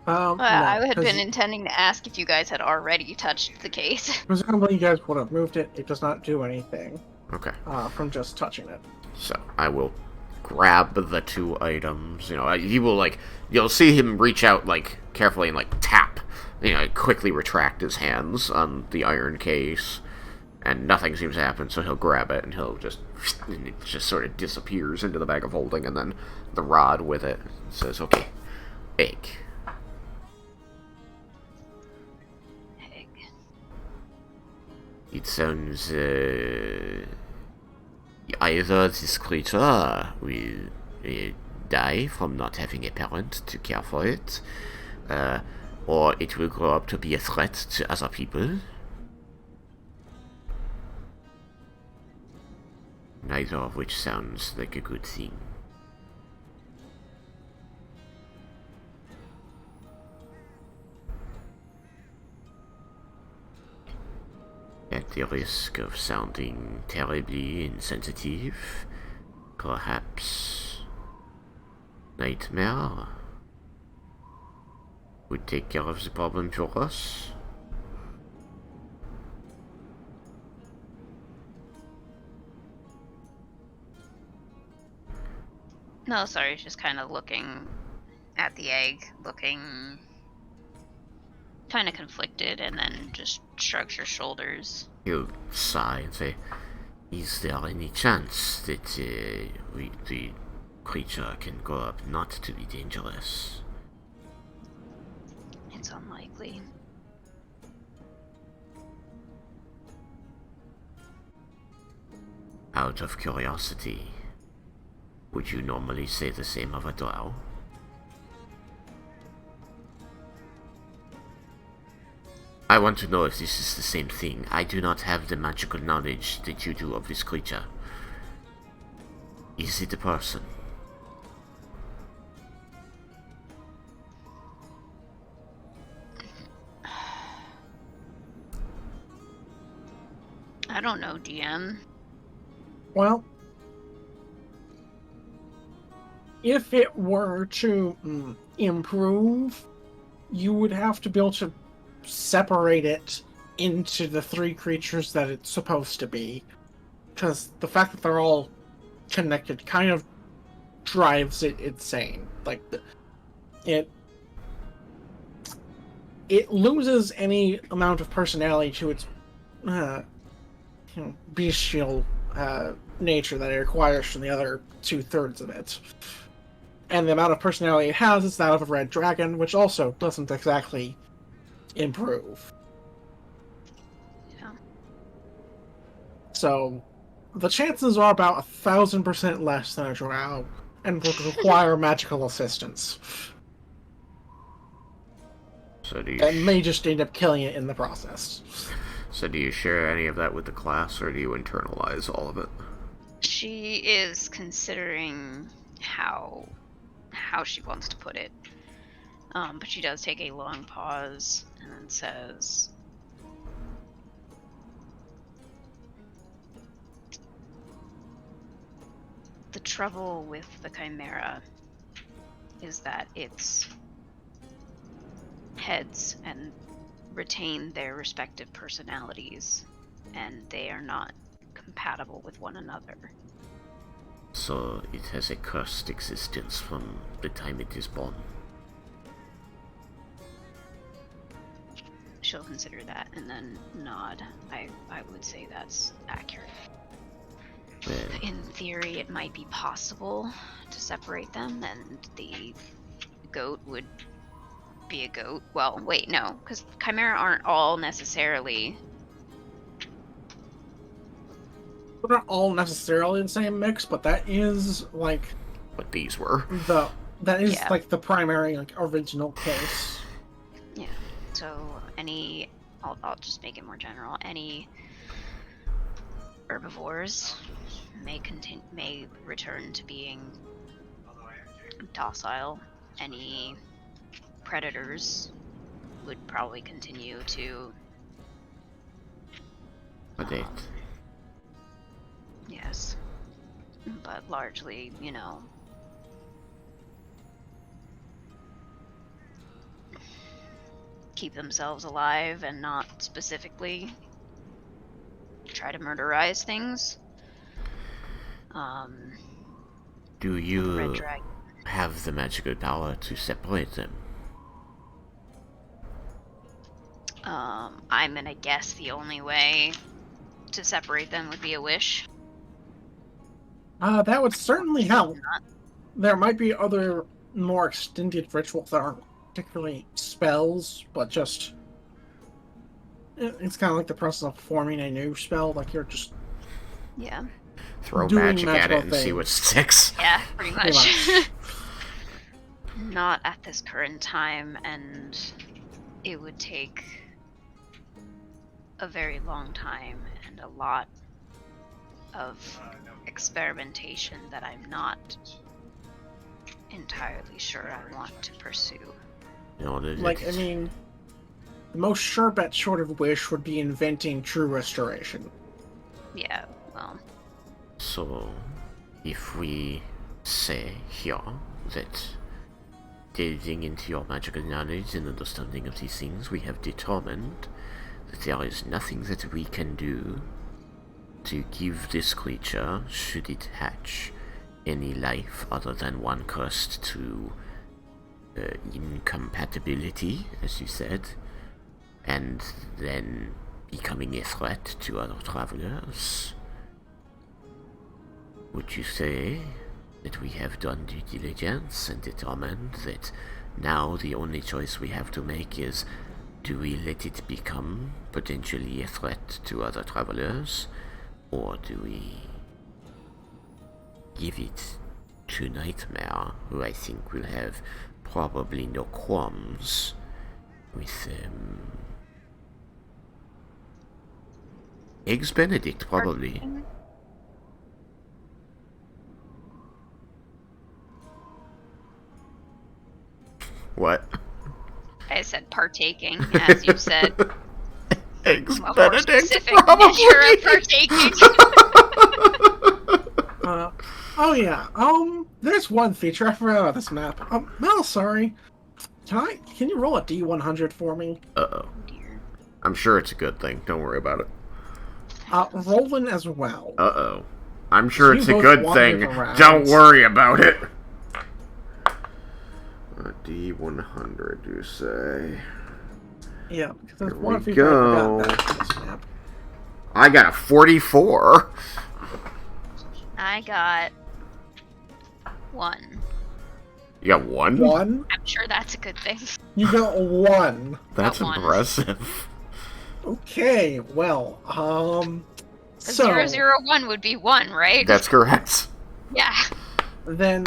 No, I had 'cause been intending to ask if you guys had already touched the case. presumably you guys would have moved it. It does not do anything Okay. from just touching it. So I will grab the two items. You know, he will you'll see him reach out carefully and tap. You know, quickly retract his hands on the iron case, and nothing seems to happen. So he'll grab it and he'll and it just sort of disappears into the bag of holding, and then the rod with it says, "Okay, egg." Egg. It sounds either this creature will die from not having a parent to care for it, or it will grow up to be a threat to other people. Neither of which sounds like a good thing. At the risk of sounding terribly insensitive, perhaps Nightmare would take care of the problem for us? No, sorry, just kind of looking at the egg, looking kind of conflicted, and then just shrugs her shoulders. He'll sigh and say, "Is there any chance that the creature can grow up not to be dangerous?" It's unlikely. Out of curiosity, would you normally say the same of a drow? I want to know if this is the same thing. I do not have the magical knowledge that you do of this creature. Is it a person? I don't know, DM. Well, if it were to improve, you would have to be able to separate it into the three creatures that it's supposed to be. Because the fact that they're all connected kind of drives it insane. It loses any amount of personality to its bestial nature that it requires from the other 2/3 of it. And the amount of personality it has is that of a red dragon, which also doesn't exactly improve. Yeah. So, the chances are about 1,000% less than a drow, and would require magical assistance. So do you That may just end up killing it in the process. So do you share any of that with the class, or do you internalize all of it? She is considering how she wants to put it. But she does take a long pause and then says, the trouble with the Chimera is that its heads and retain their respective personalities, and they are not compatible with one another. So it has a cursed existence from the time it is born. She'll consider that and then nod. I would say that's accurate. Well, In theory, it might be possible to separate them, and the goat would be a goat. Well, wait, no, because Chimera aren't all necessarily. They're not all necessarily the same mix, but that is like what these were. Yeah. like the primary original case. Yeah. So I'll just make it more general. Any herbivores may return to being docile. Any predators would probably continue to Predate. Yes. But largely, keep themselves alive and not specifically try to murderize things. Do Red you Dragon. have the magical power to separate them? I'm gonna guess the only way to separate them would be a wish. That would certainly help. There might be other more extended rituals that aren't particularly spells, but just it's kind of like the process of forming a new spell. Like you're just Throw doing magic at it and see things. what sticks. Yeah, pretty much. much. Not at this current time, and it would take a very long time and a lot of experimentation that I'm not entirely sure I want to pursue. The most sure bet short of wish would be inventing true restoration. Yeah, well. So, if we say here that delving into your magical knowledge and understanding of these things, we have determined that there is nothing that we can do to give this creature, should it hatch, any life other than one cursed to incompatibility, as you said, and then becoming a threat to other travelers. Would you say that we have done due diligence and determined that now the only choice we have to make is, do we let it become potentially a threat to other travelers, or do we give it to Nightmare, who I think will have probably no qualms with Eggs Benedict, probably. What? I said partaking, as you said. Eggs A more Benedict, specific probably. measure of partaking. Oh yeah. There's one feature I forgot about this map. Mel, sorry. Can you roll a D100 for me? Uh-oh. I'm sure it's a good thing. Don't worry about it. Rolling as well. Uh-oh. I'm sure it's a both good wandered thing. around. Don't worry about it. D100, you say? Yeah, because there's Here one we feature I go. forgot about this map. I got a 44. I got 1. You got 1? 1? I'm sure that's a good thing. You got 1. That's Got 1. impressive. Okay, well, so 001 would be 1, right? That's correct. Yeah. then,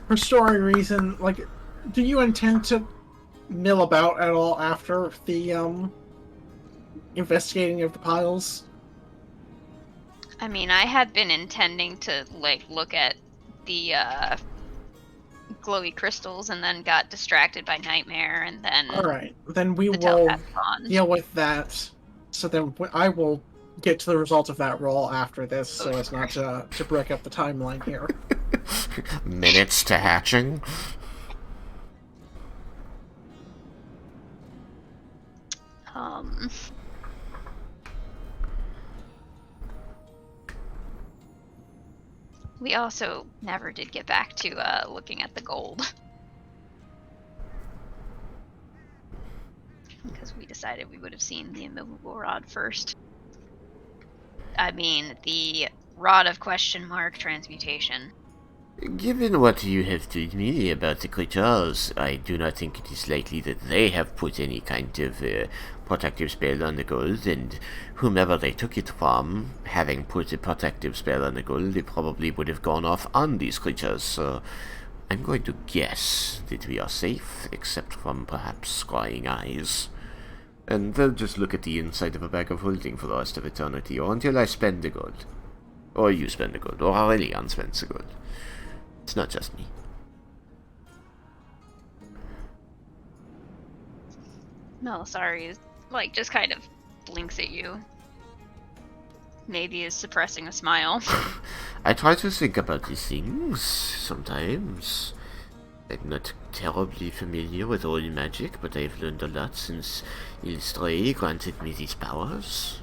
for story reason, like, do you intend to mill about at all after the investigating of the piles? I mean, I had been intending to, like, look at the, glowy crystals and then got distracted by Nightmare and then Alright, then we the will telepath bond. deal with that. So then I will get to the result of that roll after this, so as not to break up the timeline here. Minutes to hatching. We also never did get back to looking at the gold. Because we decided we would have seen the immovable rod first. I mean, the rod of question mark transmutation. Given what you have told me about the creatures, I do not think it is likely that they have put any kind of protective spell on the gold, and whomever they took it from, having put a protective spell on the gold, they probably would have gone off on these creatures, so I'm going to guess that we are safe, except from perhaps scrying eyes. And they'll just look at the inside of a bag of holding for the rest of eternity, or until I spend the gold. Or you spend the gold, or Aurelian spends the gold. It's not just me. No, sorry, like, just kind of blinks at you. Maybe is suppressing a smile. I try to think about these things sometimes. I'm not terribly familiar with all magic, but I've learned a lot since Ilstray granted me these powers.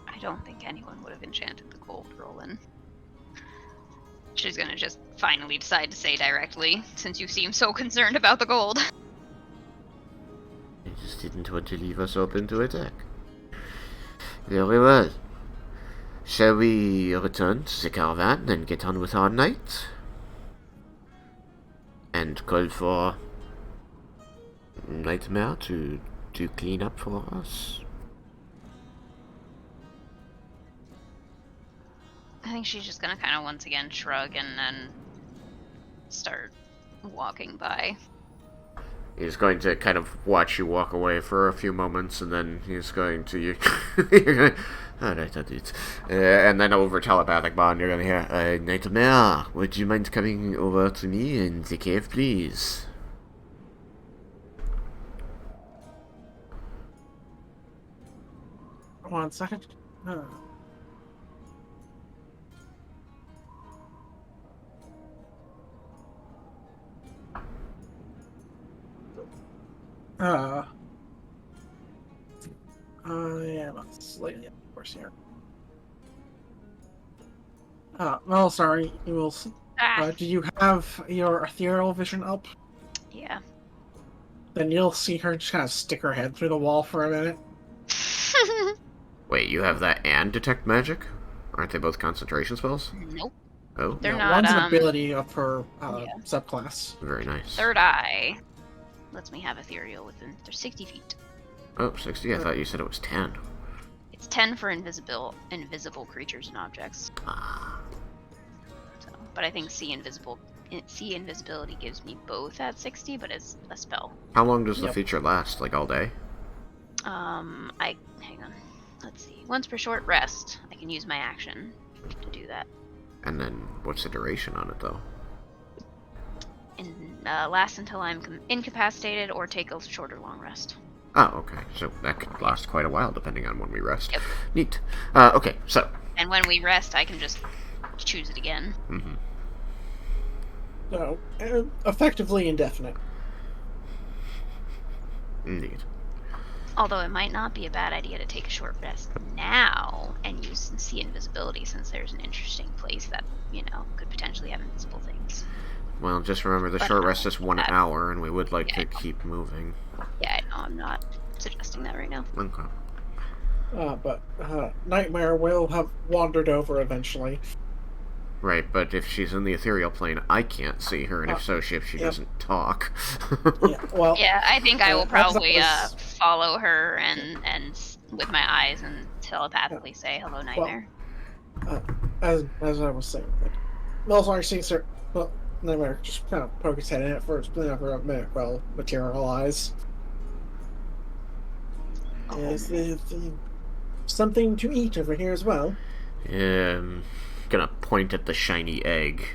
I don't think anyone would have enchanted the gold, Roland. She's gonna just finally decide to say directly, since you seem so concerned about the gold. I just didn't want to leave us open to attack. Very well. Shall we return to the caravan and get on with our night? And call for Nightmare to clean up for us? I think she's just gonna kind of once again shrug and then start walking by. He's going to kind of watch you walk away for a few moments, and then he's going to... you're going to... Alright, I'll do it. And then over telepathic bond, you're going to hear, Nightmare, would you mind coming over to me in the cave, please? One second. Yeah, that's slightly of course here. Well, sorry, you will. Do you have your ethereal vision up? Yeah. Then you'll see her just kind of stick her head through the wall for a minute. Wait, you have that and detect magic? Aren't they both concentration spells? Nope. Oh, They're No, not, one's an ability of her yeah. subclass. very nice. Third eye lets me have ethereal within 60 feet. Oh, 60? I thought you said it was 10. It's 10 for invisible creatures and objects. Ah. So, but I think see invisibility gives me both at 60, but it's a spell. How long does the Yep. feature last? Like all day? Hang on. Let's see. Once per short rest, I can use my action to do that. And then what's the duration on it, though? And lasts until I'm incapacitated or take a short or long rest. Oh, okay. So that could last quite a while, depending on when we rest. Yep. Neat. Okay, so... And when we rest, I can just choose it again. Mm-hmm. So, effectively indefinite. Indeed. Although it might not be a bad idea to take a short rest now and use see invisibility, since there's an interesting place that, could potentially have invisible things. Well, just remember the But short no, rest is 1 that- hour, and we would like yeah. to keep moving. Yeah, I know. I'm not suggesting that right now. Okay. But Nightmare will have wandered over eventually. Right, but if she's in the ethereal plane, I can't see her, and if so, she Yep. doesn't talk. Yeah, well, Yeah, I think I will as probably was- follow her and with my eyes and telepathically say hello, Nightmare. as I was saying, like, Melzar sees her. Well, Nightmare just kind of poke his head in it for a minute. Well, materialize. Is something to eat over here as well? Gonna point at the shiny egg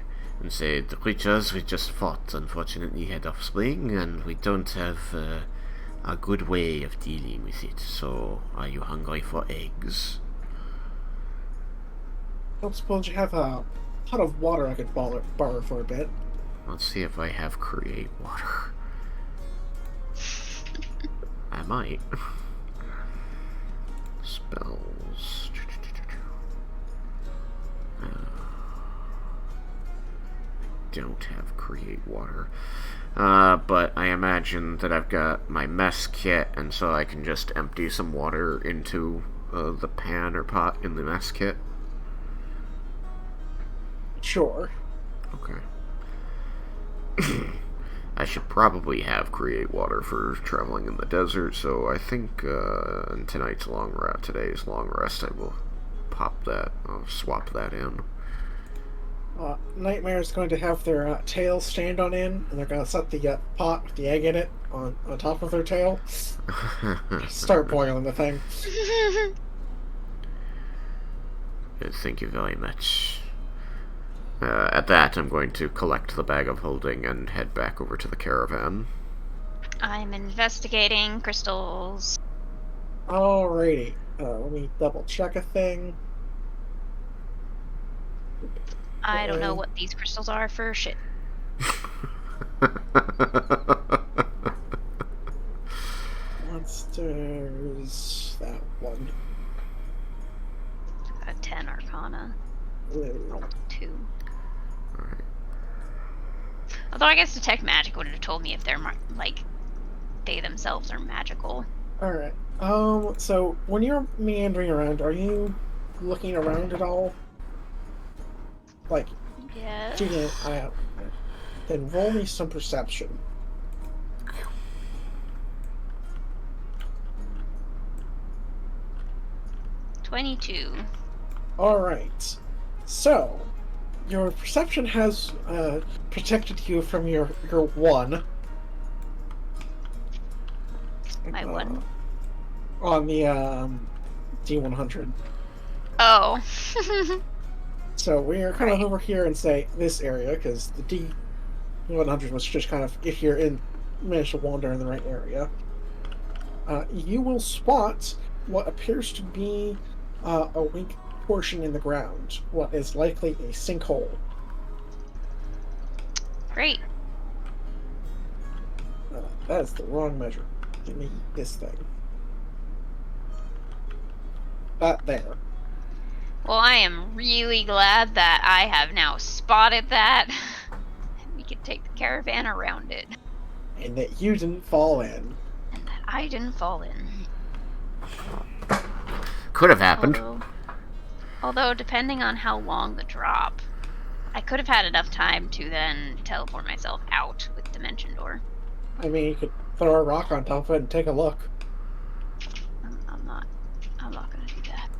and say, the creatures we just fought unfortunately had offspring, and we don't have a good way of dealing with it. So, are you hungry for eggs? I don't suppose you have a pot of water I could borrow for a bit. Let's see if I have create water. I might. Spells. Don't have create water. But I imagine that I've got my mess kit, and so I can just empty some water into the pan or pot in the mess kit. Sure. Okay. I should probably have create water for traveling in the desert, so I think in today's long rest, I will I'll swap that in. Nightmare is going to have their tail stand on end, and they're going to set the pot with the egg in it on top of their tail. Start boiling the thing. Good, thank you very much. At that, I'm going to collect the bag of holding and head back over to the caravan. I'm investigating crystals. Alrighty. Let me double check a thing. I don't know what these crystals are for shit. Monsters. That one. Got 10 Arcana. Rolled 2. Alright. Although I guess Detect Magic would have told me if they're they themselves are magical. Alright. So when you're meandering around, are you looking around at all? Like, Yeah. keeping an eye out. Then roll me some perception. $22. Alright. So, your perception has protected you from your one. My one. On the D100. Oh. So we're kind of Right. over here and say this area, because the D100 was just kind of, if you're managed to wander in the right area, you will spot what appears to be a weak portion in the ground, what is likely a sinkhole. Great. That is the wrong measure. Give me this thing. That there. Well, I am really glad that I have now spotted that. And we can take the caravan around it. And that you didn't fall in. And that I didn't fall in. Could have happened. Although, depending on how long the drop, I could have had enough time to then teleport myself out with Dimension Door. I mean, you could throw a rock on top of it and take a look. I'm not gonna do that.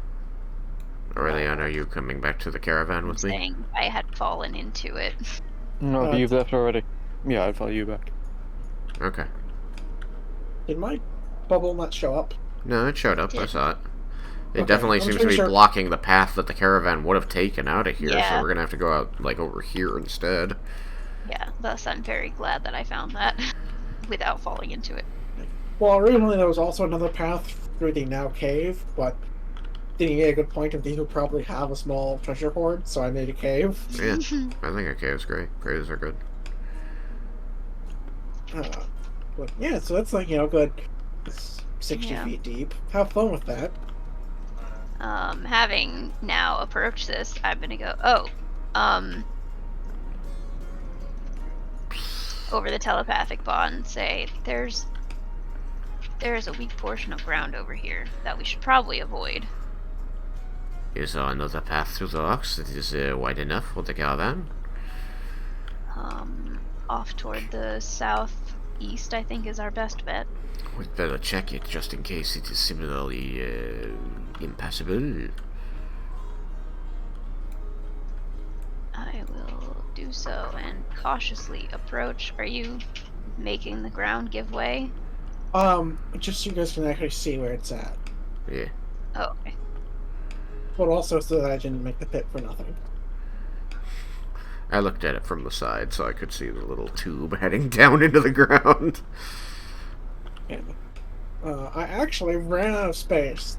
Aurelian, are you coming back to the caravan with me? Saying I had fallen into it. No, you've left already. Yeah, I'll follow you back. Okay. Did my bubble not show up? No, it showed up. I saw it. It Okay, definitely I'm seems to pretty be sure- blocking the path that the caravan would have taken out of here, so Yeah. we're gonna have to go out, like, over here instead. Yeah, thus I'm very glad that I found that without falling into it. Well, originally there was also another path through the now cave, but didn't get a good point of these would probably have a small treasure hoard, so I made a cave. Yeah, I think a cave's great. Caves are good. But yeah, so that's like, good 60 Yeah. feet deep. Have fun with that. Having now approached this, I'm gonna go, over the telepathic bond and say, there's a weak portion of ground over here that we should probably avoid. Is there another path through the rocks that is wide enough for the caravan? Off toward the southeast, I think, is our best bet. We'd better check it just in case it is similarly impassable. I will do so and cautiously approach. Are you making the ground give way? Just so you guys can actually see where it's at, Yeah. Oh, okay. but also so that I didn't make the pit for nothing. I looked at it from the side so I could see the little tube heading down into the ground. Yeah. I actually ran out of space.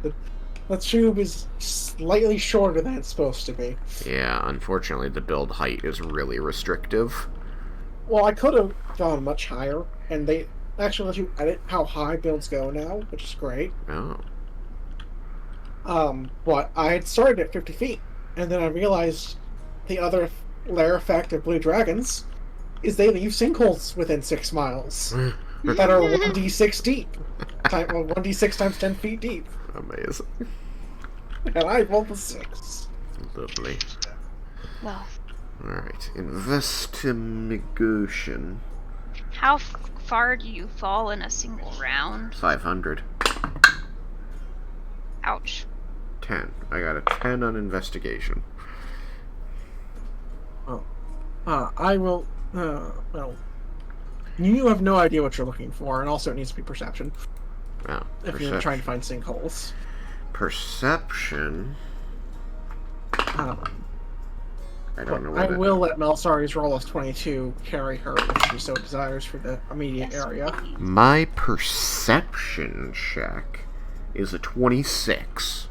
The tube is slightly shorter than it's supposed to be. Yeah, unfortunately the build height is really restrictive. Well, I could have gone much higher, and they actually let you edit how high builds go now, which is great. Oh. But I had started at 50 feet, and then I realized the other layer effect of Blue Dragons is they leave sinkholes within 6 miles that are 1d6 deep. 1d6 times 10 feet deep. Amazing. And I rolled a 6. Lovely. Well, Alright, investigation. how far do you fall in a single round? 500. Ouch. 10. I got a 10 on investigation. I will, well, you have no idea what you're looking for, and also it needs to be perception Oh, if you're trying to find sinkholes. Perception. Um, I don't know I what will let Melsari's roll of 22 carry her if she so desires for the immediate Yes, area. please. My perception check is a 26.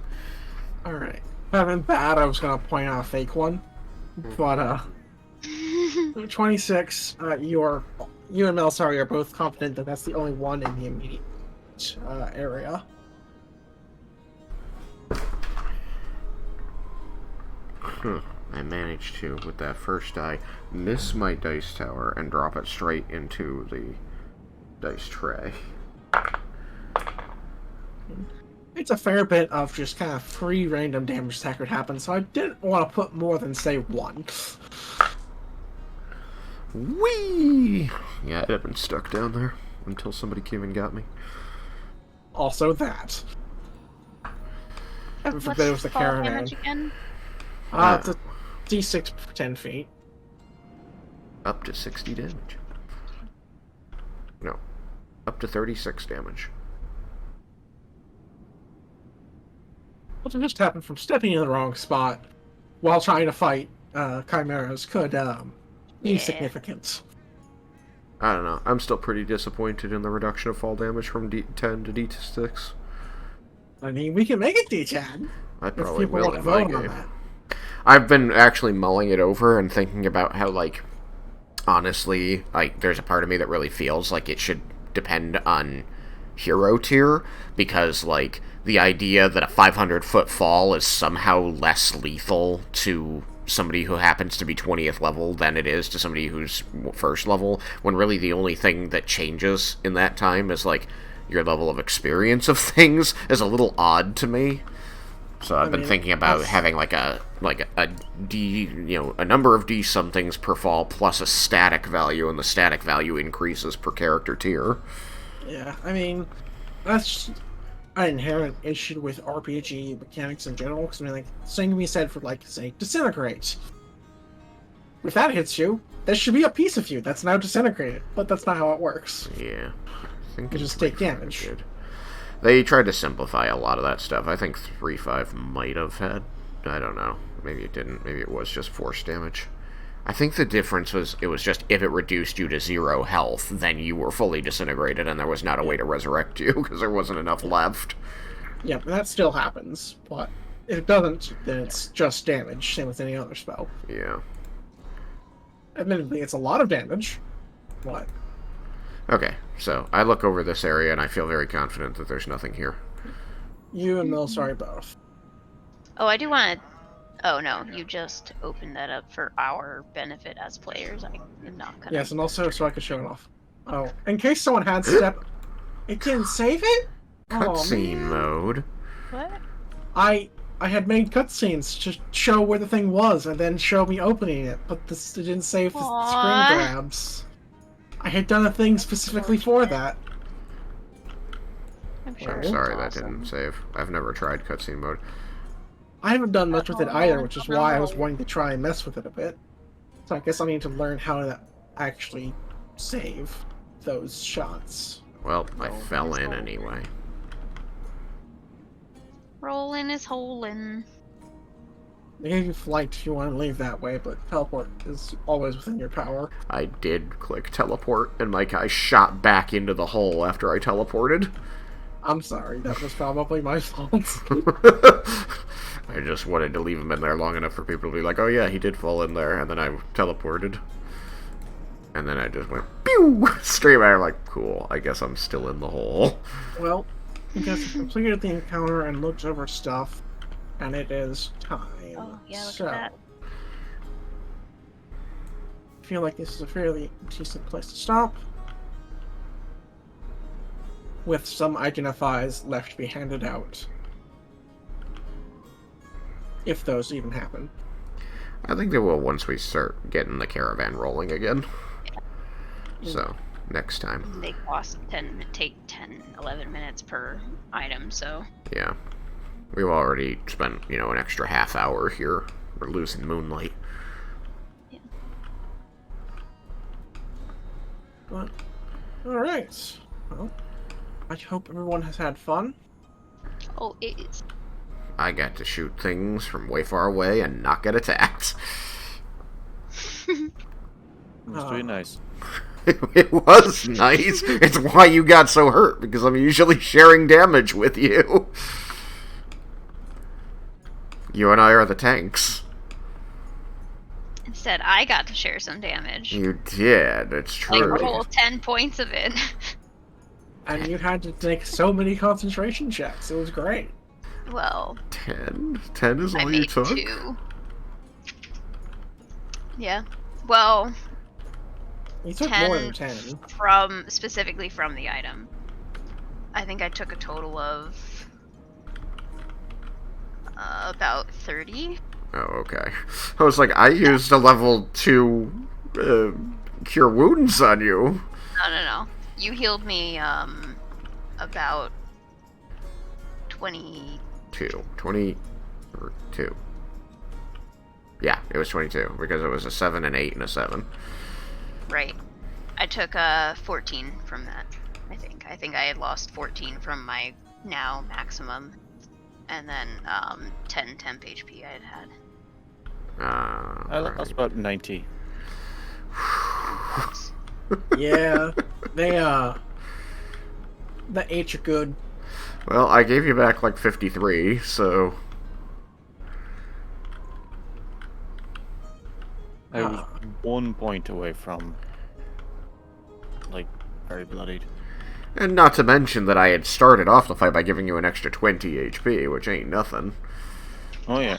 Alright. Having bad, I was going to point out a fake one. But, 26, you and Melsari are both confident that that's the only one in the immediate area. I managed to, with that first die, miss my dice tower and drop it straight into the dice tray. It's a fair bit of just kind of free random damage that could happen, so I didn't want to put more than, say, 1. Whee! Yeah, I'd have been stuck down there until somebody came and got me. Also that. Heaven What's forbid it was the fall caravan. damage again? It's a d6 for 10 feet. Up to 60 damage. No. Up to 36 damage. What just happened from stepping in the wrong spot while trying to fight chimeras could be Yeah. significant. I don't know. I'm still pretty disappointed in the reduction of fall damage from D10 to D6. I mean, we can make it D10 I if probably people will want to in my vote on game. that. I've been actually mulling it over and thinking about how, like, honestly, like, there's a part of me that really feels like it should depend on hero tier, because, like, the idea that a 500-foot fall is somehow less lethal to somebody who happens to be 20th level than it is to somebody who's first level, when really the only thing that changes in that time is, like, your level of experience of things, is a little odd to me. So I've been thinking about having like a D, a number of D somethings per fall plus a static value, and the static value increases per character tier. Yeah, I mean, that's an inherent issue with RPG mechanics in general, because I mean, like, same can be said for, like, say, Disintegrate. If that hits you, there should be a piece of you that's now disintegrated, but that's not how it works. Yeah. I think You just take damage. good. They tried to simplify a lot of that stuff. I think 3.5 might have had. I don't know. Maybe it didn't. Maybe it was just force damage. I think the difference was it was just if it reduced you to 0 health, then you were fully disintegrated and there was not a way to resurrect you because there wasn't enough left. Yeah, that still happens, but if it doesn't, then it's just damage, same with any other spell. Yeah. Admittedly, it's a lot of damage, but Okay, so I look over this area and I feel very confident that there's nothing here. you and Melsari both. Oh, I do want to Oh no, you just opened that up for our benefit as players. I am not gonna. Yes, and also so I could show it off. Oh, in case someone had step, it didn't save it. Oh Cutscene man, mode. What? I had made cutscenes to show where the thing was and then show me opening it, but this it didn't save the screen Aww. grabs. I had done a thing specifically for that. I'm sure. I'm it's sorry that awesome. didn't save. I've never tried cutscene mode. I haven't done much with it either, which is why I was no. wanting to try and mess with it a bit. So I guess I need to learn how to actually save those shots. Well, I Roll fell his in hole. anyway. Rolling is holing. They gave you flight if you want to leave that way, but teleport is always within your power. I did click teleport, and my guy shot back into the hole after I teleported. I'm sorry, that was probably my fault. I just wanted to leave him in there long enough for people to be like, oh yeah, he did fall in there, and then I teleported. And then I just went, pew! Straight back, like, cool, I guess I'm still in the hole. Well, you guys have completed the encounter and looked over stuff, and it is time. Oh yeah, look So, at that. I feel like this is a fairly decent place to stop. With some identifies left to be handed out. If those even happen. I think they will once we start getting the caravan rolling again. So, next time. They cost 11 minutes per item, so Yeah. We've already spent, an extra half hour here. We're losing moonlight. But, alright. Well, I hope everyone has had fun. oh, it is. I got to shoot things from way far away and not get attacked. It's really nice. It was nice. It's why you got so hurt, because I'm usually sharing damage with you. You and I are the tanks. Instead, I got to share some damage. You did, it's Like, true. roll 10 points of it. And you had to make so many concentration checks. It was great. Well, 10? 10 is I all you made took? 2. Yeah. Well, You took 10 more than 10. specifically from the item. I think I took a total of about 30. Oh, okay. I was like, I used a level 2 cure wounds on you. No. You healed me about 20. 22. Yeah, it was 22, because it was a 7, an 8, and a 7. Right. I took 14 from that. I think I had lost 14 from my now maximum, and then 10 temp HP I had. I lost about 90. Yeah, the H are good. Well, I gave you back like 53, so... I was 1 point away from, like, very bloodied. And not to mention that I had started off the fight by giving you an extra 20 HP, which ain't nothing. Oh yeah.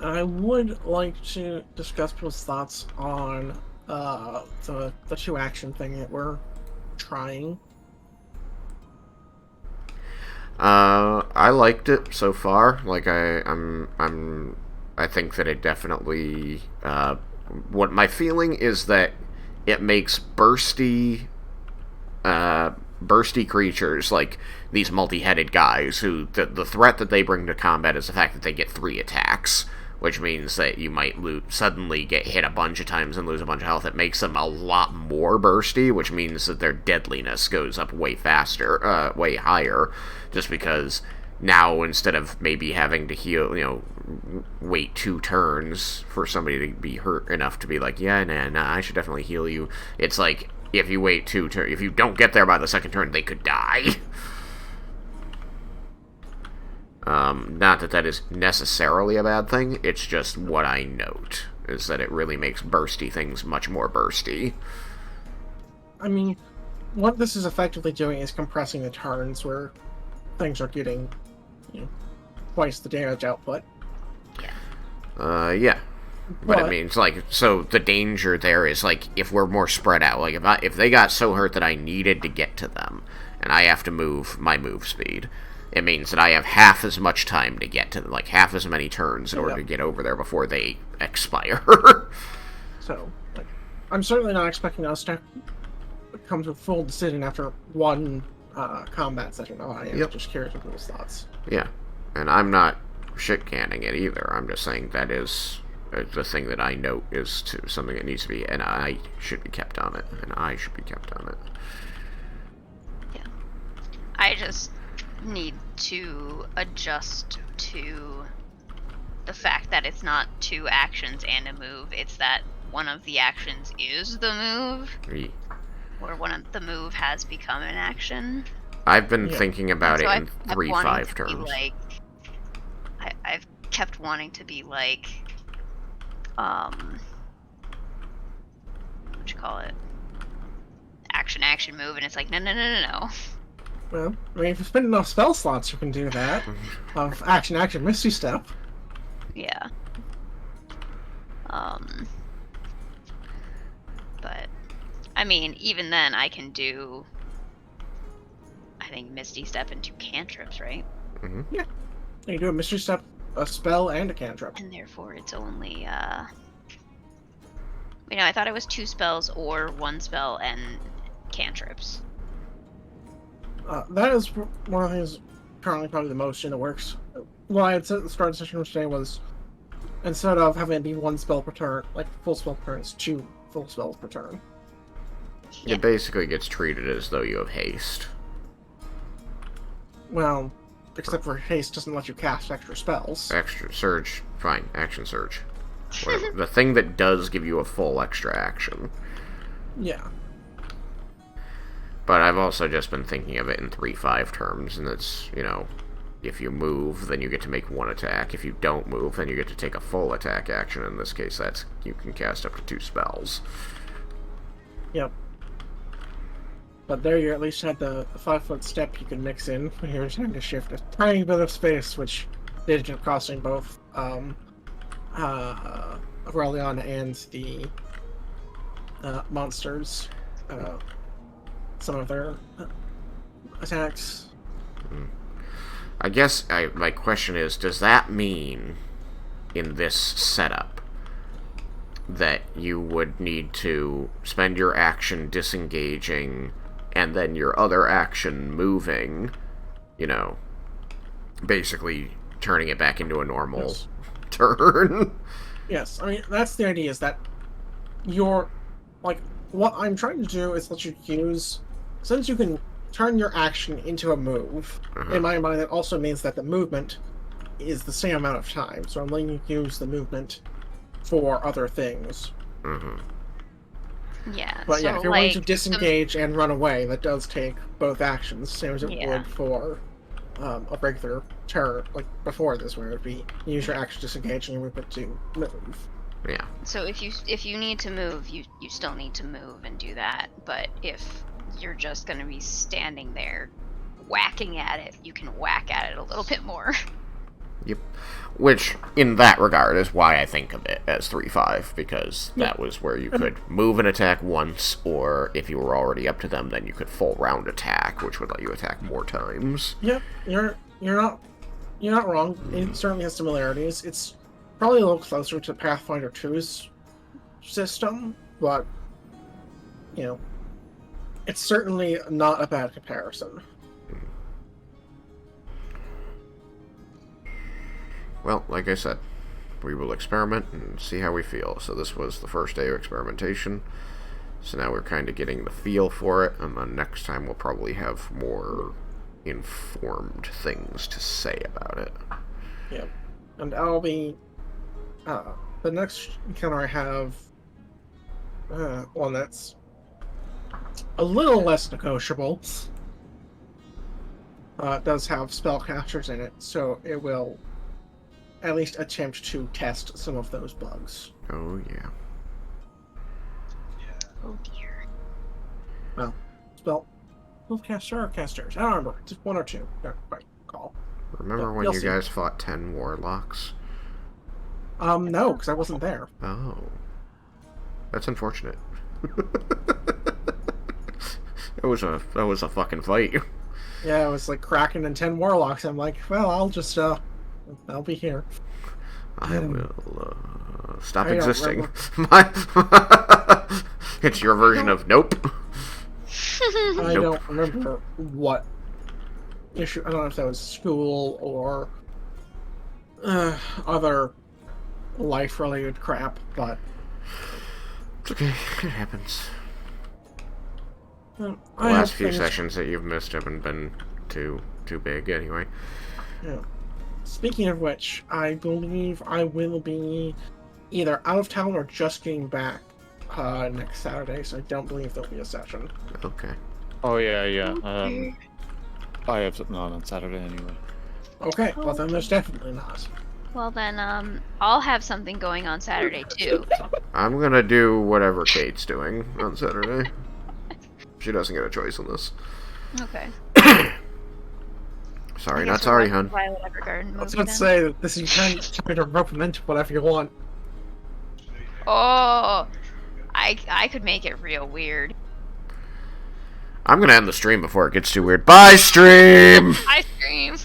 I would like to discuss people's thoughts on the 2-action thing that we're trying. I liked it so far. Like I think that it definitely. What my feeling is that it makes bursty creatures like these multi-headed guys who the threat that they bring to combat is the fact that they get 3 attacks, which means that you might suddenly get hit a bunch of times and lose a bunch of health. It makes them a lot more bursty, which means that their deadliness goes up way faster, way higher, just because now instead of maybe having to heal, wait 2 turns for somebody to be hurt enough to be like, yeah, nah, I should definitely heal you. It's like, if you wait 2 turns, if you don't get there by the 2nd turn, they could die. Not that that is necessarily a bad thing, it's just what I note, is that it really makes bursty things much more bursty. I mean, what this is effectively doing is compressing the turns where things are getting, twice the damage output. Yeah. Yeah. But it means, like, so the danger there is, like, if we're more spread out, like, if they got so hurt that I needed to get to them, and I have to move my move speed, it means that I have half as much time to get to them, like, half as many turns in order to get over there before they expire. So, like, I'm certainly not expecting us to come to a full decision after one combat session. Oh, I am just curious of those thoughts. Yeah. And I'm not shit-canning it either. I'm just saying that is the thing that I note is something that needs to be, and I should be kept on it. And I should be kept on it. Yeah. I just need to adjust to the fact that it's not 2 actions and a move. It's that one of the actions is the move. Or one of the move has become an action. I've been thinking about it in 3-5 terms. Like, I've kept wanting to be like, what you call it? Action, move, and it's like, no. Well, I mean, if you spend enough spell slots, you can do that. Of action, misty step. Yeah. But, I mean, even then, I can do, I think, misty step and 2 cantrips, right? Mm-hmm. Yeah. You do a mystery step, a spell, and a cantrip. And therefore, it's only, I thought it was 2 spells or 1 spell and cantrips. That is one of the things currently probably the most in the works. Why I'd said at the start of the session today was, instead of having it be 1 spell per turn, like full spell per turn, it's 2 full spells per turn. It basically gets treated as though you have haste. Well, except for haste doesn't let you cast extra spells. Extra surge, fine, action surge. Whatever. The thing that does give you a full extra action. Yeah. But I've also just been thinking of it in 3-5 terms, and it's, if you move, then you get to make 1 attack. If you don't move, then you get to take a full attack action. In this case, you can cast up to 2 spells. Yep. But there you at least had the 5-foot step you can mix in when you're trying to shift a tiny bit of space, which did end up costing both Aurelion and the monsters some of their attacks. I guess my question is, does that mean, in this setup, that you would need to spend your action disengaging and then your other action moving, basically turning it back into a normal turn? Yes, I mean, that's the idea, is that what I'm trying to do is let you use, since you can turn your action into a move, in my mind that also means that the movement is the same amount of time, so I'm letting you use the movement for other things. Yeah. But yeah, if you're wanting to disengage and run away, that does take both actions, same as it would for a regular turn, like before this, where it would be use your action to disengage and your movement to move. Yeah. So if you need to move, you still need to move and do that. But if you're just going to be standing there whacking at it, you can whack at it a little bit more. Yep. Which, in that regard, is why I think of it as 3-5, because that was where you could move and attack once, or if you were already up to them, then you could full round attack, which would let you attack more times. Yeah, you're not wrong. It certainly has similarities. It's probably a little closer to Pathfinder 2's system, but it's certainly not a bad comparison. Well, like I said, we will experiment and see how we feel. So this was the first day of experimentation. So now we're kind of getting the feel for it, and then next time we'll probably have more informed things to say about it. Yeah. And I'll be... the next encounter I have... one that's a little less negotiable. Does have spellcasters in it, so it will at least attempt to test some of those bugs. Oh, yeah. Oh dear. Well, spellcaster or casters? I don't remember. Just 1 or 2. Don't quite recall. Remember when you guys fought 10 warlocks? No, because I wasn't there. Oh. That's unfortunate. That was a fucking fight. Yeah, it was like Kraken and 10 Warlocks. I'm like, well, I'll be here. I will stop I don't existing. remember. It's your version of nope. I Nope. don't remember what issue. I don't know if that was school or other life-related crap, but It's okay. It happens. I The hope last few things- sessions that you've missed haven't been too big anyway. Yeah. Speaking of which, I believe I will be either out of town or just getting back next Saturday, so I don't believe there'll be a session. Okay. Oh yeah, yeah. I have something on Saturday anyway. Okay, well then there's definitely not. Well then, I'll have something going on Saturday too. I'm gonna do whatever Kate's doing on Saturday. She doesn't get a choice in this. Okay. Sorry, I not guess sorry, we'll watch hun. the Violet Evergarden I was movie going to then. say that this is kind of rope them into whatever you want. Oh, I could make it real weird. I'm gonna end the stream before it gets too weird. Bye, stream! I scream.